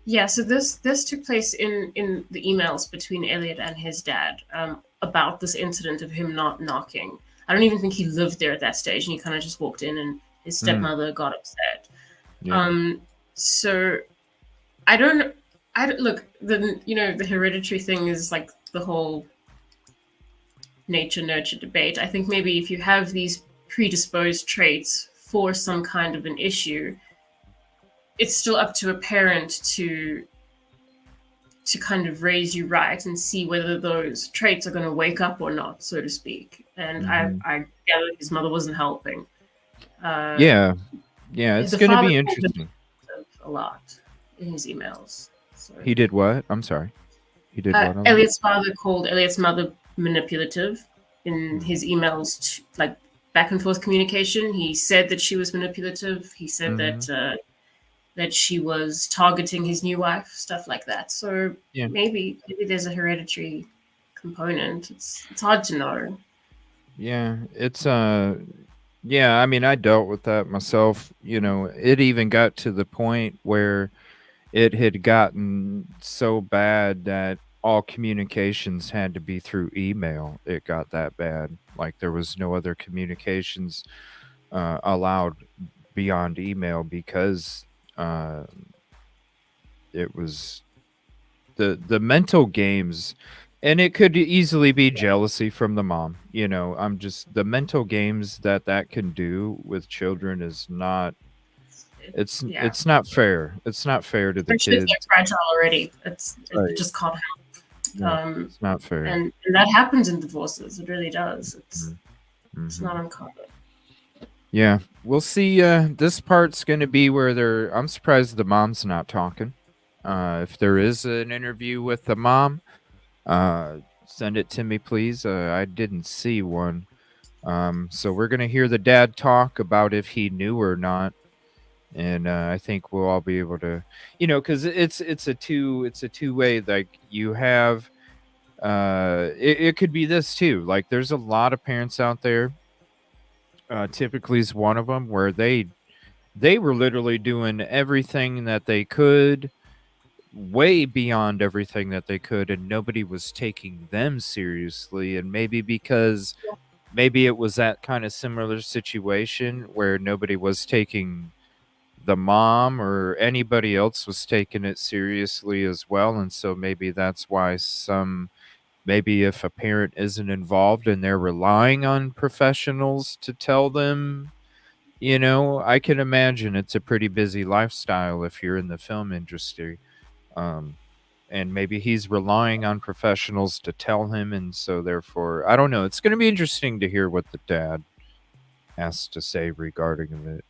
Yeah, so this took place in the emails between Elliot and his dad about this incident of him not knocking. I don't even think he lived there at that stage, and he kind of just walked in, and his stepmother got upset. Yeah. So I don't look, the hereditary thing is like the whole nature nurture debate. I think maybe if you have these predisposed traits for some kind of an issue, it's still up to a parent to kind of raise you right and see whether those traits are going to wake up or not, so to speak. And I gather his mother wasn't helping. Yeah, it's going to be interesting. A lot in his emails. So. He did what? I'm sorry. He did what? Elliot's father called Elliot's mother manipulative in his emails, like back and forth communication. He said that she was manipulative. He said that she was targeting his new wife, stuff like that. So maybe there's a hereditary component. It's hard to know. Yeah, it's yeah, I mean, I dealt with that myself. You know, it even got to the point where it had gotten so bad that all communications had to be through email. It got that bad. Like there was no other communications allowed beyond email because it was the mental games, and it could easily be jealousy from the mom. You know, I'm just the mental games that can do with children is not. It's not fair. It's not fair to the kids. They're fragile already. It just can't help. It's not fair. And that happens in divorces. It really does. It's not uncommon. Yeah, we'll see. This part's going to be where I'm surprised the mom's not talking. If there is an interview with the mom, send it to me, please. I didn't see one. So we're going to hear the dad talk about if he knew or not. And I think we'll all be able to, you know, because it's a two-way. Like you have, it could be this too. Like there's a lot of parents out there. Typically is one of them where they were literally doing everything that they could, way beyond everything that they could, and nobody was taking them seriously. And maybe because maybe it was that kind of similar situation where nobody was taking the mom or anybody else was taking it seriously as well. And so maybe that's why maybe if a parent isn't involved and they're relying on professionals to tell them, you know, I can imagine it's a pretty busy lifestyle if you're in the film industry. And maybe he's relying on professionals to tell him. And so therefore, I don't know. It's going to be interesting to hear what the dad has to say regarding it.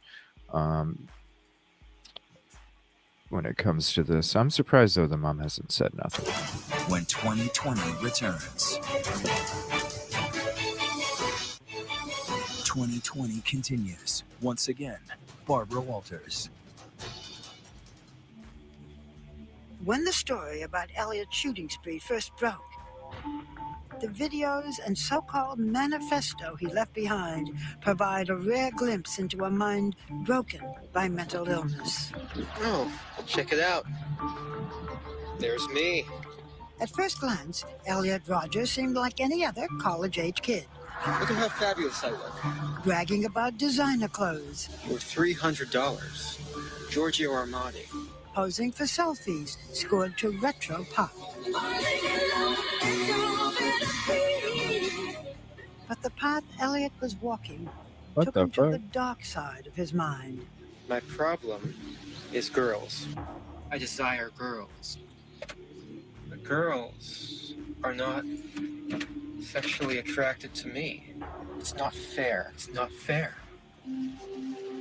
When it comes to this, I'm surprised though the mom hasn't said nothing. When 2020 returns, 2020 continues. Once again, Barbara Walters. When the story about Elliot's shooting spree first broke, the videos and so-called manifesto he left behind provide a rare glimpse into a mind broken by mental illness. Oh, check it out. There's me. At first glance, Elliot Rodger seemed like any other college-age kid. Look at how fabulous I look. Bragging about designer clothes. For $300. Giorgio Armani. Posing for selfies scored to retro pop. But the path Elliot was walking took him to the dark side of his mind. My problem is girls. I desire girls. But girls are not sexually attracted to me. It's not fair. It's not fair.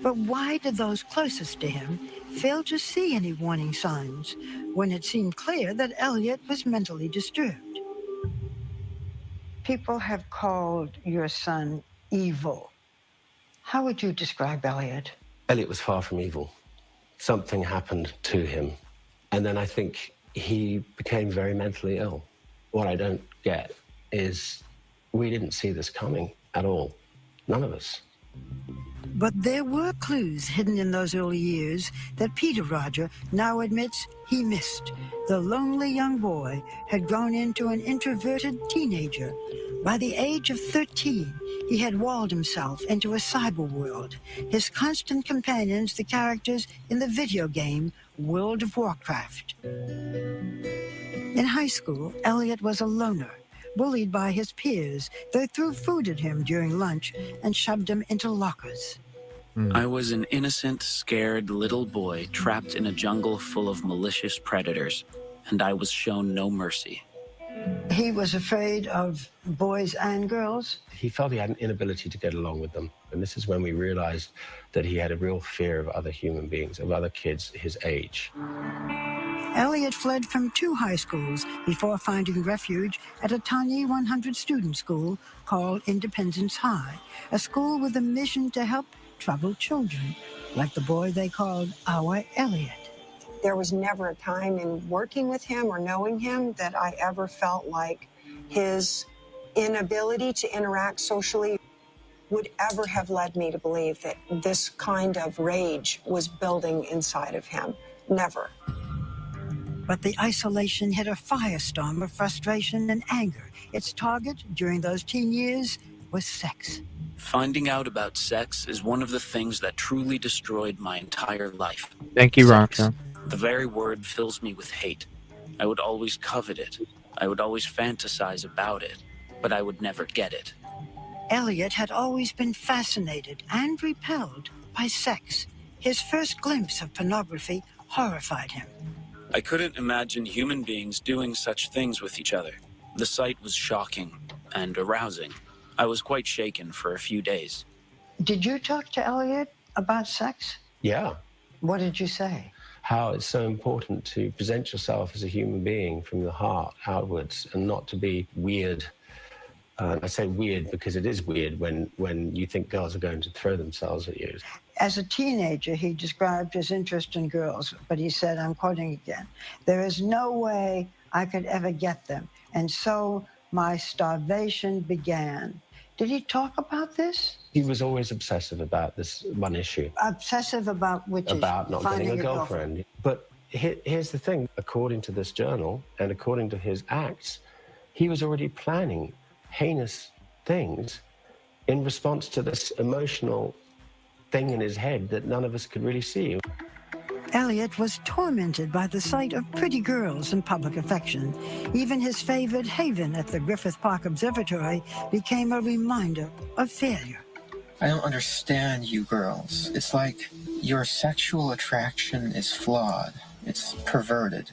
But why did those closest to him fail to see any warning signs when it seemed clear that Elliot was mentally disturbed? People have called your son evil. How would you describe Elliot? Elliot was far from evil. Something happened to him. And then I think he became very mentally ill. What I don't get is we didn't see this coming at all. None of us. But there were clues hidden in those early years that Peter Rodger now admits he missed. The lonely young boy had grown into an introverted teenager. By the age of 13, he had walled himself into a cyber world. His constant companions, the characters in the video game World of Warcraft. In high school, Elliot was a loner, bullied by his peers. They threw food at him during lunch and shoved him into lockers. I was an innocent, scared little boy trapped in a jungle full of malicious predators, and I was shown no mercy. He was afraid of boys and girls. He felt he had an inability to get along with them. And this is when we realized that he had a real fear of other human beings, of other kids his age. Elliot fled from 2 high schools before finding refuge at a tiny 100-student school called Independence High, a school with a mission to help troubled children, like the boy they called our Elliot. There was never a time in working with him or knowing him that I ever felt like his inability to interact socially would ever have led me to believe that this kind of rage was building inside of him. Never. But the isolation hit a firestorm of frustration and anger. Its target during those teen years was sex. Finding out about sex is one of the things that truly destroyed my entire life. Thank you, Roxanne. The very word fills me with hate. I would always covet it. I would always fantasize about it, but I would never get it. Elliot had always been fascinated and repelled by sex. His first glimpse of pornography horrified him. I couldn't imagine human beings doing such things with each other. The sight was shocking and arousing. I was quite shaken for a few days. Did you talk to Elliot about sex? Yeah. What did you say? How it's so important to present yourself as a human being from the heart outwards and not to be weird. I say weird because it is weird when you think girls are going to throw themselves at you. As a teenager, he described his interest in girls, but he said, I'm quoting again, "There is no way I could ever get them, and so my starvation began." Did he talk about this? He was always obsessive about this one issue. Obsessive about which issue? About not Finding getting a girlfriend. But here's the thing. According to this journal and according to his acts, he was already planning heinous things in response to this emotional thing in his head that none of us could really see. Elliot was tormented by the sight of pretty girls and public affection. Even his favorite haven at the Griffith Park Observatory became a reminder of failure. I don't understand you girls. It's like your sexual attraction is flawed. It's perverted.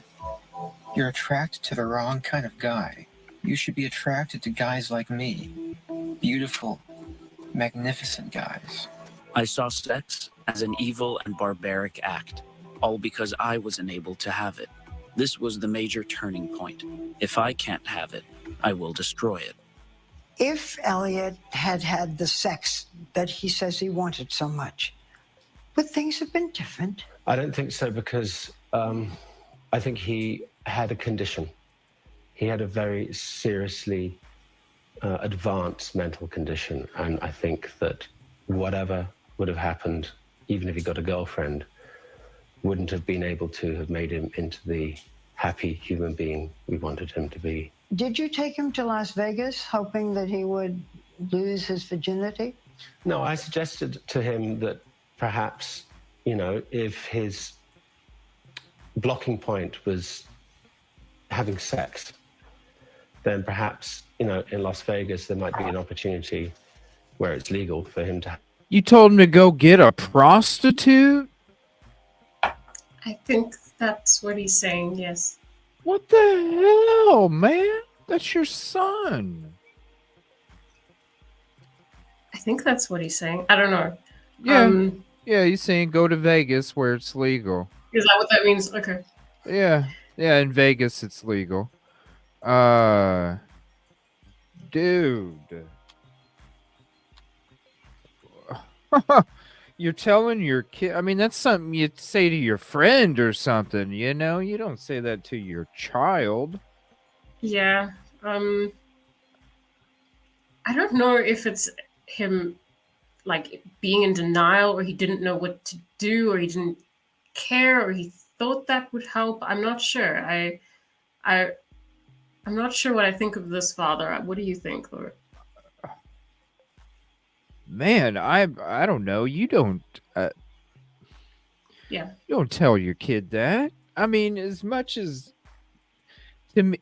You're attracted to the wrong kind of guy. You should be attracted to guys like me. Beautiful, magnificent guys. I saw sex as an evil and barbaric act, all because I was unable to have it. This was the major turning point. If I can't have it, I will destroy it. If Elliot had had the sex that he says he wanted so much, would things have been different? I don't think so because I think he had a condition. He had a very seriously advanced mental condition, and I think that whatever would have happened, even if he got a girlfriend, wouldn't have been able to have made him into the happy human being we wanted him to be. Did you take him to Las Vegas, hoping that he would lose his virginity? No, I suggested to him that perhaps, if his blocking point was having sex, then perhaps, in Las Vegas, there might be an opportunity where it's legal for him to... You told him to go get a prostitute? I think that's what he's saying, yes. What the hell, man? That's your son. I think that's what he's saying. I don't know. Yeah, yeah, he's saying go to Vegas where it's legal. Is that what that means? Okay. Yeah, in Vegas it's legal. Dude. You're telling your kid, I mean, that's something you'd say to your friend or something, you don't say that to your child. Yeah. I don't know if it's him like being in denial, or he didn't know what to do, or he didn't care, or he thought that would help. I'm not sure. I'm not sure what I think of this father. What do you think, Laura? Man, I don't know. You don't. Yeah. You don't tell your kid that. I mean, as much as to me,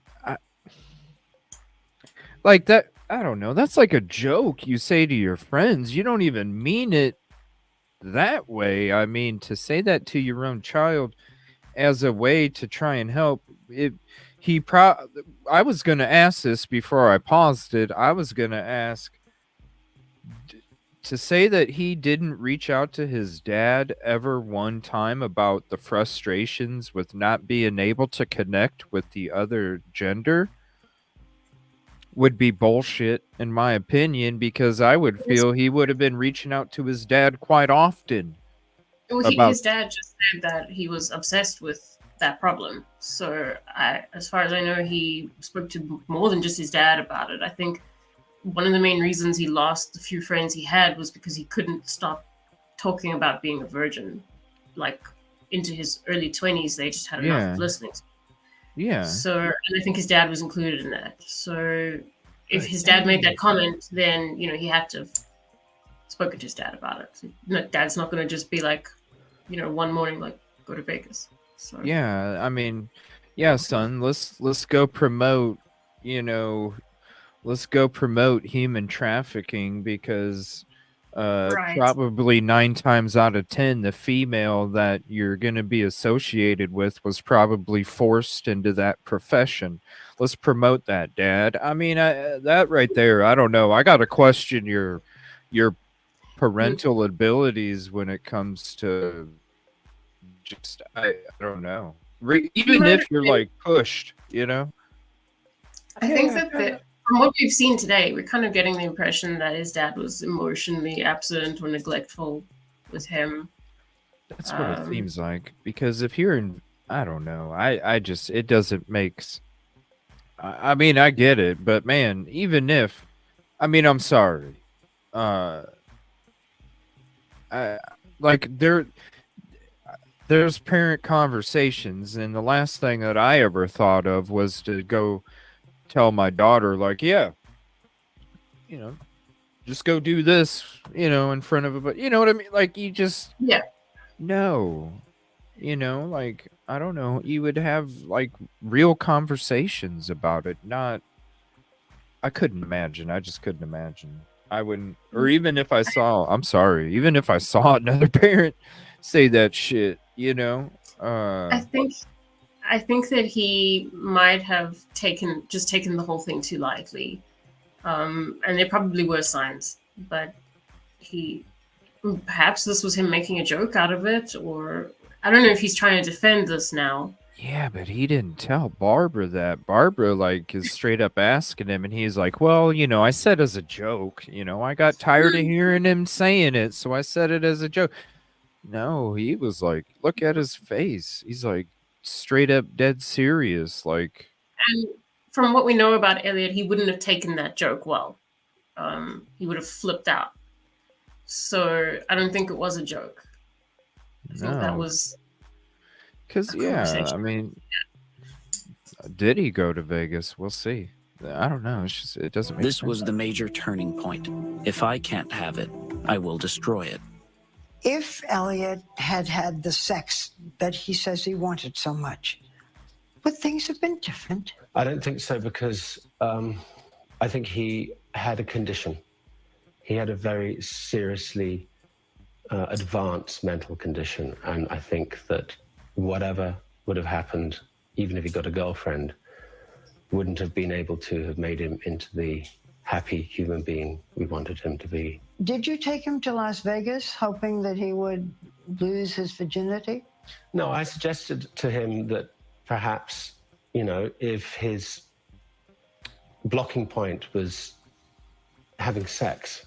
like that. I don't know. That's like a joke you say to your friends. You don't even mean it that way, I mean, to say that to your own child as a way to try and help, I was going to ask this before I paused it. I was going to ask, to say that he didn't reach out to his dad ever one time about the frustrations with not being able to connect with the other gender would be bullshit, in my opinion, because I would feel he would have been reaching out to his dad quite often. Well, about his dad just said that he was obsessed with that problem. So, as far as I know, he spoke to more than just his dad about it. I think one of the main reasons he lost the few friends he had was because he couldn't stop talking about being a virgin. Like, into his early 20s, they just had enough of listening to him. Yeah. So, and I think his dad was included in that. So, if his dad made that comment, then, you know, he had to have spoken to his dad about it. No, dad's not going to just be like, you know, one morning, like, go to Vegas. So. Yeah, I mean, yeah, son, let's go promote, you know, let's go promote human trafficking, because probably 9 times out of 10, the female that you're going to be associated with was probably forced into that profession. Let's promote that, Dad. I mean, that right there, I don't know. I got to question your parental abilities when it comes to just, I don't know. Even if you're like pushed, you know? I think that from what we've seen today, we're kind of getting the impression that his dad was emotionally absent or neglectful with him. That's what it seems like. Because if you're in, I don't know. I just, it doesn't make, I mean, I get it, but man, even if, I mean, I'm sorry. Like there's parent conversations, and the last thing that I ever thought of was to go tell my daughter, like, yeah, you know, just go do this, you know, in front of a, but you know what I mean? Like, you just, no, you know, like, I don't know, you would have like real conversations about it. Not, I couldn't imagine. I just couldn't imagine. I wouldn't, or even if I saw, I'm sorry, even if I saw another parent say that shit, you know, I think that he might have taken the whole thing too lightly, and there probably were signs, but perhaps this was him making a joke out of it, or I don't know if he's trying to defend this now. Yeah, but he didn't tell Barbara that. Barbara, like, is straight up asking him, and he's like, well, you know, I said as a joke, you know, I got tired of hearing him saying it, so I said it as a joke. No, he was like, look at his face. He's like straight up dead serious. Like, and from what we know about Elliot, he wouldn't have taken that joke well. He would have flipped out. So I don't think it was a joke. I think that was because, yeah, I mean, did he go to Vegas? We'll see. I don't know. It's just, it doesn't make This sense. was the major turning point. If I can't have it, I will destroy it. If Elliot had had the sex that he says he wanted so much, would things have been different? I don't think so, because I think he had a condition. He had a very seriously advanced mental condition, and I think that whatever would have happened, even if he got a girlfriend, wouldn't have been able to have made him into the happy human being we wanted him to be. Did you take him to Las Vegas hoping that he would lose his virginity? No, I suggested to him that perhaps, you know, if his blocking point was having sex,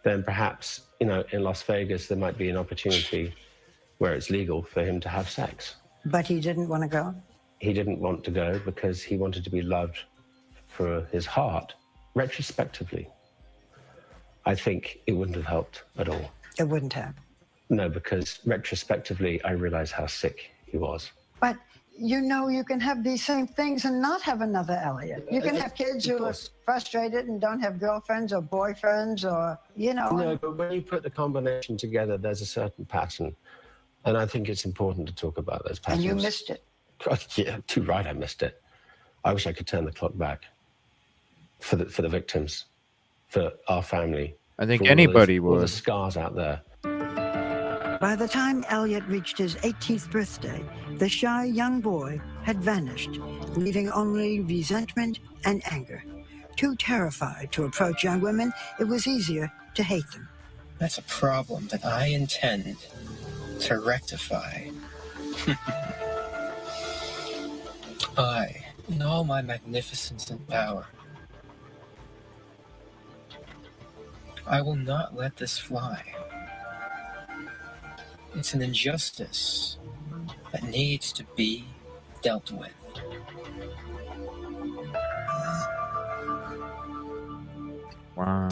then perhaps, you know, in Las Vegas there might be an opportunity where it's legal for him to have sex. But he didn't want to go? He didn't want to go because he wanted to be loved for his heart. Retrospectively, I think it wouldn't have helped at all. It wouldn't have? No, because retrospectively, I realized how sick he was. But you know, you can have these same things and not have another Elliot. You can have kids who are frustrated and don't have girlfriends or boyfriends or, you know. No, but when you put the combination together, there's a certain pattern. And I think it's important to talk about those patterns. And you missed it. Yeah, too right, I missed it. I wish I could turn the clock back for the victims, for our family. I think anybody all would. the scars out there. By the time Elliot reached his 18th birthday, the shy young boy had vanished, leaving only resentment and anger. Too terrified to approach young women, it was easier to hate them. That's a problem that I intend to rectify. I, in all my magnificence and power, I will not let this fly. It's an injustice that needs to be dealt with. Wow.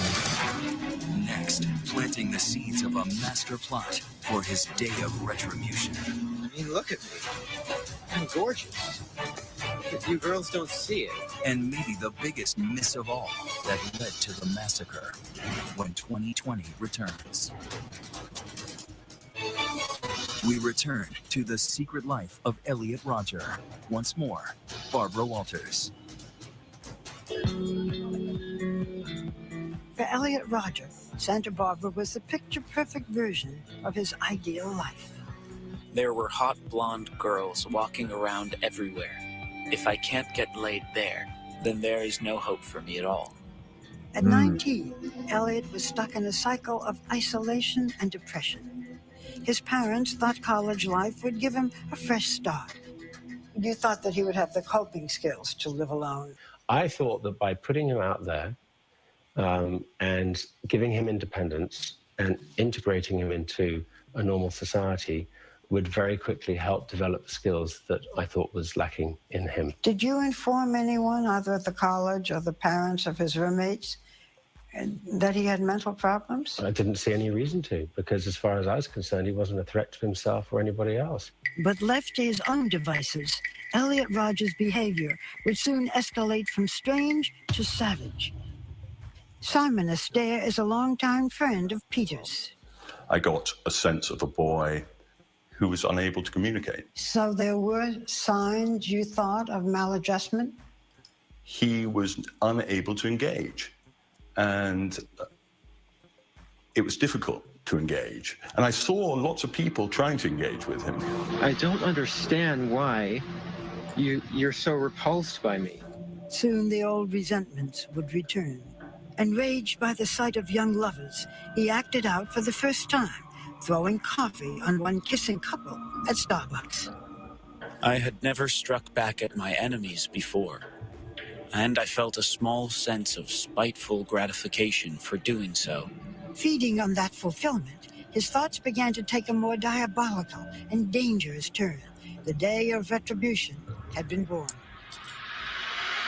Next, planting the seeds of a master plot for his day of retribution. I mean, look at me. I'm gorgeous. If you girls don't see it. And maybe the biggest miss of all that led to the massacre when 2020 returns. We return to the secret life of Elliot Rodger. Once more, Barbara Walters. For Elliot Rodger, Santa Barbara was the picture-perfect version of his ideal life. There were hot blonde girls walking around everywhere. If I can't get laid there, then there is no hope for me at all. At 19, Elliot was stuck in a cycle of isolation and depression. His parents thought college life would give him a fresh start. You thought that he would have the coping skills to live alone. I thought that by putting him out there and giving him independence and integrating him into a normal society would very quickly help develop the skills that I thought was lacking in him. Did you inform anyone, either at the college or the parents of his roommates, that he had mental problems? I didn't see any reason to, because as far as I was concerned, he wasn't a threat to himself or anybody else. But left to his own devices, Elliot Rodger's behavior would soon escalate from strange to savage. Simon Astaire is a longtime friend of Peter's. I got a sense of a boy who was unable to communicate. So there were signs, you thought, of maladjustment? He was unable to engage, and it was difficult to engage. And I saw lots of people trying to engage with him. I don't understand why you're so repulsed by me. Soon the old resentments would return. Enraged by the sight of young lovers, he acted out for the first time, throwing coffee on one kissing couple at Starbucks. I had never struck back at my enemies before, and I felt a small sense of spiteful gratification for doing so. Feeding on that fulfillment, his thoughts began to take a more diabolical and dangerous turn. The day of retribution had been born.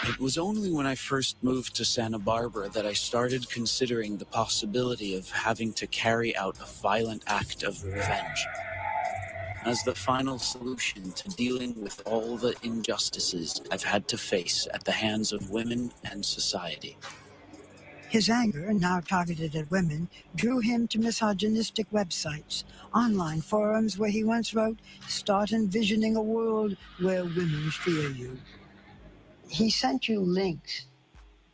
It was only when I first moved to Santa Barbara that I started considering the possibility of having to carry out a violent act of revenge as the final solution to dealing with all the injustices I've had to face at the hands of women and society. His anger, now targeted at women, drew him to misogynistic websites, online forums where he once wrote, "Start envisioning a world where women fear you." He sent you links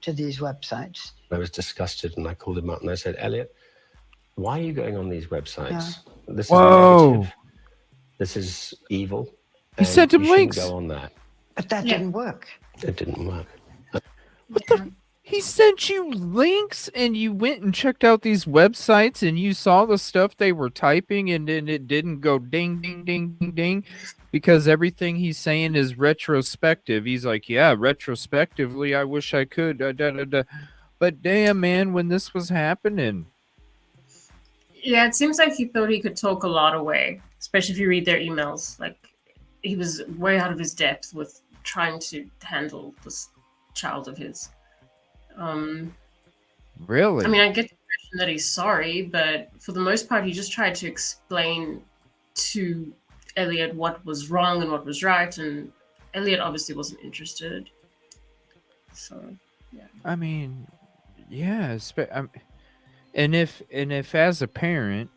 to these websites. I was disgusted and I called him up and I said, "Elliot, why are you going on these websites? Yeah. This is Whoa. negative. This is evil. He sent him you shouldn't links. Go on that." But that didn't work. It didn't work. What the? He sent you links and you went and checked out these websites and you saw the stuff they were typing and then it didn't go ding, ding, ding, ding, ding because everything he's saying is retrospective. He's like, yeah, retrospectively, I wish I could. But damn, man, when this was happening. Yeah, it seems like he thought he could talk a lot away, especially if you read their emails. Like, he was way out of his depth with trying to handle this child of his. Really? I mean, I get the impression that he's sorry, but for the most part, he just tried to explain to Elliot what was wrong and what was right, and Elliot obviously wasn't interested. So, yeah. I mean, yeah. And if as a parent,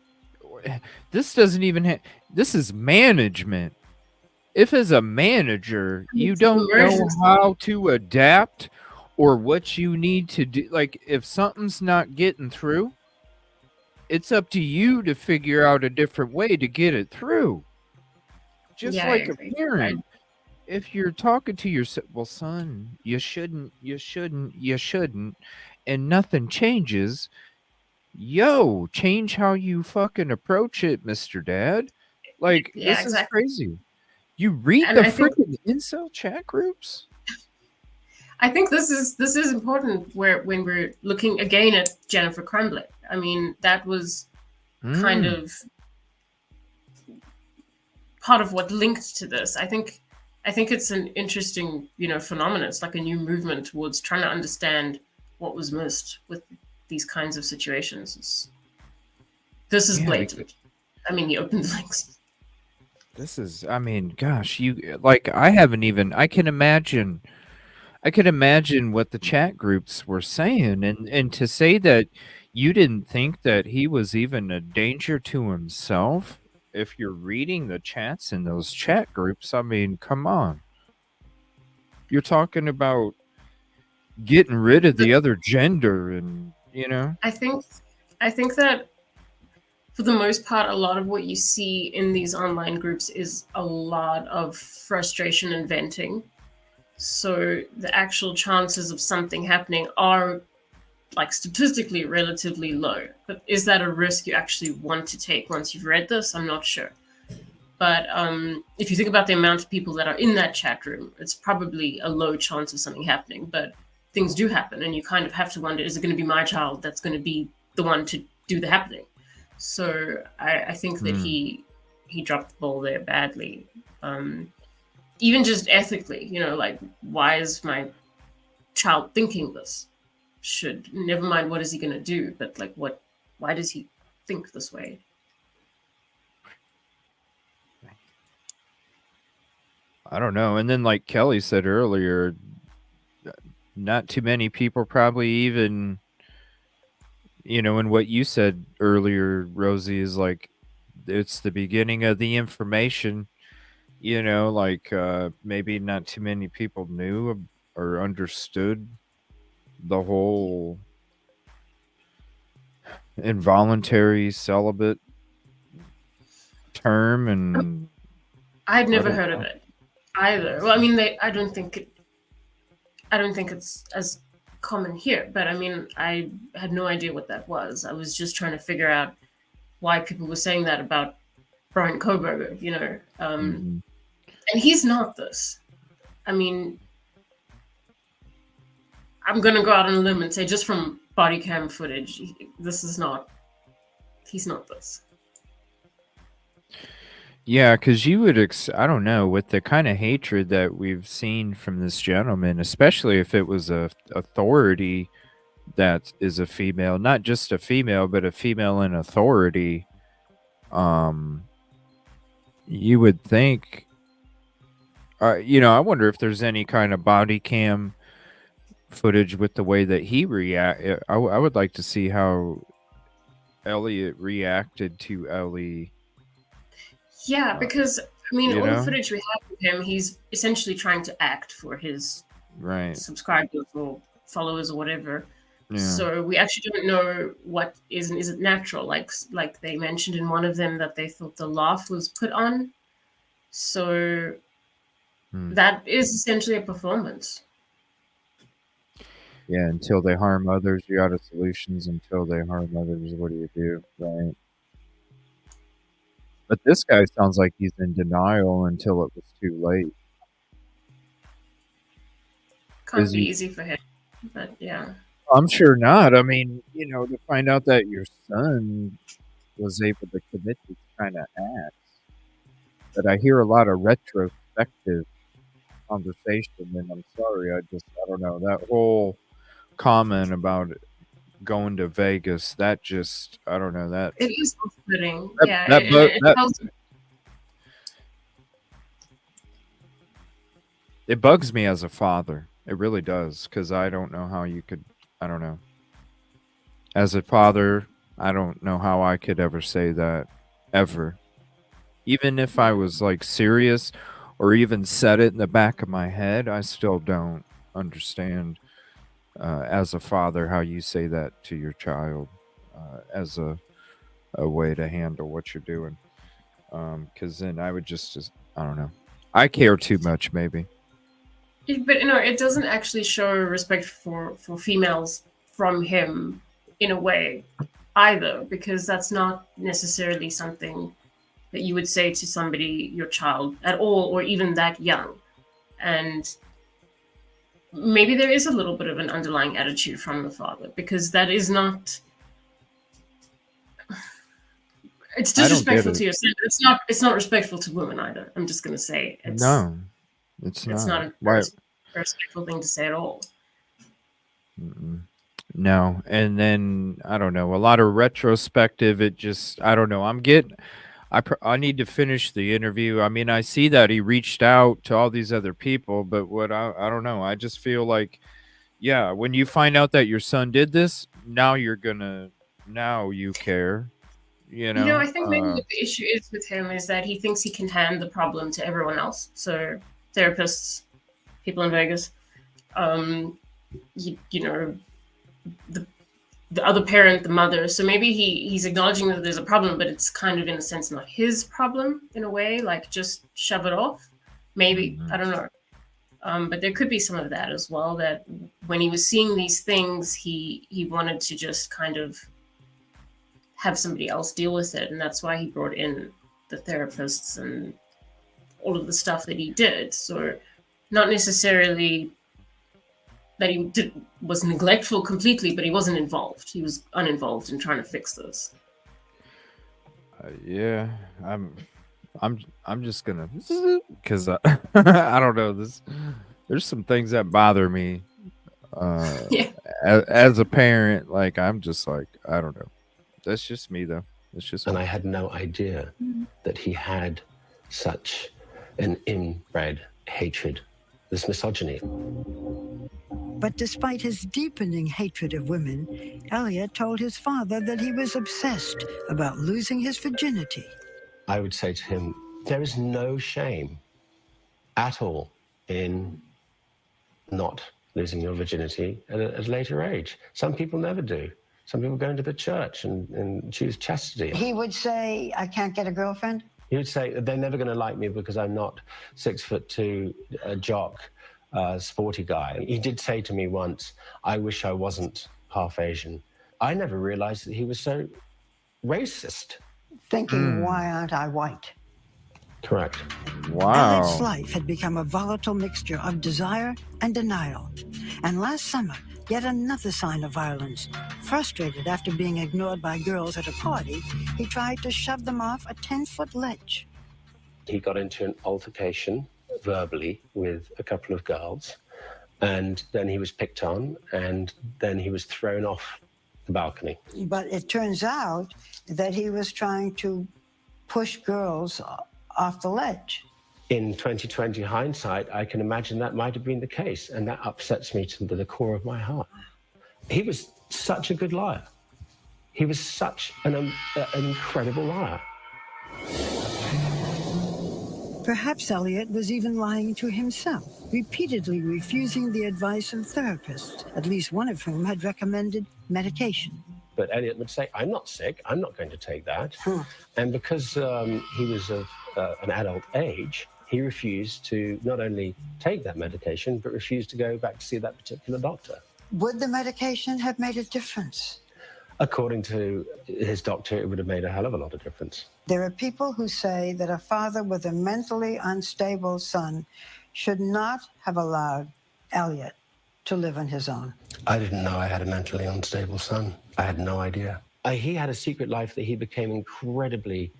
this doesn't even this is management. If as a manager you don't know how to adapt or what you need to do, like if something's not getting through, it's up to you to figure out a different way to get it through. Just Yeah, I like a agree. parent. If you're talking to your well, son, you shouldn't, and nothing changes, change how you fucking approach it, Mr. Dad. Like, Yeah, this is exactly. crazy. You read And the I think freaking incel chat groups? this is important when we're looking again at Jennifer Crumbley. I mean, that was kind of part of what linked to this. I think it's an interesting, phenomenon. It's like a new movement towards trying to understand what was missed with these kinds of situations. This is blatant. I mean, you opened the links. This is, I mean, gosh, I can imagine what the chat groups were saying, and to say that you didn't think that he was even a danger to himself if you're reading the chats in those chat groups. I mean, come on. You're talking about getting rid of the other gender, and I think that for the most part, a lot of what you see in these online groups is a lot of frustration and venting. So the actual chances of something happening are, like, statistically relatively low. But is that a risk you actually want to take once you've read this? I'm not sure. But if you think about the amount of people that are in that chat room, it's probably a low chance of something happening. But things do happen, and you kind of have to wonder, is it going to be my child that's going to be the one to do the happening? So I think that he dropped the ball there badly. Even just ethically, like, why is my child thinking this? Never mind what is he going to do, but like, why does he think this way? I don't know. And then, like Kelly said earlier, not too many people probably even, and what you said earlier, Rosie, is like, it's the beginning of the information, like maybe not too many people knew or understood the whole involuntary celibate term. And I'd never heard of it either. Well, I mean, I don't think it's as common here, but I mean, I had no idea what that was. I was just trying to figure out why people were saying that about Brian Koberger, and he's not this. I mean, I'm gonna go out on a limb and say, just from body cam footage, he's not this. Yeah, because you would, I don't know, with the kind of hatred that we've seen from this gentleman, especially if it was a authority that is a female, not just a female, but a female in authority, you would think, I wonder if there's any kind of body cam footage with the way that he react. I would like to see how Elliot reacted to Ellie. Yeah, because I mean, all the footage we have of him, he's essentially trying to act for his subscribers or followers or whatever. Yeah. So we actually don't know what is it natural. Like they mentioned in one of them that they thought the laugh was put on. So that is essentially a performance. Yeah, until they harm others, you're out of solutions. Until they harm others, what do you do? Right. But this guy sounds like he's in denial until it was too late. Can't be easy for him, but yeah. I'm sure not. I mean, to find out that your son was able to commit this kind of acts, but I hear a lot of retrospective conversation, and I'm sorry, I don't know, that whole comment about going to Vegas, that just, I don't know, that it is off-putting. It bugs me as a father. It really does, because I don't know how you could, I don't know. As a father, I don't know how I could ever say that, ever. Even if I was like serious or even said it in the back of my head, I still don't understand as a father how you say that to your child as a a way to handle what you're doing. Because then I would just I don't know. I care too much, maybe. But it doesn't actually show respect for females from him in a way either, because that's not necessarily something that you would say to somebody, your child, at all, or even that young. And maybe there is a little bit of an underlying attitude from the father, because that is not. It's disrespectful to yourself. It's not respectful to women either. I'm just gonna say it's not a respectful thing to say at all. No, and then I don't know, a lot of retrospective. It just I don't know. I need to finish the interview. I mean, I see that he reached out to all these other people, but what I don't know. I just feel like, yeah, when you find out that your son did this, now you care. I think maybe what the issue is with him is that he thinks he can hand the problem to everyone else. So therapists, people in Vegas, the other parent, the mother. So maybe he's acknowledging that there's a problem, but it's kind of in a sense not his problem in a way, like just shove it off. Maybe, I don't know. But there could be some of that as well, that when he was seeing these things, he wanted to just kind of have somebody else deal with it. And that's why he brought in the therapists and all of the stuff that he did. So not necessarily that he was neglectful completely, but he wasn't involved. He was uninvolved in trying to fix this. Yeah, I'm just gonna, because I don't know, there's some things that bother me as a parent. Like, I'm just like, I don't know. That's just me, though. It's just and I had no idea that he had such an inbred hatred, this misogyny. But despite his deepening hatred of women, Elliot told his father that he was obsessed about losing his virginity. I would say to him, there is no shame at all in not losing your virginity at a later age. Some people never do. Some people go into the church and choose chastity. He would say, I can't get a girlfriend? He would say, they're never going to like me because I'm not 6'2", a jock, sporty guy. He did say to me once, I wish I wasn't half Asian. I never realized that he was so racist. Thinking, why aren't I white? Correct. Wow. Elliot's life had become a volatile mixture of desire and denial. And last summer, yet another sign of violence. Frustrated after being ignored by girls at a party, he tried to shove them off a 10-foot ledge. He got into an altercation verbally with a couple of girls, and then he was picked on, and then he was thrown off the balcony. But it turns out that he was trying to push girls off the ledge. In 2020 hindsight, I can imagine that might have been the case, and that upsets me to the core of my heart. He was such a good liar. He was such an incredible liar. Perhaps Elliot was even lying to himself, repeatedly refusing the advice of therapists, at least one of whom had recommended medication. But Elliot would say, I'm not sick, I'm not going to take that. And because he was of an adult age, he refused to not only take that medication, but refused to go back to see that particular doctor. Would the medication have made a difference? According to his doctor, it would have made a hell of a lot of difference. There are people who say that a father with a mentally unstable son should not have allowed Elliot to live on his own. I didn't know I had a mentally unstable son. I had no idea. He had a secret life that he became incredibly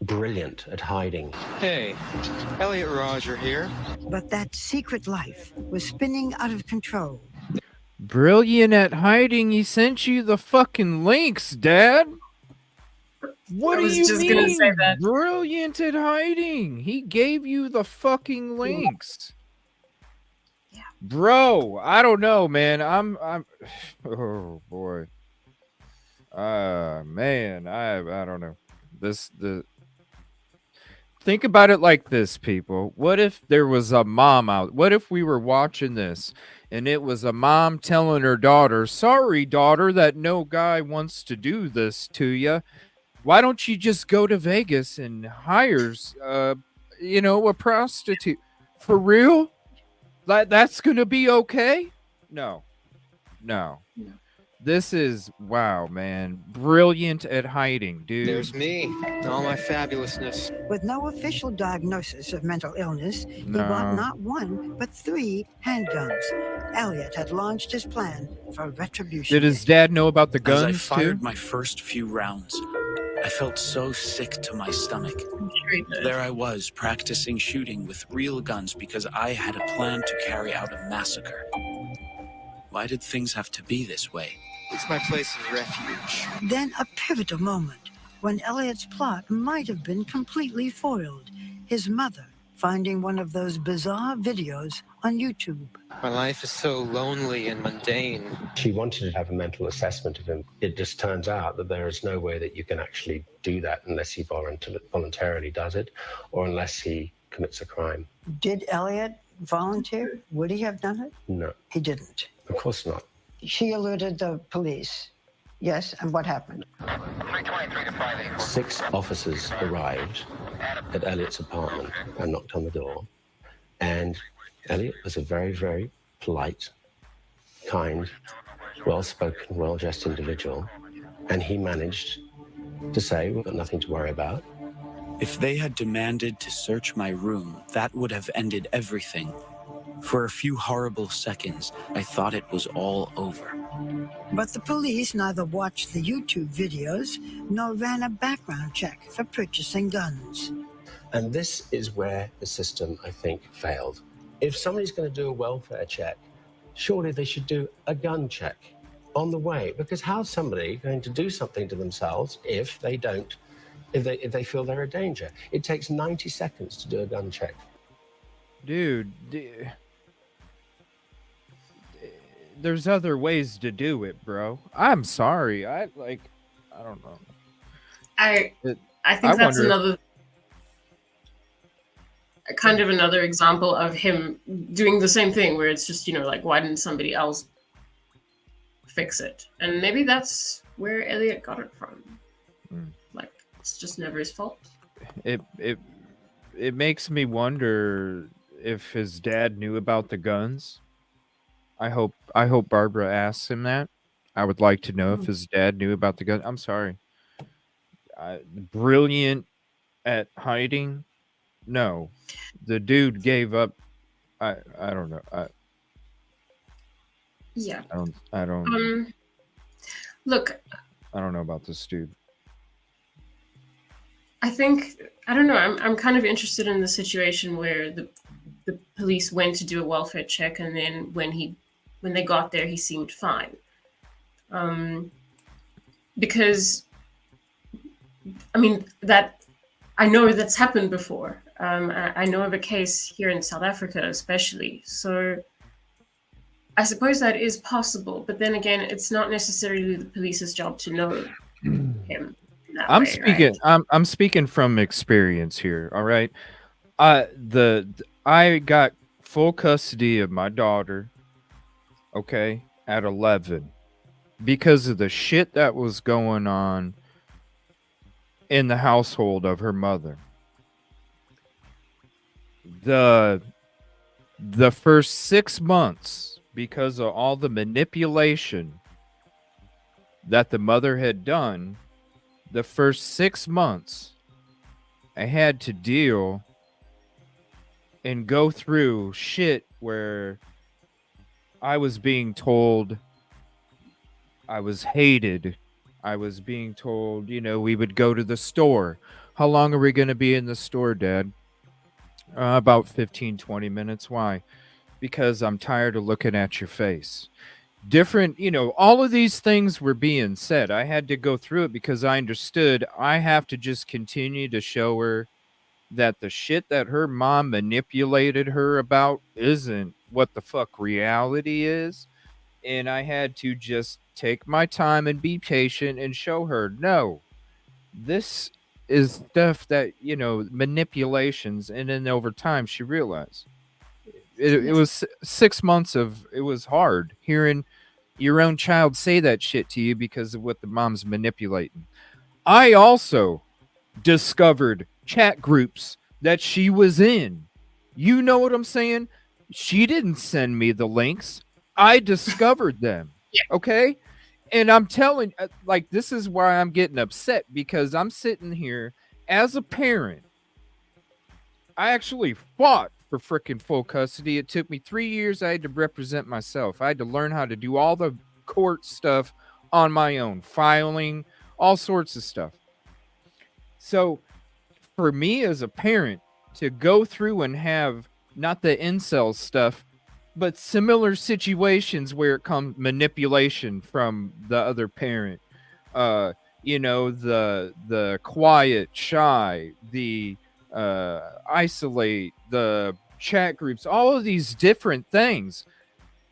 brilliant at hiding. Hey, Elliot Rodger here. But that secret life was spinning out of control. Brilliant at hiding. He sent you the fucking links, Dad. What do you mean? Gonna say that. Brilliant at hiding. He gave you the fucking links. Yeah. Bro, I don't know, man. I'm oh boy. Man, I don't know. Think about it like this, people. What if there was a mom out? What if we were watching this And it was a mom telling her daughter, sorry, daughter, that no guy wants to do this to you. Why don't you just go to Vegas and hires, a prostitute? For real? That's going to be okay? No. This is, wow, man. Brilliant at hiding, dude. There's me, all my fabulousness. With no official diagnosis of mental illness, he No. bought not one, but 3 handguns. Elliot had launched his plan for Retribution. Did his dad know about the As I guns, fired too? my first few rounds, I felt so sick to my stomach. There I was, practicing shooting with real guns because I had a plan to carry out a massacre. Why did things have to be this way? It's my place of refuge. Then a pivotal moment when Elliot's plot might have been completely foiled. His mother finding one of those bizarre videos on YouTube. My life is so lonely and mundane. She wanted to have a mental assessment of him. It just turns out that there is no way that you can actually do that unless he voluntarily does it or unless he commits a crime. Did Elliot volunteer? Would he have done it? No, He didn't. of course not. She alerted the police. Yes, and what happened? 6 officers arrived at Elliot's apartment and knocked on the door. And Elliot was a very, very polite, kind, well-spoken, well-dressed individual. And he managed to say, we've got nothing to worry about. If they had demanded to search my room, that would have ended everything. For a few horrible seconds, I thought it was all over. But the police neither watched the YouTube videos nor ran a background check for purchasing guns. And this is where the system, I think, failed. If somebody's going to do a welfare check, surely they should do a gun check on the way. Because how's somebody going to do something to themselves if they feel they're a danger? It takes 90 seconds to do a gun check. Dude, there's other ways to do it, bro. I'm sorry. I don't know. I think I that's wonder- another kind of another example of him doing the same thing where it's just, like, why didn't somebody else fix it? And maybe that's where Elliot got it from. Like, it's just never his fault. It makes me wonder if his dad knew about the guns. I hope Barbara asks him that. I would like to know if his dad knew about the gun. I'm sorry. Brilliant at hiding? No. The dude gave up. I don't know. Yeah. I don't Look, I don't know about this dude. I don't know. I'm kind of interested in the situation where the police went to do a welfare check, and then when they got there, he seemed fine. Because, I mean, I know that's happened before. I know of a case here in South Africa, especially. So I suppose that is possible. But then again, it's not necessarily the police's job to know him. I'm speaking from experience here. All right. I got full custody of my daughter. Okay, at 11, because of the shit that was going on in the household of her mother. The first 6 months, because of all the manipulation that the mother had done, the first 6 months, I had to deal and go through shit where I was being told I was hated. I was being told, we would go to the store. How long are we going to be in the store, Dad? About 15, 20 minutes. Why? Because I'm tired of looking at your face. Different, all of these things were being said. I had to go through it because I understood I have to just continue to show her that the shit that her mom manipulated her about isn't what the fuck reality is. And I had to just take my time and be patient and show her, no, this is stuff that, manipulations. And then over time she realized it was 6 months of, it was hard hearing your own child say that shit to you because of what the mom's manipulating. I also discovered chat groups that she was in. You know what I'm saying? She didn't send me the links. I discovered them. Okay? And I'm telling, like, this is why I'm getting upset, because I'm sitting here as a parent. I actually fought for freaking full custody. It took me 3 years. I had to represent myself. I had to learn how to do all the court stuff on my own, filing, all sorts of stuff. So for me as a parent to go through and have not the incel stuff, but similar situations where it comes manipulation from the other parent, you know, the quiet, shy, the isolate, the chat groups, all of these different things.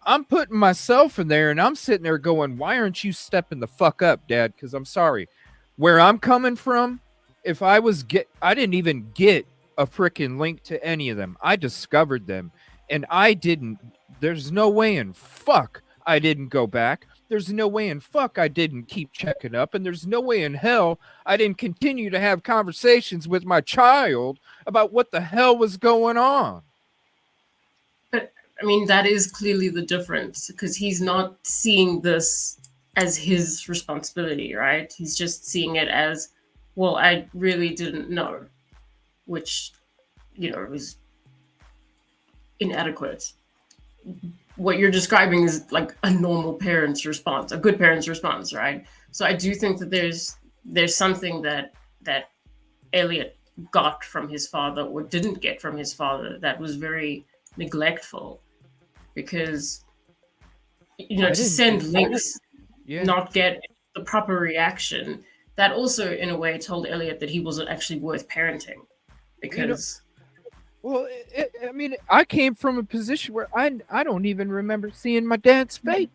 I'm putting myself in there and I'm sitting there going, why aren't you stepping the fuck up, Dad? Because I'm sorry, where I'm coming from, if I didn't even get a freaking link to any of them. I discovered them and there's no way in fuck I didn't go back. There's no way in fuck I didn't keep checking up. And there's no way in hell I didn't continue to have conversations with my child about what the hell was going on. But I mean, that is clearly the difference, because he's not seeing this as his responsibility, right? He's just seeing it as, well, I really didn't know, which, you know, is inadequate. What you're describing is like a normal parent's response, a good parent's response, right? So I do think that there's something that Elliot got from his father or didn't get from his father that was very neglectful, because, you know, to send links, not get the proper reaction, that also in a way told Elliot that he wasn't actually worth parenting, because well, I mean, I came from a position where I don't even remember seeing my dad's face.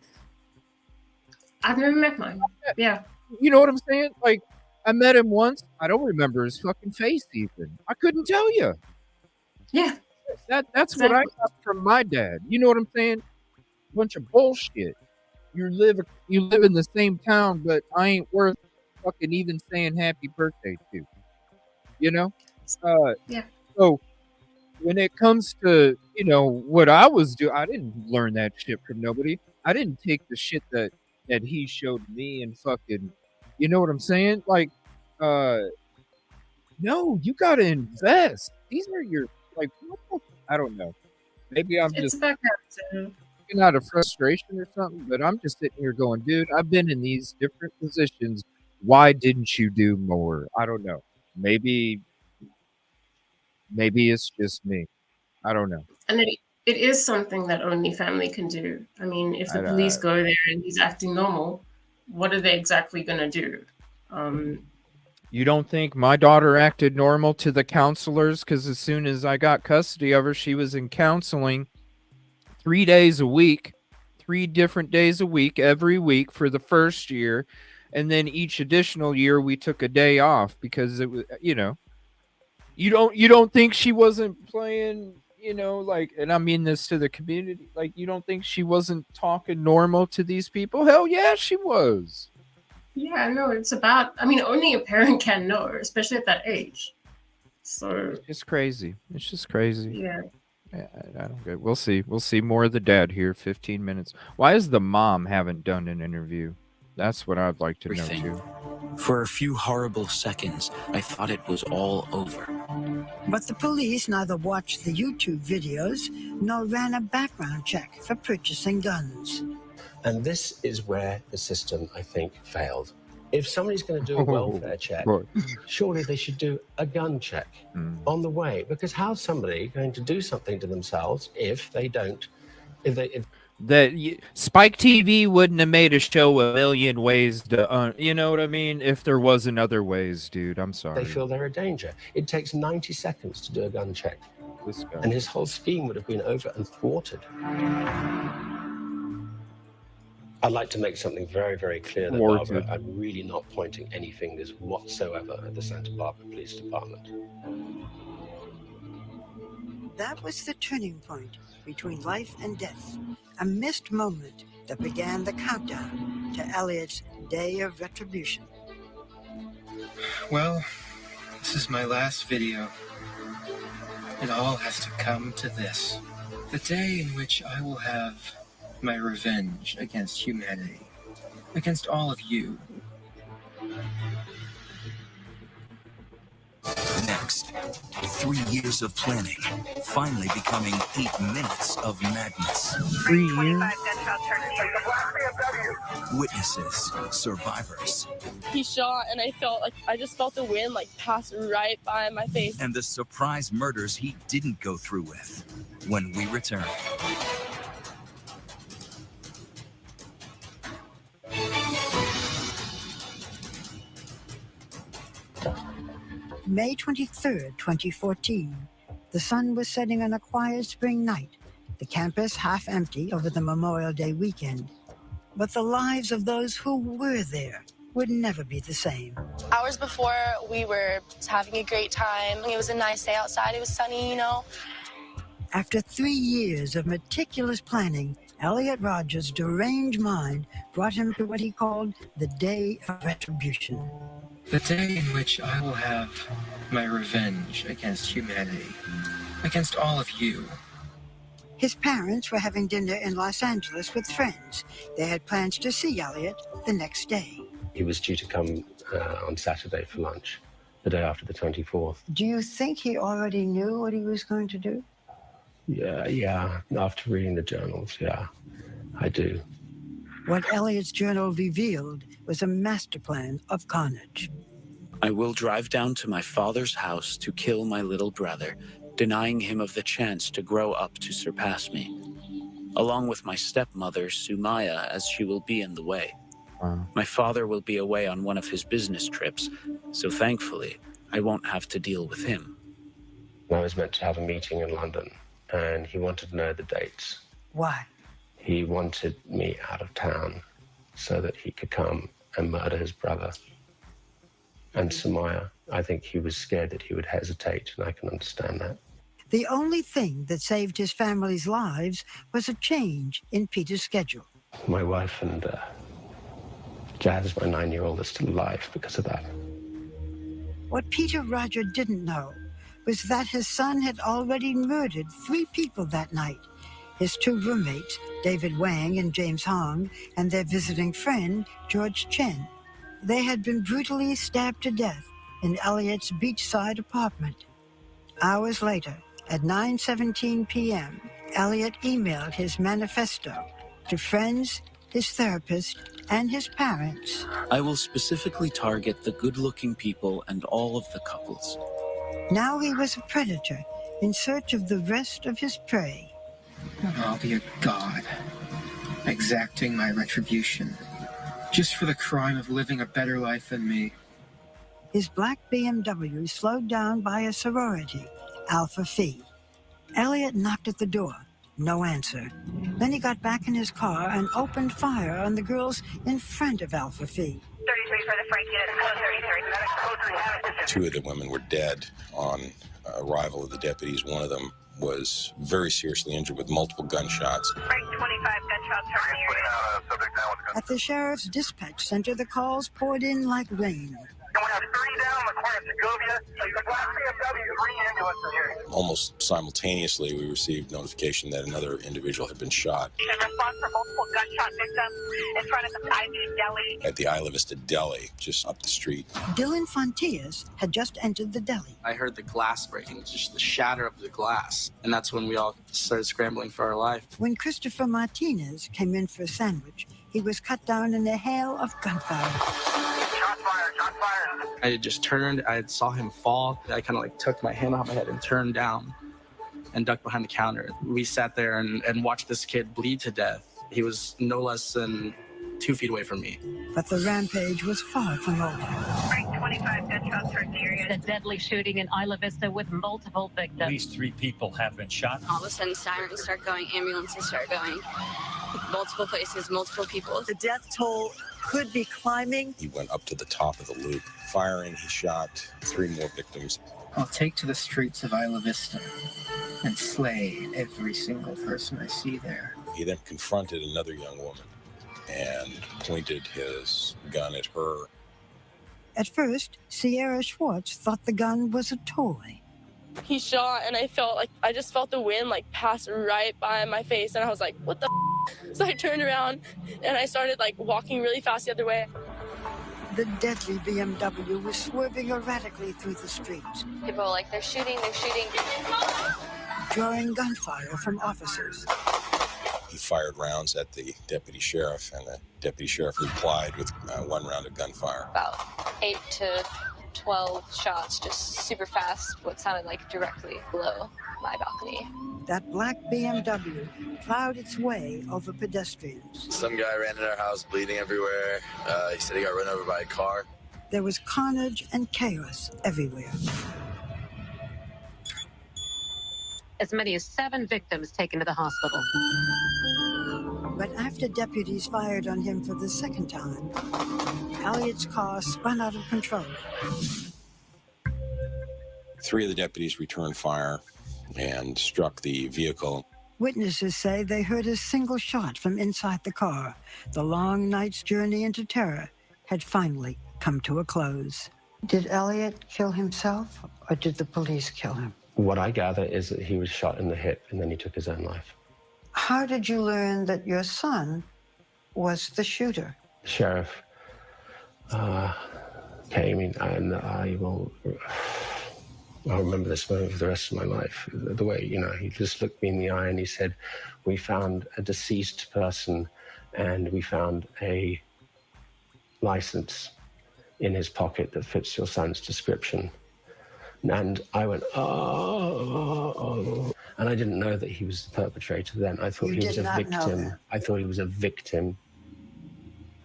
I've never met mine. Yeah. You know what I'm saying? Like, I met him once. I don't remember his fucking face even. I couldn't tell you. Yeah. That's what I got from my dad. You know what I'm saying? Bunch of bullshit. You live in the same town, but I ain't worth fucking even saying happy birthday to. You know? Yeah. So when it comes to, you know, what I was doing, I didn't learn that shit from nobody. I didn't take the shit that he showed me and fucking, you know what I'm saying? Like, no, you gotta invest. These are your, like, I don't know. Maybe I'm just out of frustration or something, but I'm just sitting here going, dude, I've been in these different positions. Why didn't you do more? I don't know. Maybe it's just me. I don't know. And it is something that only family can do. I mean, if the police go there and he's acting normal, what are they exactly going to do? You don't think my daughter acted normal to the counselors? Because as soon as I got custody of her, she was in counseling 3 days a week, 3 different days a week, every week for the first year. And then each additional year, we took a day off because it was, you know, you don't think she wasn't playing, you know, like, and I mean this to the community, like, you don't think she wasn't talking normal to these people? Hell yeah, she was. Yeah, no, it's about, I mean, only a parent can know, especially at that age. So it's crazy. It's just crazy. Yeah. I don't get it. We'll see. We'll see more of the dad here. 15 minutes. Why is the mom haven't done an interview? That's what I'd like to know too. For a few horrible seconds, I thought it was all over. But the police neither watched the YouTube videos nor ran a background check for purchasing guns. And this is where the system, I think, failed. If somebody's going to do a welfare check, surely they should do a gun check on the way. Because how's somebody going to do something to themselves if they don't? Spike TV wouldn't have made a show a million ways to, you know what I mean? If there wasn't other ways, dude. I'm sorry. They feel they're a danger. It takes 90 seconds to do a gun check. This guy. And his whole scheme would have been over and thwarted. I'd like to make something very, very clear that, Barbara, I'm really not pointing any fingers whatsoever at the Santa Barbara Police Department. That was the turning point between life and death, a missed moment that began the countdown to Elliot's day of retribution. Well, this is my last video. It all has to come to this. The day in which I will have my revenge against humanity. Against all of you. Next, 3 years of planning, finally becoming 8 minutes of madness. 3 years? Witnesses, survivors, He shot, and I just felt the wind like pass right by my face. and the surprise murders he didn't go through with. When we return. May 23rd, 2014. The sun was setting on a quiet spring night, the campus half empty over the Memorial Day weekend. But the lives of those who were there would never be the same. Hours before, we were having a great time. It was a nice day outside. It was sunny, you know. After 3 years of meticulous planning, Elliot Rodger's deranged mind brought him to what he called the day of retribution. The day in which I will have my revenge against humanity. Against all of you. His parents were having dinner in Los Angeles with friends. They had plans to see Elliot the next day. He was due to come on Saturday for lunch, the day after the 24th. Do you think he already knew what he was going to do? Yeah. After reading the journals, yeah, I do. What Elliot's journal revealed was a master plan of carnage. I will drive down to my father's house to kill my little brother, denying him of the chance to grow up to surpass me, along with my stepmother, Sumaya, as she will be in the way. Wow. My father will be away on one of his business trips, so thankfully, I won't have to deal with him. I was meant to have a meeting in London, and he wanted to know the dates. Why? He wanted me out of town so that he could come and murder his brother. And Sumaya, I think he was scared that he would hesitate, and I can understand that. The only thing that saved his family's lives was a change in Peter's schedule. My wife and Jazz, my 9-year-old, is still alive because of that. What Peter Rodger didn't know was that his son had already murdered 3 people that night. His 2 roommates, David Wang and James Hong, and their visiting friend, George Chen. They had been brutally stabbed to death in Elliot's beachside apartment. Hours later, at 9:17 p.m., Elliot emailed his manifesto to friends, his therapist, and his parents. I will specifically target the good-looking people and all of the couples. Now he was a predator in search of the rest of his prey. I'll be a god, exacting my retribution, just for the crime of living a better life than me. His black BMW slowed down by a sorority, Alpha Phi. Elliot knocked at the door. No answer. Then he got back in his car and opened fire on the girls in front of Alpha Phi. 33 for the Frank unit, code 33. 2 of the women were dead on arrival of the deputies. One of them was very seriously injured with multiple gunshots. Frank 25 gunshots from the area. At the sheriff's dispatch center, the calls poured in like rain. And we have 3 down in the corner of Segovia. The black BMW, 3 ambulances here. Almost simultaneously, we received notification that another individual had been shot In response for multiple gunshot victims in front of the Ivy Deli. at the Isla Vista Deli, just up the street. Dylan Fontius had just entered the deli. I heard the glass breaking, just the shatter of the glass. And that's when we all started scrambling for our life. When Christopher Martinez came in for a sandwich, he was cut down in a hail of gunfire. Shots fired, shots fired. I just turned, I saw him fall. I kind of like took my hand off my head and turned down and ducked behind the counter. We sat there and watched this kid bleed to death. He was no less than 2 feet away from me. But the rampage was far from over. Frank 25 gunshots from the area. The deadly shooting in Isla Vista with multiple victims. At least 3 people have been shot. All of a sudden, sirens start going, ambulances start going. Multiple places, multiple people. The death toll could be climbing. He went up to the top of the loop, firing. He shot 3 more victims. I'll take to the streets of Isla Vista and slay every single person I see there. He then confronted another young woman and pointed his gun at her. At first, Sierra Schwartz thought the gun was a toy. He shot, and I just felt the wind like pass right by my face, and I was like, what the f? So I turned around and I started like walking really fast the other way. The deadly BMW was swerving erratically through the streets. People are like, they're shooting. Drawing gunfire from officers. He fired rounds at the deputy sheriff, and the deputy sheriff replied with 1 round of gunfire. About 8 to 12 shots, just super fast, what sounded like directly below my balcony. That black BMW plowed its way over pedestrians. Some guy ran in our house bleeding everywhere. He said he got run over by a car. There was carnage and chaos everywhere. As many as 7 victims taken to the hospital. But after deputies fired on him for the second time, Elliot's car spun out of control. 3 of the deputies returned fire and struck the vehicle. Witnesses say they heard a single shot from inside the car. The long night's journey into terror had finally come to a close. Did Elliot kill himself, or did the police kill him? What I gather is that he was shot in the hip and then he took his own life. How did you learn that your son was the shooter? The sheriff came in, and I'll remember this moment for the rest of my life. The way, he just looked me in the eye and he said, we found a deceased person and we found a license in his pocket that fits your son's description. And I went, oh. And I didn't know that he was the perpetrator then. I thought he was a victim. I thought he was a victim.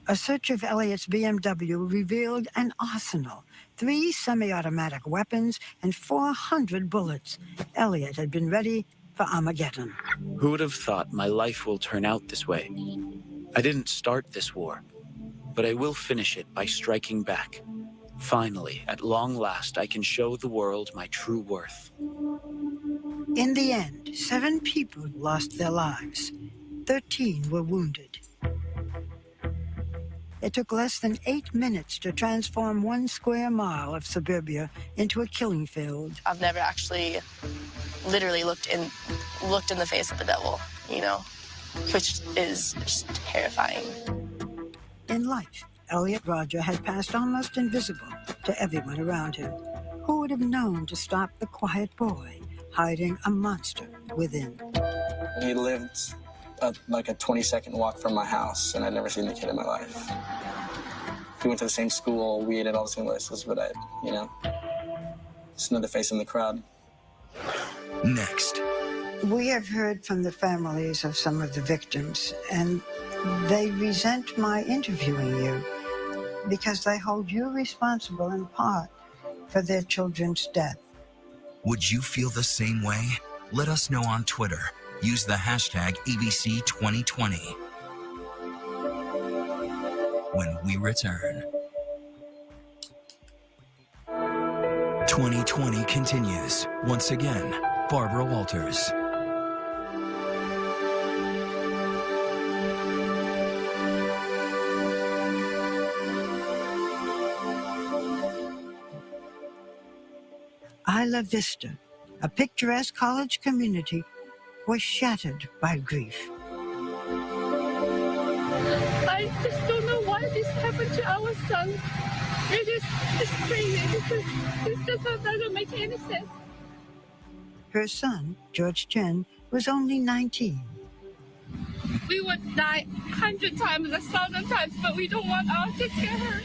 A search of Elliot's BMW revealed an arsenal, 3 semi-automatic weapons, and 400 bullets. Elliot had been ready for Armageddon. Who would have thought my life will turn out this way? I didn't start this war, but I will finish it by striking back. Finally, at long last, I can show the world my true worth. In the end, 7 people lost their lives. 13 were wounded. It took less than 8 minutes to transform 1 square mile of suburbia into a killing field. I've never actually literally looked in the face of the devil, which is just terrifying. In life, Elliot Rodger had passed almost invisible to everyone around him. Who would have known to stop the quiet boy hiding a monster within? He lived like a 20-second walk from my house, and I'd never seen the kid in my life. We went to the same school, we ate at all the same places, but just another face in the crowd. Next. We have heard from the families of some of the victims, and they resent my interviewing you because they hold you responsible in part for their children's death. Would you feel the same way? Let us know on Twitter. Use the hashtag ABC2020. When we return. 2020 continues. Once again, Barbara Walters. Isla Vista, a picturesque college community, was shattered by grief. I just don't know why this happened to our son. It's crazy. This just doesn't make any sense. Her son, George Chen, was only 19. We would die 100 times, 1,000 times, but we don't want our kids to get hurt.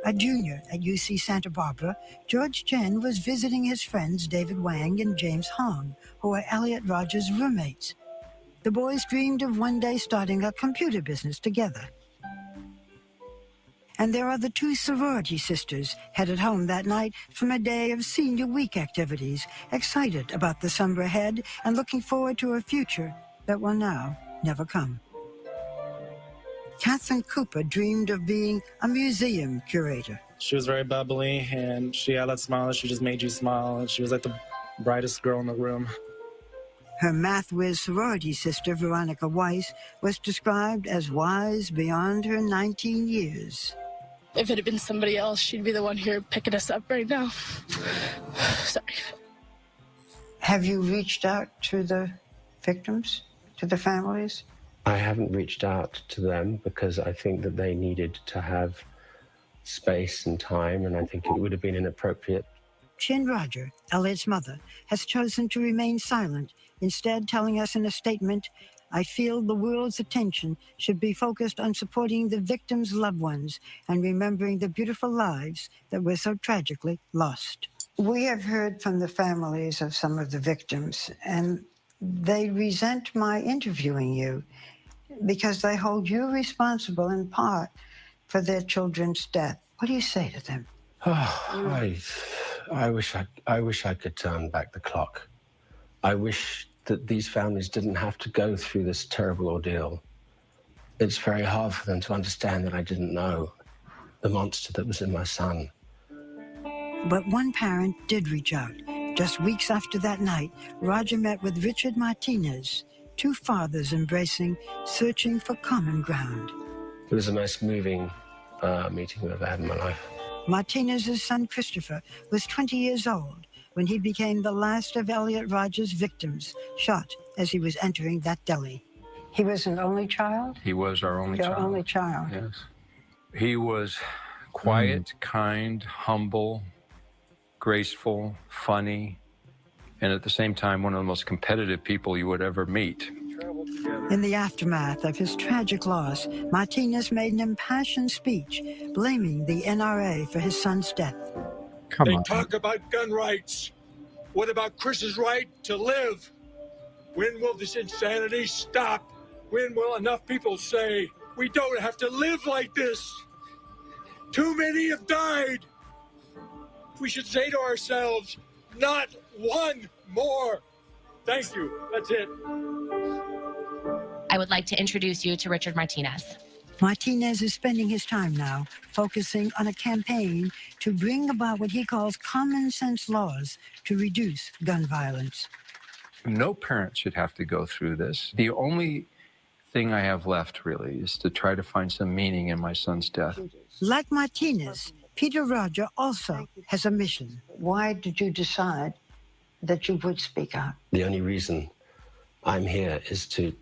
A junior at UC Santa Barbara, George Chen was visiting his friends David Wang and James Hong, who were Elliot Rodger's roommates. The boys dreamed of one day starting a computer business together. And there are the 2 sorority sisters headed home that night from a day of senior week activities, excited about the summer ahead and looking forward to a future that will now never come. Catherine Cooper dreamed of being a museum curator. She was very bubbly, and she had that smile that she just made you smile. And she was like the brightest girl in the room. Her math whiz sorority sister, Veronica Weiss, was described as wise beyond her 19 years. If it had been somebody else, she'd be the one here picking us up right now. Sorry. Have you reached out to the victims, to the families? I haven't reached out to them because I think that they needed to have space and time, and I think it would have been inappropriate. Chin Rodger, Elliot's mother, has chosen to remain silent, instead telling us in a statement, "I feel the world's attention should be focused on supporting the victims' loved ones and remembering the beautiful lives that were so tragically lost." We have heard from the families of some of the victims, and they resent my interviewing you because they hold you responsible in part for their children's death. What do you say to them? I wish I could turn back the clock. I wish that these families didn't have to go through this terrible ordeal. It's very hard for them to understand that I didn't know the monster that was in my son. But one parent did reach out. Just weeks after that night, Rodger met with Richard Martinez, two fathers embracing, searching for common ground. It was the most moving meeting I've ever had in my life. Martinez's son, Christopher, was 20 years old when he became the last of Elliot Rodger's victims, shot as he was entering that deli. He was an only child? He was our only Your child. only child. Yes. He was quiet, kind, humble, graceful, funny, and at the same time, one of the most competitive people you would ever meet. In the aftermath of his tragic loss, Martinez made an impassioned speech blaming the NRA for his son's death. They talk about gun rights. What about Chris's right to live? When will this insanity stop? When will enough people say, we don't have to live like this? Too many have died. We should say to ourselves, not one more. Thank you. That's it. I would like to introduce you to Richard Martinez. Martinez is spending his time now focusing on a campaign to bring about what he calls common sense laws to reduce gun violence. No parent should have to go through this. The only thing I have left, really, is to try to find some meaning in my son's death. Like Martinez, Peter Rodger also has a mission. Why did you decide that you would speak out? The only reason I'm here is to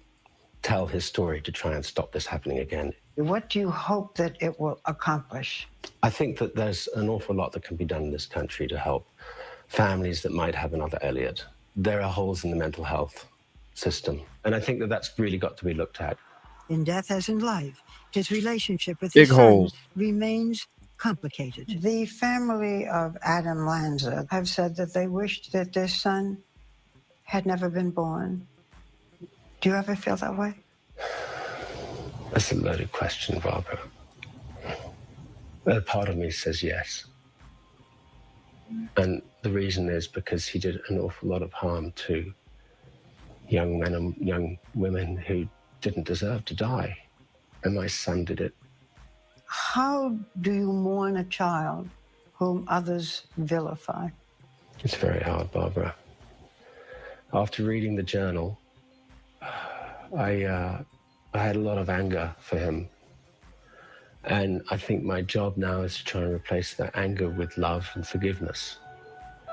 tell his story, to try and stop this happening again. What do you hope that it will accomplish? I think that there's an awful lot that can be done in this country to help families that might have another Elliot. There are holes in the mental health system, and I think that that's really got to be looked at. In death as in life, his relationship with Big his son holes. remains complicated. The family of Adam Lanza have said that they wished that their son had never been born. Do you ever feel that way? That's a loaded question, Barbara. A part of me says yes. And the reason is because he did an awful lot of harm to young men and young women who didn't deserve to die. And my son did it. How do you mourn a child whom others vilify? It's very hard, Barbara. After reading the journal, I had a lot of anger for him. And I think my job now is to try and replace that anger with love and forgiveness.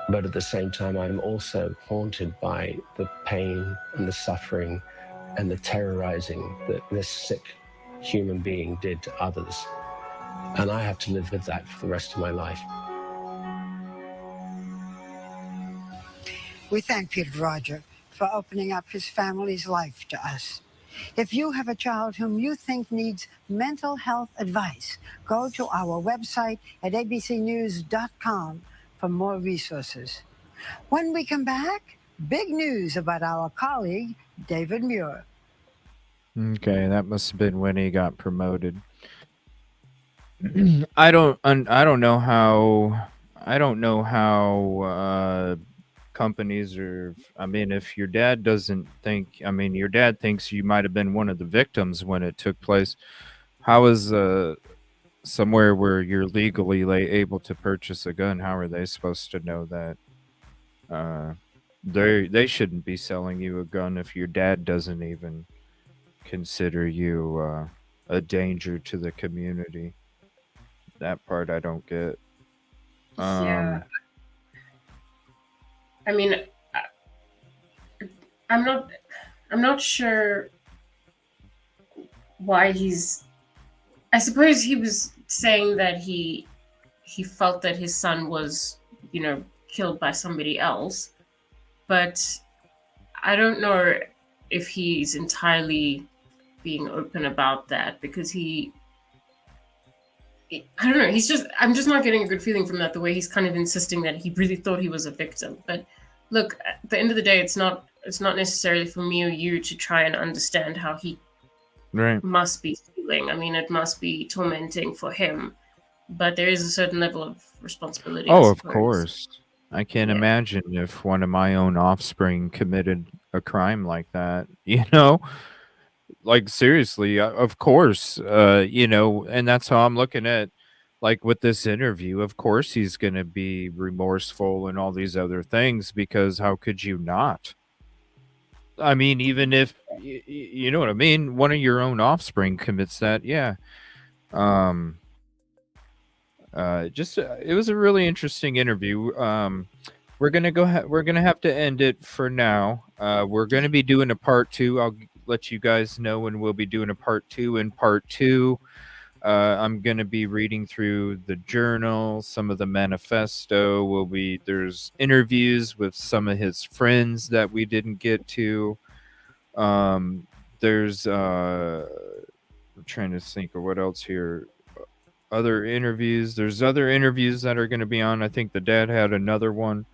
But at the same time, I'm also haunted by the pain and the suffering and the terrorizing that this sick human being did to others. And I have to live with that for the rest of my life. We thank Peter Rodger for opening up his family's life to us. If you have a child whom you think needs mental health advice, go to our website at abcnews.com for more resources. When we come back, big news about our colleague, David Muir. Okay, that must have been when he got promoted. I don't know how companies are. I mean, if your dad doesn't think, your dad thinks you might have been one of the victims when it took place. How is somewhere where you're legally able to purchase a gun, how are they supposed to know that? They shouldn't be selling you a gun if your dad doesn't even consider you a danger to the community. That part I don't get. Yeah. I mean, I'm not sure why he's. I suppose he was saying that he felt that his son was, killed by somebody else, but I don't know if he's entirely being open about that, because I don't know. I'm just not getting a good feeling from that, the way he's kind of insisting that he really thought he was a victim. But look, at the end of the day, it's not necessarily for me or you to try and understand how he must be feeling. I mean, it must be tormenting for him, but there is a certain level of responsibility. Oh, I of course. I can't imagine if one of my own offspring committed a crime like that, like seriously, of course, and that's how I'm looking at, like, with this interview. Of course he's going to be remorseful and all these other things, because how could you not? I mean, even if you know what I mean, one of your own offspring commits that, yeah. It was a really interesting interview. We're gonna have to end it for now. We're gonna be doing a part 2. I'll let you guys know when we'll be doing a part 2. In part 2, I'm gonna be reading through the journal, some of the manifesto. There's interviews with some of his friends that we didn't get to. There's I'm trying to think of what else here. Other interviews. There's other interviews that are going to be on. I think the dad had another one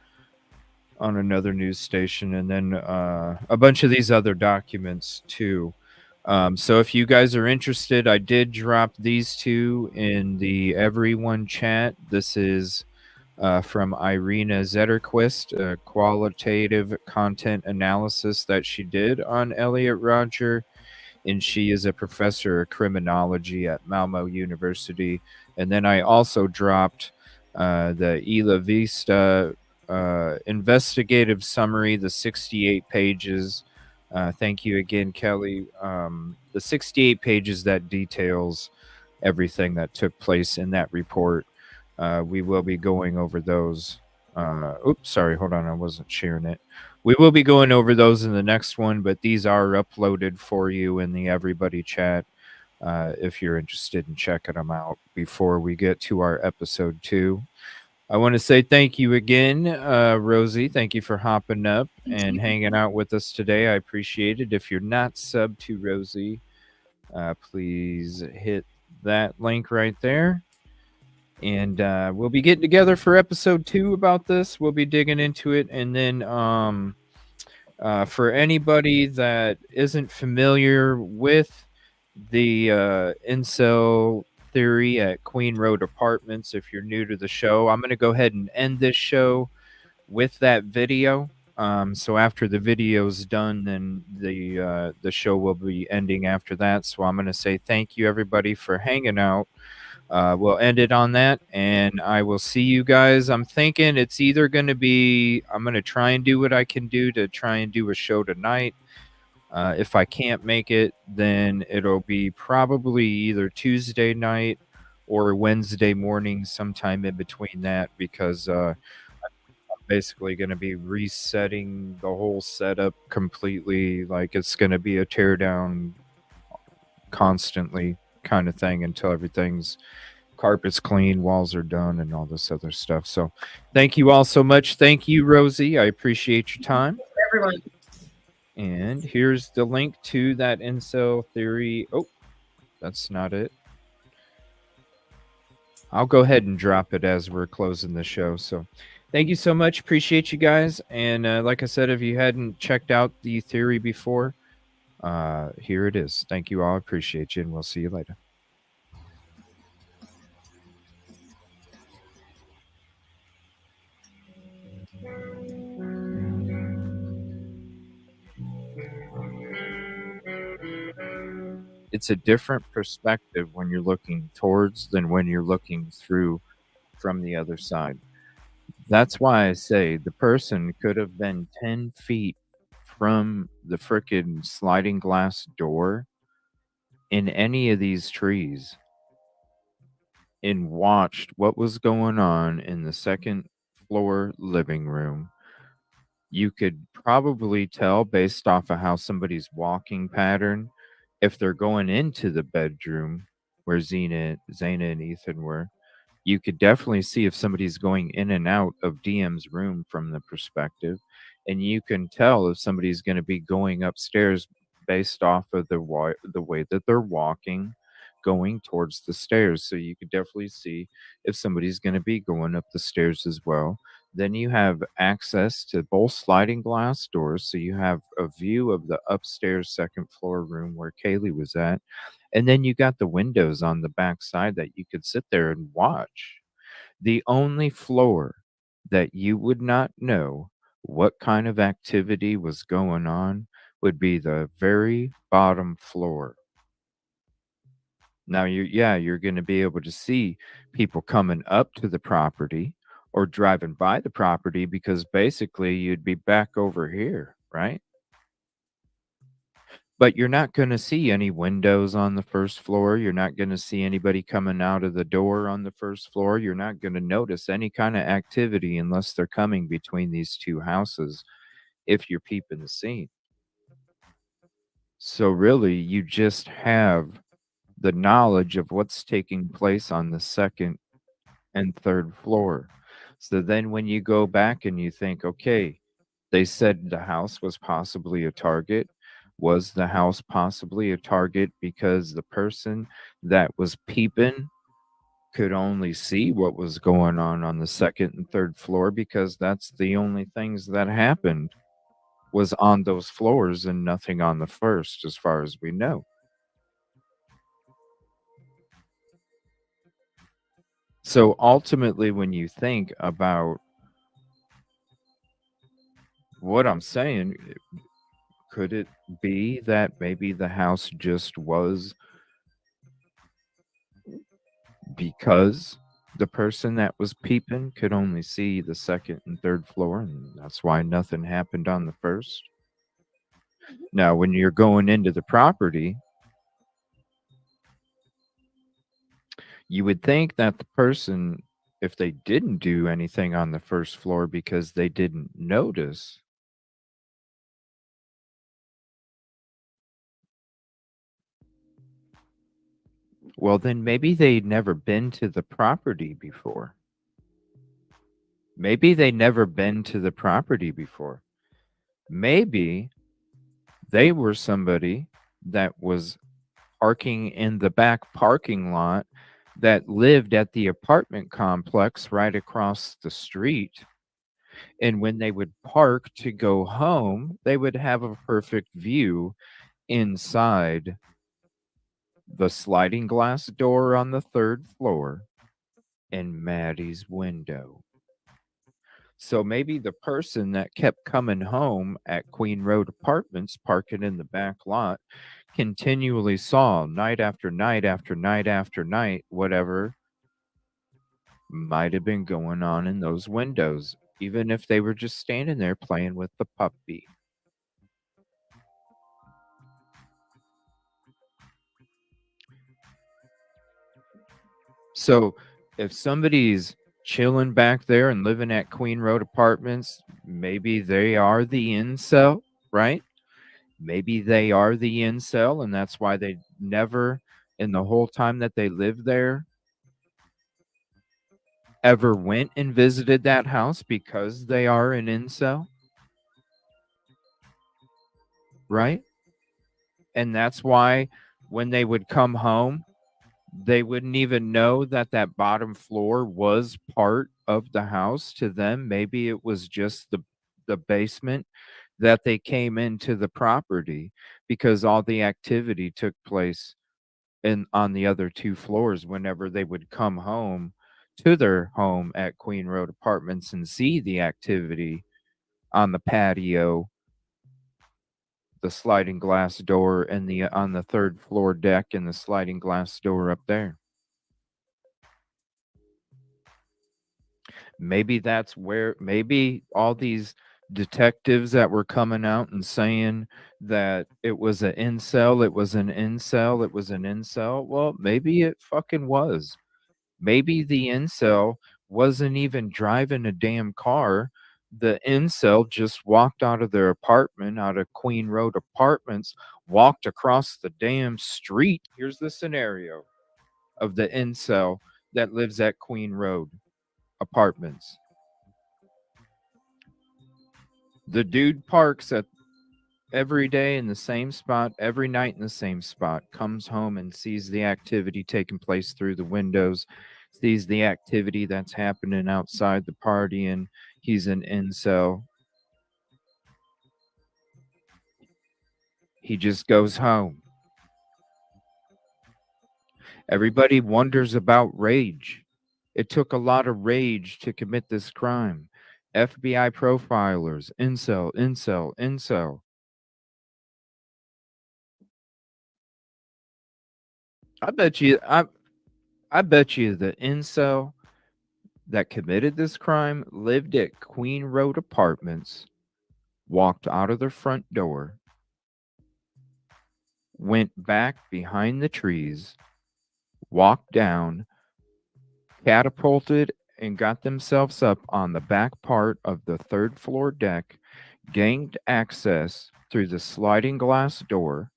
on another news station, and then a bunch of these other documents too. So if you guys are interested, I did drop these two in the everyone chat. This is from Irina Zetterquist, a qualitative content analysis that she did on Elliot Rodger. And she is a professor of criminology at Malmo University. And then I also dropped the Isla Vista investigative summary, the 68 pages. Thank you again, Kelly. The 68 pages that details everything that took place in that report. We will be going over those. Oops, sorry, hold on, I wasn't sharing it. We will be going over those in the next one, but these are uploaded for you in the everybody chat if you're interested in checking them out before we get to our episode 2. I want to say thank you again, Rosie. Thank you for hopping up and hanging out with us today. I appreciate it. If you're not subbed to Rosie, please hit that link right there. And we'll be getting together for episode 2 about this. We'll be digging into it. And then for anybody that isn't familiar with the Incel theory at Queen Road Apartments, if you're new to the show, I'm going to go ahead and end this show with that video. So after the video's done, then the show will be ending after that. So I'm going to say thank you, everybody, for hanging out. We'll end it on that, and I will see you guys. I'm thinking it's either going to be, I'm going to try and do what I can do to try and do a show tonight. If I can't make it, then it'll be probably either Tuesday night or Wednesday morning, sometime in between that, because I'm basically going to be resetting the whole setup completely. Like, it's going to be a teardown constantly kind of thing until everything's carpet's clean, walls are done, and all this other stuff. So thank you all so much. Thank you, Rosie. I appreciate your time. Everyone. And here's the link to that incel theory. Oh, that's not it. I'll go ahead and drop it as we're closing the show. So thank you so much. Appreciate you guys. And like I said, if you hadn't checked out the theory before, here it is. Thank you all. I appreciate you, and we'll see you later. it's a different perspective when you're looking towards than when you're looking through from the other side. That's why I say the person could have been 10 feet from the frickin' sliding glass door in any of these trees and watched what was going on in the second floor living room. You could probably tell based off of how somebody's walking pattern if they're going into the bedroom where Zaina and Ethan were. You could definitely see if somebody's going in and out of DM's room from the perspective, and you can tell if somebody's going to be going upstairs based off of the way that they're walking, going towards the stairs. So you could definitely see if somebody's going to be going up the stairs as well. Then you have access to both sliding glass doors, so you have a view of the upstairs second floor room where Kaylee was at. And then you got the windows on the back side that you could sit there and watch. The only floor that you would not know what kind of activity was going on would be the very bottom floor. Now, you're going to be able to see people coming up to the property or driving by the property because basically you'd be back over here, right? But you're not going to see any windows on the first floor. You're not going to see anybody coming out of the door on the first floor. You're not going to notice any kind of activity unless they're coming between these two houses if you're peeping the scene. So really, you just have the knowledge of what's taking place on the second and third floor. So then when you go back and you think, okay, they said the house was possibly a target. Was the house possibly a target because the person that was peeping could only see what was going on the second and third floor because that's the only things that happened was on those floors and nothing on the first, as far as we know. So ultimately, when you think about what I'm saying, could it be that maybe the house just was because the person that was peeping could only see the second and third floor, and that's why nothing happened on the first? Now, when you're going into the property, you would think that the person, if they didn't do anything on the first floor because they didn't notice, well, then maybe they'd never been to the property before. Maybe they never been to the property before. Maybe they were somebody that was parking in the back parking lot that lived at the apartment complex right across the street. And when they would park to go home, they would have a perfect view inside the sliding glass door on the third floor and Maddie's window. So maybe the person that kept coming home at Queen Road Apartments, parking in the back lot, continually saw night after night after night after night, whatever might have been going on in those windows, even if they were just standing there playing with the puppy. So if somebody's chilling back there and living at Queen Road Apartments, maybe they are the incel, right? Maybe they are the incel, and that's why they never, in the whole time that they lived there, ever went and visited that house because they are an incel, right? And that's why when they would come home, they wouldn't even know that that bottom floor was part of the house to them. Maybe it was just the basement that they came into the property because all the activity took place on the other two floors whenever they would come home to their home at Queen Road Apartments and see the activity on the patio, the the sliding glass door and the on the third floor deck and the sliding glass door up there. Maybe that's where, maybe all these detectives that were coming out and saying that it was an incel, it was an incel, it was an incel. Well, maybe it fucking was. Maybe the incel wasn't even driving a damn car. The incel just walked out of their apartment, out of Queen Road Apartments, walked across the damn street. Here's the scenario of the incel that lives at Queen Road Apartments. The dude parks at every day in the same spot, every night in the same spot, comes home and sees the activity taking place through the windows, sees the activity that's happening outside the party, and he's an incel. He just goes home. Everybody wonders about rage. It took a lot of rage to commit this crime. FBI profilers, incel, incel, incel. I bet you the incel that committed this crime lived at Queen Road Apartments, walked out of their front door, went back behind the trees, walked down, catapulted, and got themselves up on the back part of the third floor deck, gained access through the sliding glass door,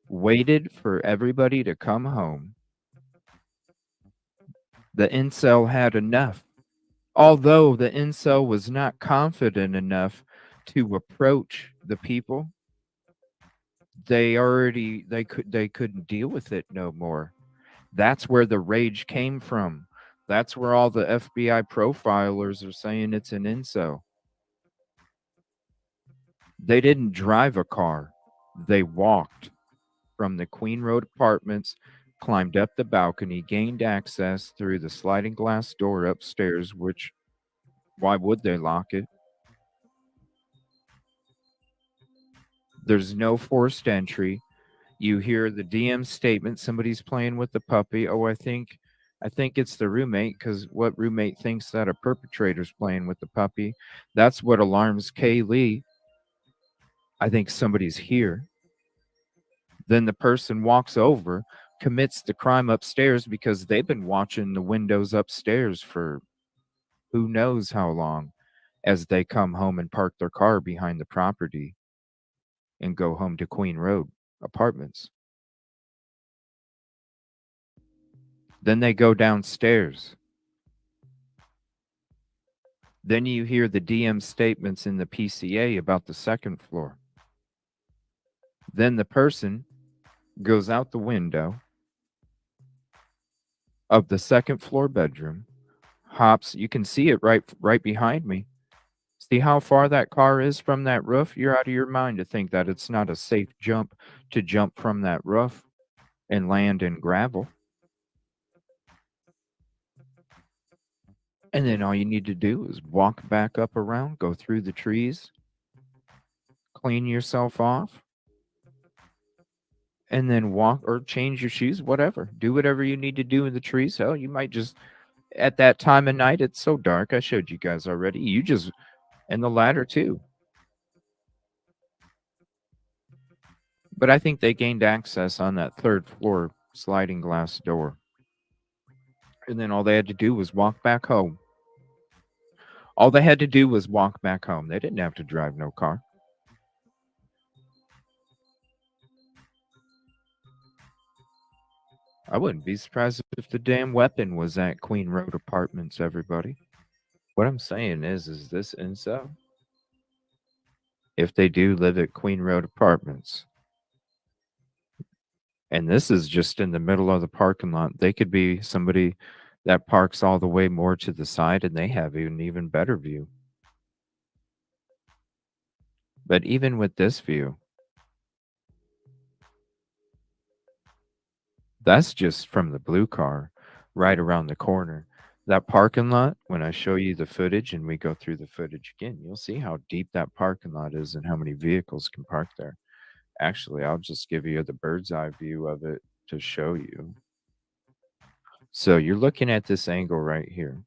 waited for everybody to come home. The incel had enough. Although the incel was not confident enough to approach the people, they couldn't deal with it no more. That's where the rage came from. That's where all the FBI profilers are saying it's an incel. They didn't drive a car. They walked from the Queen Road Apartments, climbed up the balcony, gained access through the sliding glass door upstairs, which, why would they lock it? There's no forced entry. You hear the DM statement, somebody's playing with the puppy. Oh, I think it's the roommate, because what roommate thinks that a perpetrator's playing with the puppy? That's what alarms Kaylee. I think somebody's here. Then the person walks over, commits the crime upstairs because they've been watching the windows upstairs for who knows how long, as they come home and park their car behind the property and go home to Queen Road Apartments. Then they go downstairs. Then you hear the DM statements in the PCA about the second floor. Then the person goes out the window of the second floor bedroom, hops. You can see it right behind me. See how far that car is from that roof? You're out of your mind to think that it's not a safe jump to jump from that roof and land in gravel. And then all you need to do is walk back up around, go through the trees, clean yourself off, and then walk or change your shoes, whatever. Do whatever you need to do in the trees. Hell, you might just, at that time of night, it's so dark. I showed you guys already. You just, and the ladder too. But I think they gained access on that third floor sliding glass door. And then all they had to do was walk back home. All they had to do was walk back home. They didn't have to drive no car. I wouldn't be surprised if the damn weapon was at Queen Road Apartments, everybody. What I'm saying is this incel? If they do live at Queen Road Apartments, and this is just in the middle of the parking lot, they could be somebody that parks all the way more to the side and they have an even better view. But even with this view, that's just from the blue car right around the corner. that parking lot, when I show you the footage and we go through the footage again, you'll see how deep that parking lot is and how many vehicles can park there. Actually, I'll just give you the bird's eye view of it to show you. So you're looking at this angle right here.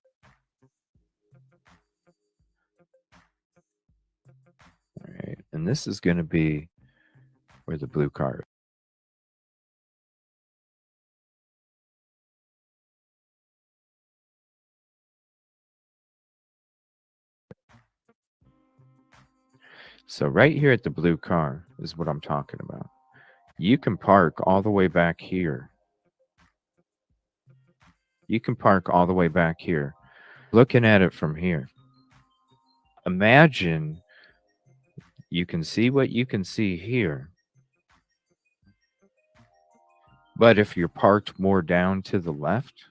All right, and this is going to be where the blue car is. So right here at the blue car is what I'm talking about. You can park all the way back here. You can park all the way back here. Looking at it from here. Imagine you can see what you can see here. But if you're parked more down to the left,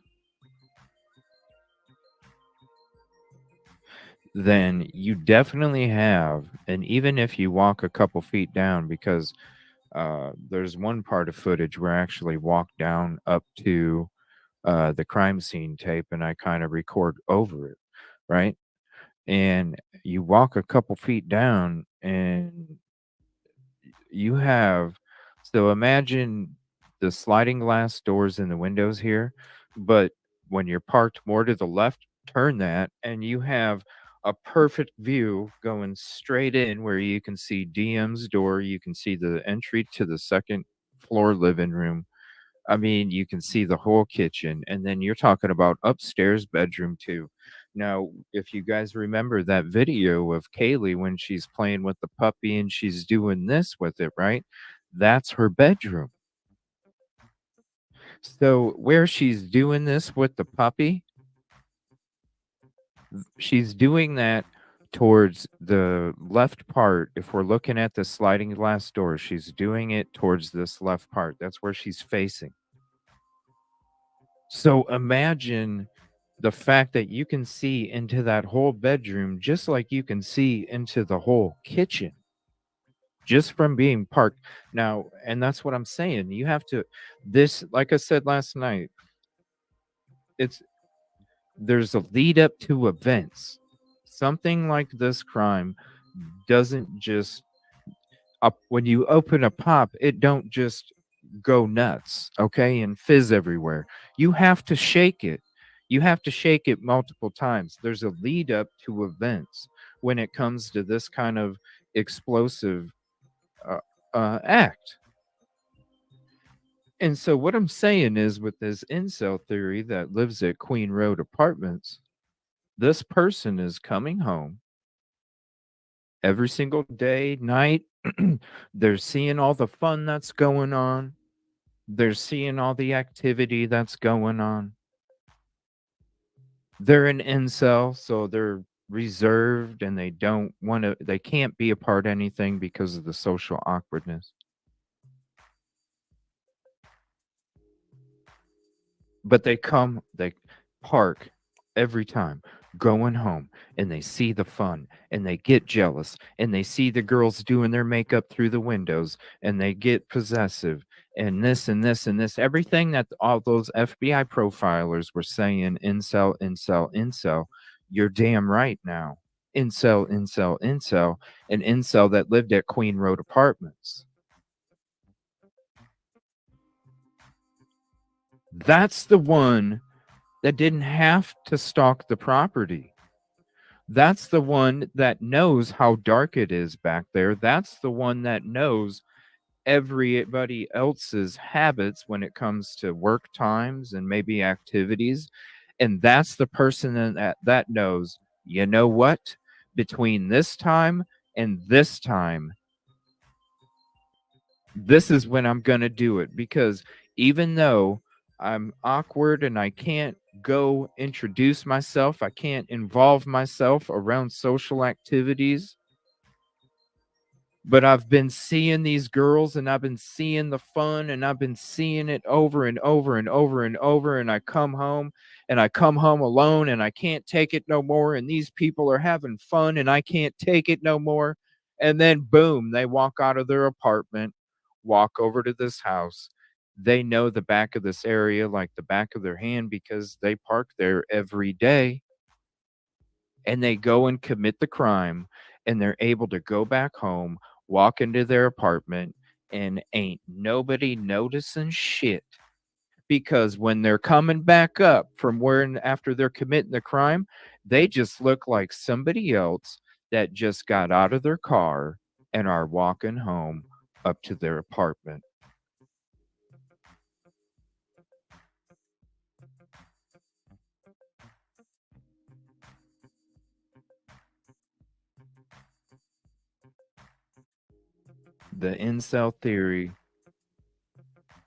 then you definitely have, and even if you walk a couple feet down, because there's one part of footage where I actually walk down up to the crime scene tape and I kind of record over it, right? And you walk a couple feet down and you have, so imagine the sliding glass doors in the windows here, but when you're parked more to the left, turn that and you have a perfect view going straight in where you can see DM's door, you can see the entry to the second floor living room. I mean, you can see the whole kitchen, and then you're talking about upstairs bedroom too. Now, if you guys remember that video of Kaylee when she's playing with the puppy and she's doing this with it, right? That's her bedroom. So where she's doing this with the puppy, she's doing that towards the left part. If we're looking at the sliding glass door, she's doing it towards this left part. That's where she's facing. So imagine the fact that you can see into that whole bedroom just like you can see into the whole kitchen just from being parked. Now, and that's what I'm saying. You have to, this, like I said last night, there's a lead up to events. Something like this crime doesn't just when you open a pop, it don't just go nuts, okay, and fizz everywhere. You have to shake it. You have to shake it multiple times. There's a lead up to events when it comes to this kind of explosive act. And so what I'm saying is with this incel theory that lives at Queen Road Apartments, this person is coming home every single day, night. They're seeing all the fun that's going on. They're seeing all the activity that's going on. They're an incel, so they're reserved and they don't want to, they can't be a part of anything because of the social awkwardness. But they park every time going home and they see the fun and they get jealous and they see the girls doing their makeup through the windows and they get possessive and this and this and this, everything that all those FBI profilers were saying, incel, incel, incel. You're damn right now. Incel, incel, incel, an incel that lived at Queen Road Apartments. That's the one that didn't have to stalk the property. That's the one that knows how dark it is back there. That's the one that knows everybody else's habits when it comes to work times and maybe activities. And that's the person that knows, you know what? Between this time and this time, this is when I'm going to do it. Because even though I'm awkward and I can't go introduce myself, I can't involve myself around social activities, but I've been seeing these girls and I've been seeing the fun and I've been seeing it over and over and over and over. And I come home alone and I can't take it no more. And these people are having fun and I can't take it no more. And then boom, they walk out of their apartment, walk over to this house They know the back of this area like the back of their hand because they park there every day, and they go and commit the crime, and they're able to go back home, walk into their apartment, and ain't nobody noticing shit. Because when they're coming back up from where after they're committing the crime, they just look like somebody else that just got out of their car and are walking home up to their apartment. The incel theory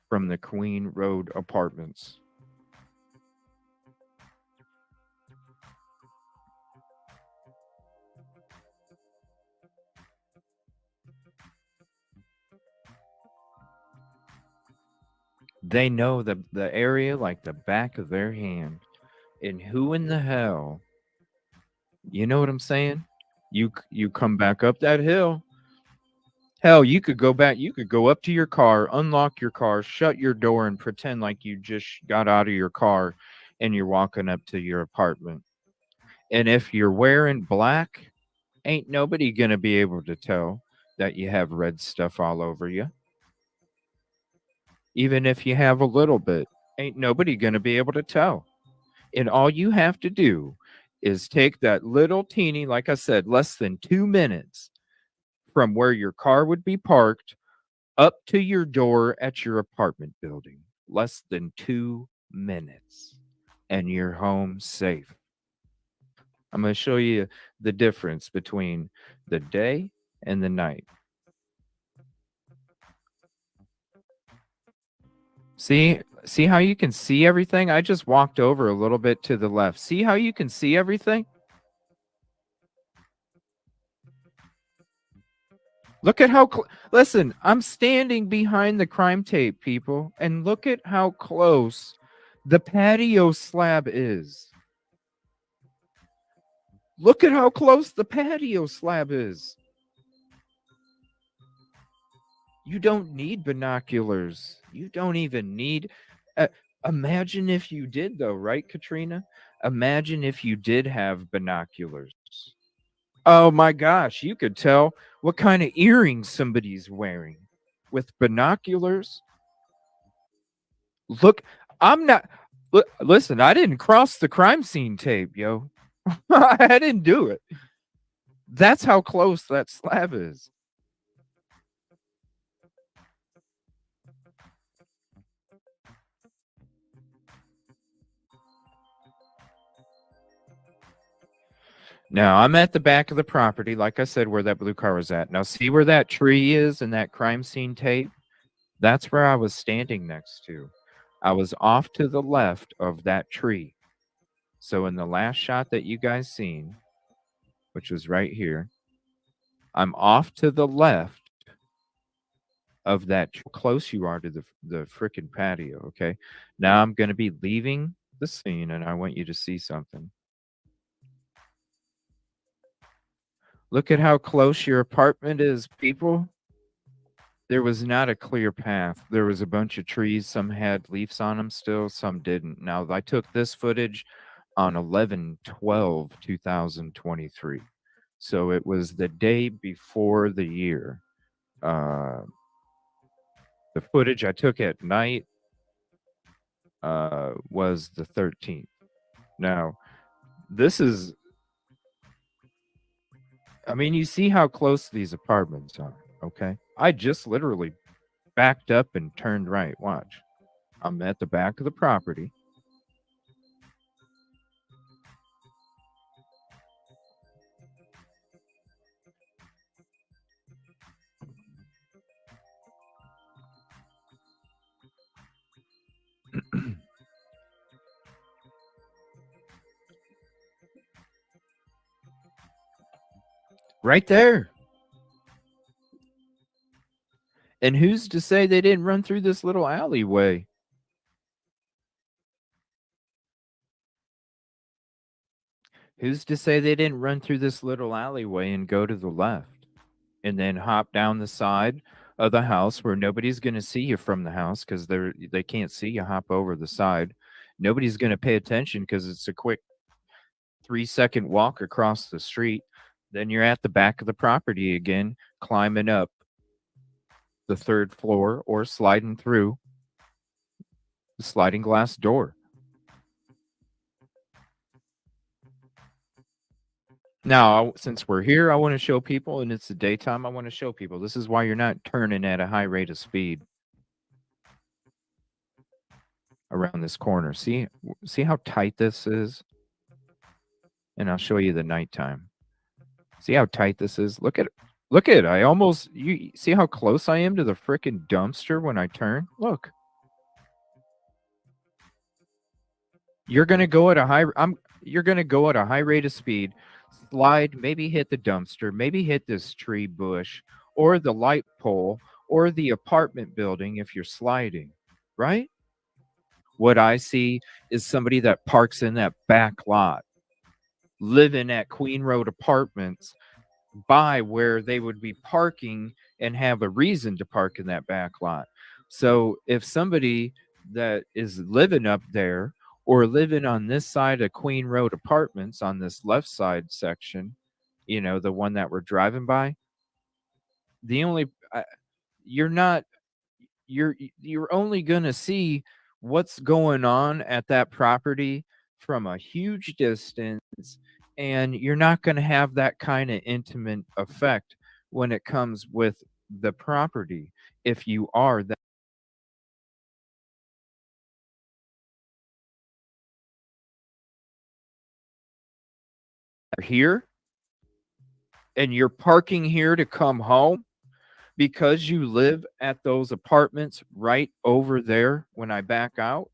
from the Queen Road apartments. They know the area like the back of their hand. And who in the hell, you know what I'm saying? You come back up that hill. Hell, you could go back, you could go up to your car, unlock your car, shut your door, and pretend like you just got out of your car and you're walking up to your apartment. And if you're wearing black, ain't nobody gonna be able to tell that you have red stuff all over you. Even if you have a little bit, ain't nobody gonna be able to tell. And all you have to do is take that little teeny, like I said, less than 2 minutes from where your car would be parked up to your door at your apartment building. Less than 2 minutes, and you're home safe. I'm going to show you the difference between the day and the night. See how you can see everything? I just walked over a little bit to the left. See how you can see everything? Look at how listen, I'm standing behind the crime tape, people, and look at how close the patio slab is. Look at how close the patio slab is. You don't need binoculars. You don't even need imagine if you did though, right, Katrina? Imagine if you did have binoculars. Oh my gosh, you could tell what kind of earrings somebody's wearing with binoculars. Look, I'm not. Listen, I didn't cross the crime scene tape, yo. I didn't do it. That's how close that slab is. Now, I'm at the back of the property, like I said, where that blue car was at. Now, see where that tree is in that crime scene tape? That's where I was standing next to. I was off to the left of that tree. So in the last shot that you guys seen, which was right here, I'm off to the left of that. How close you are to the frickin' patio, okay? Now I'm going to be leaving the scene, and I want you to see something. Look at how close your apartment is, people. There was not a clear path. There was a bunch of trees. Some had leaves on them still, some didn't. Now, I took this footage on 11/12/2023. So it was the day before the year. The footage I took at night was the 13th. Now, this is, I mean, you see how close these apartments are, okay? I just literally backed up and turned right. Watch. I'm at the back of the property. Right there. And who's to say they didn't run through this little alleyway? Who's to say they didn't run through this little alleyway and go to the left and then hop down the side of the house where nobody's going to see you from the house because they can't see you hop over the side. Nobody's going to pay attention because it's a quick 3-second walk across the street. Then you're at the back of the property again, climbing up the 3rd floor or sliding through the sliding glass door. Now, since we're here, I want to show people, and it's the daytime, I want to show people. This is why you're not turning at a high rate of speed around this corner. See how tight this is? And I'll show you the nighttime. See how tight this is? Look at it. I almost, you see how close I am to the freaking dumpster when I turn? Look. You're going to go at a high rate of speed, slide, maybe hit the dumpster, maybe hit this tree bush or the light pole or the apartment building if you're sliding, right? What I see is somebody that parks in that back lot, living at Queen Road Apartments, by where they would be parking and have a reason to park in that back lot. So if somebody that is living up there or living on this side of Queen Road Apartments on this left side section, you know, the one that we're driving by, the only you're only going to see what's going on at that property from a huge distance, and you're not going to have that kind of intimate effect when it comes with the property if you are that here and you're parking here to come home because you live at those apartments right over there when I back out.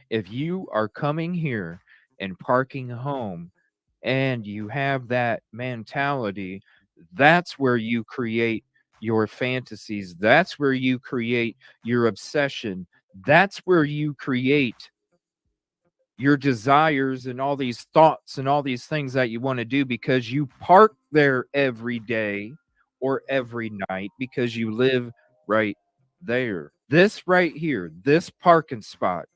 If you are coming here and parking home and you have that mentality, that's where you create your fantasies. That's where you create your obsession. That's where you create your desires and all these thoughts and all these things that you want to do because you park there every day or every night because you live right there. This right here, this parking spot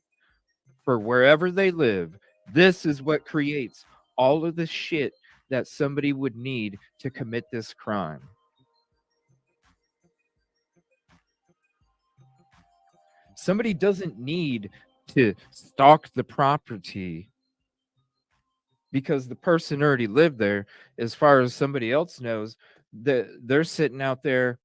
for wherever they live, this is what creates all of the shit that somebody would need to commit this crime. Somebody doesn't need to stalk the property because the person already lived there. As far as somebody else knows, they're sitting out there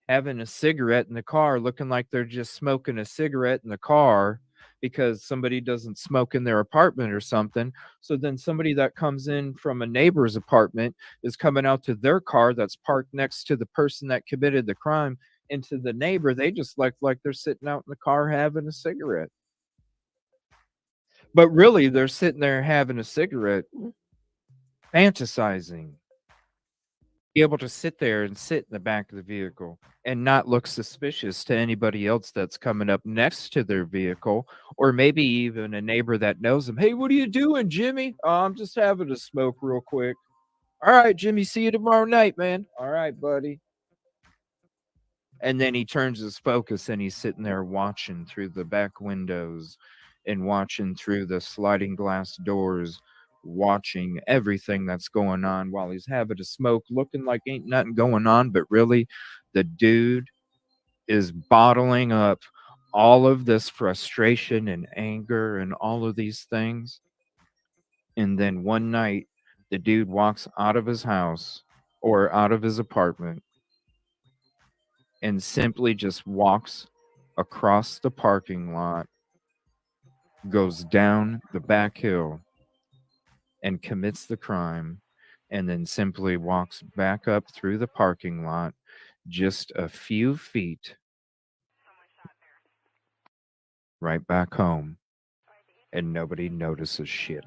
having a cigarette in the car, looking like they're just smoking a cigarette in the car because somebody doesn't smoke in their apartment or something. So then somebody that comes in from a neighbor's apartment is coming out to their car that's parked next to the person that committed the crime, into the neighbor. They just like they're sitting out in the car having a cigarette. But really, they're sitting there having a cigarette, fantasizing. Be able to sit there and sit in the back of the vehicle and not look suspicious to anybody else that's coming up next to their vehicle, or maybe even a neighbor that knows them. Hey, what are you doing, Jimmy? Oh, I'm just having a smoke real quick. All right, Jimmy, see you tomorrow night, man. All right, buddy. And then he turns his focus and he's sitting there watching through the back windows and watching through the sliding glass doors, watching everything that's going on while he's having a smoke, looking like ain't nothing going on. But really, the dude is bottling up all of this frustration and anger and all of these things. And then one night, the dude walks out of his house or out of his apartment and simply just walks across the parking lot, goes down the back hill, and commits the crime, and then simply walks back up through the parking lot just a few feet right back home, and nobody notices shit.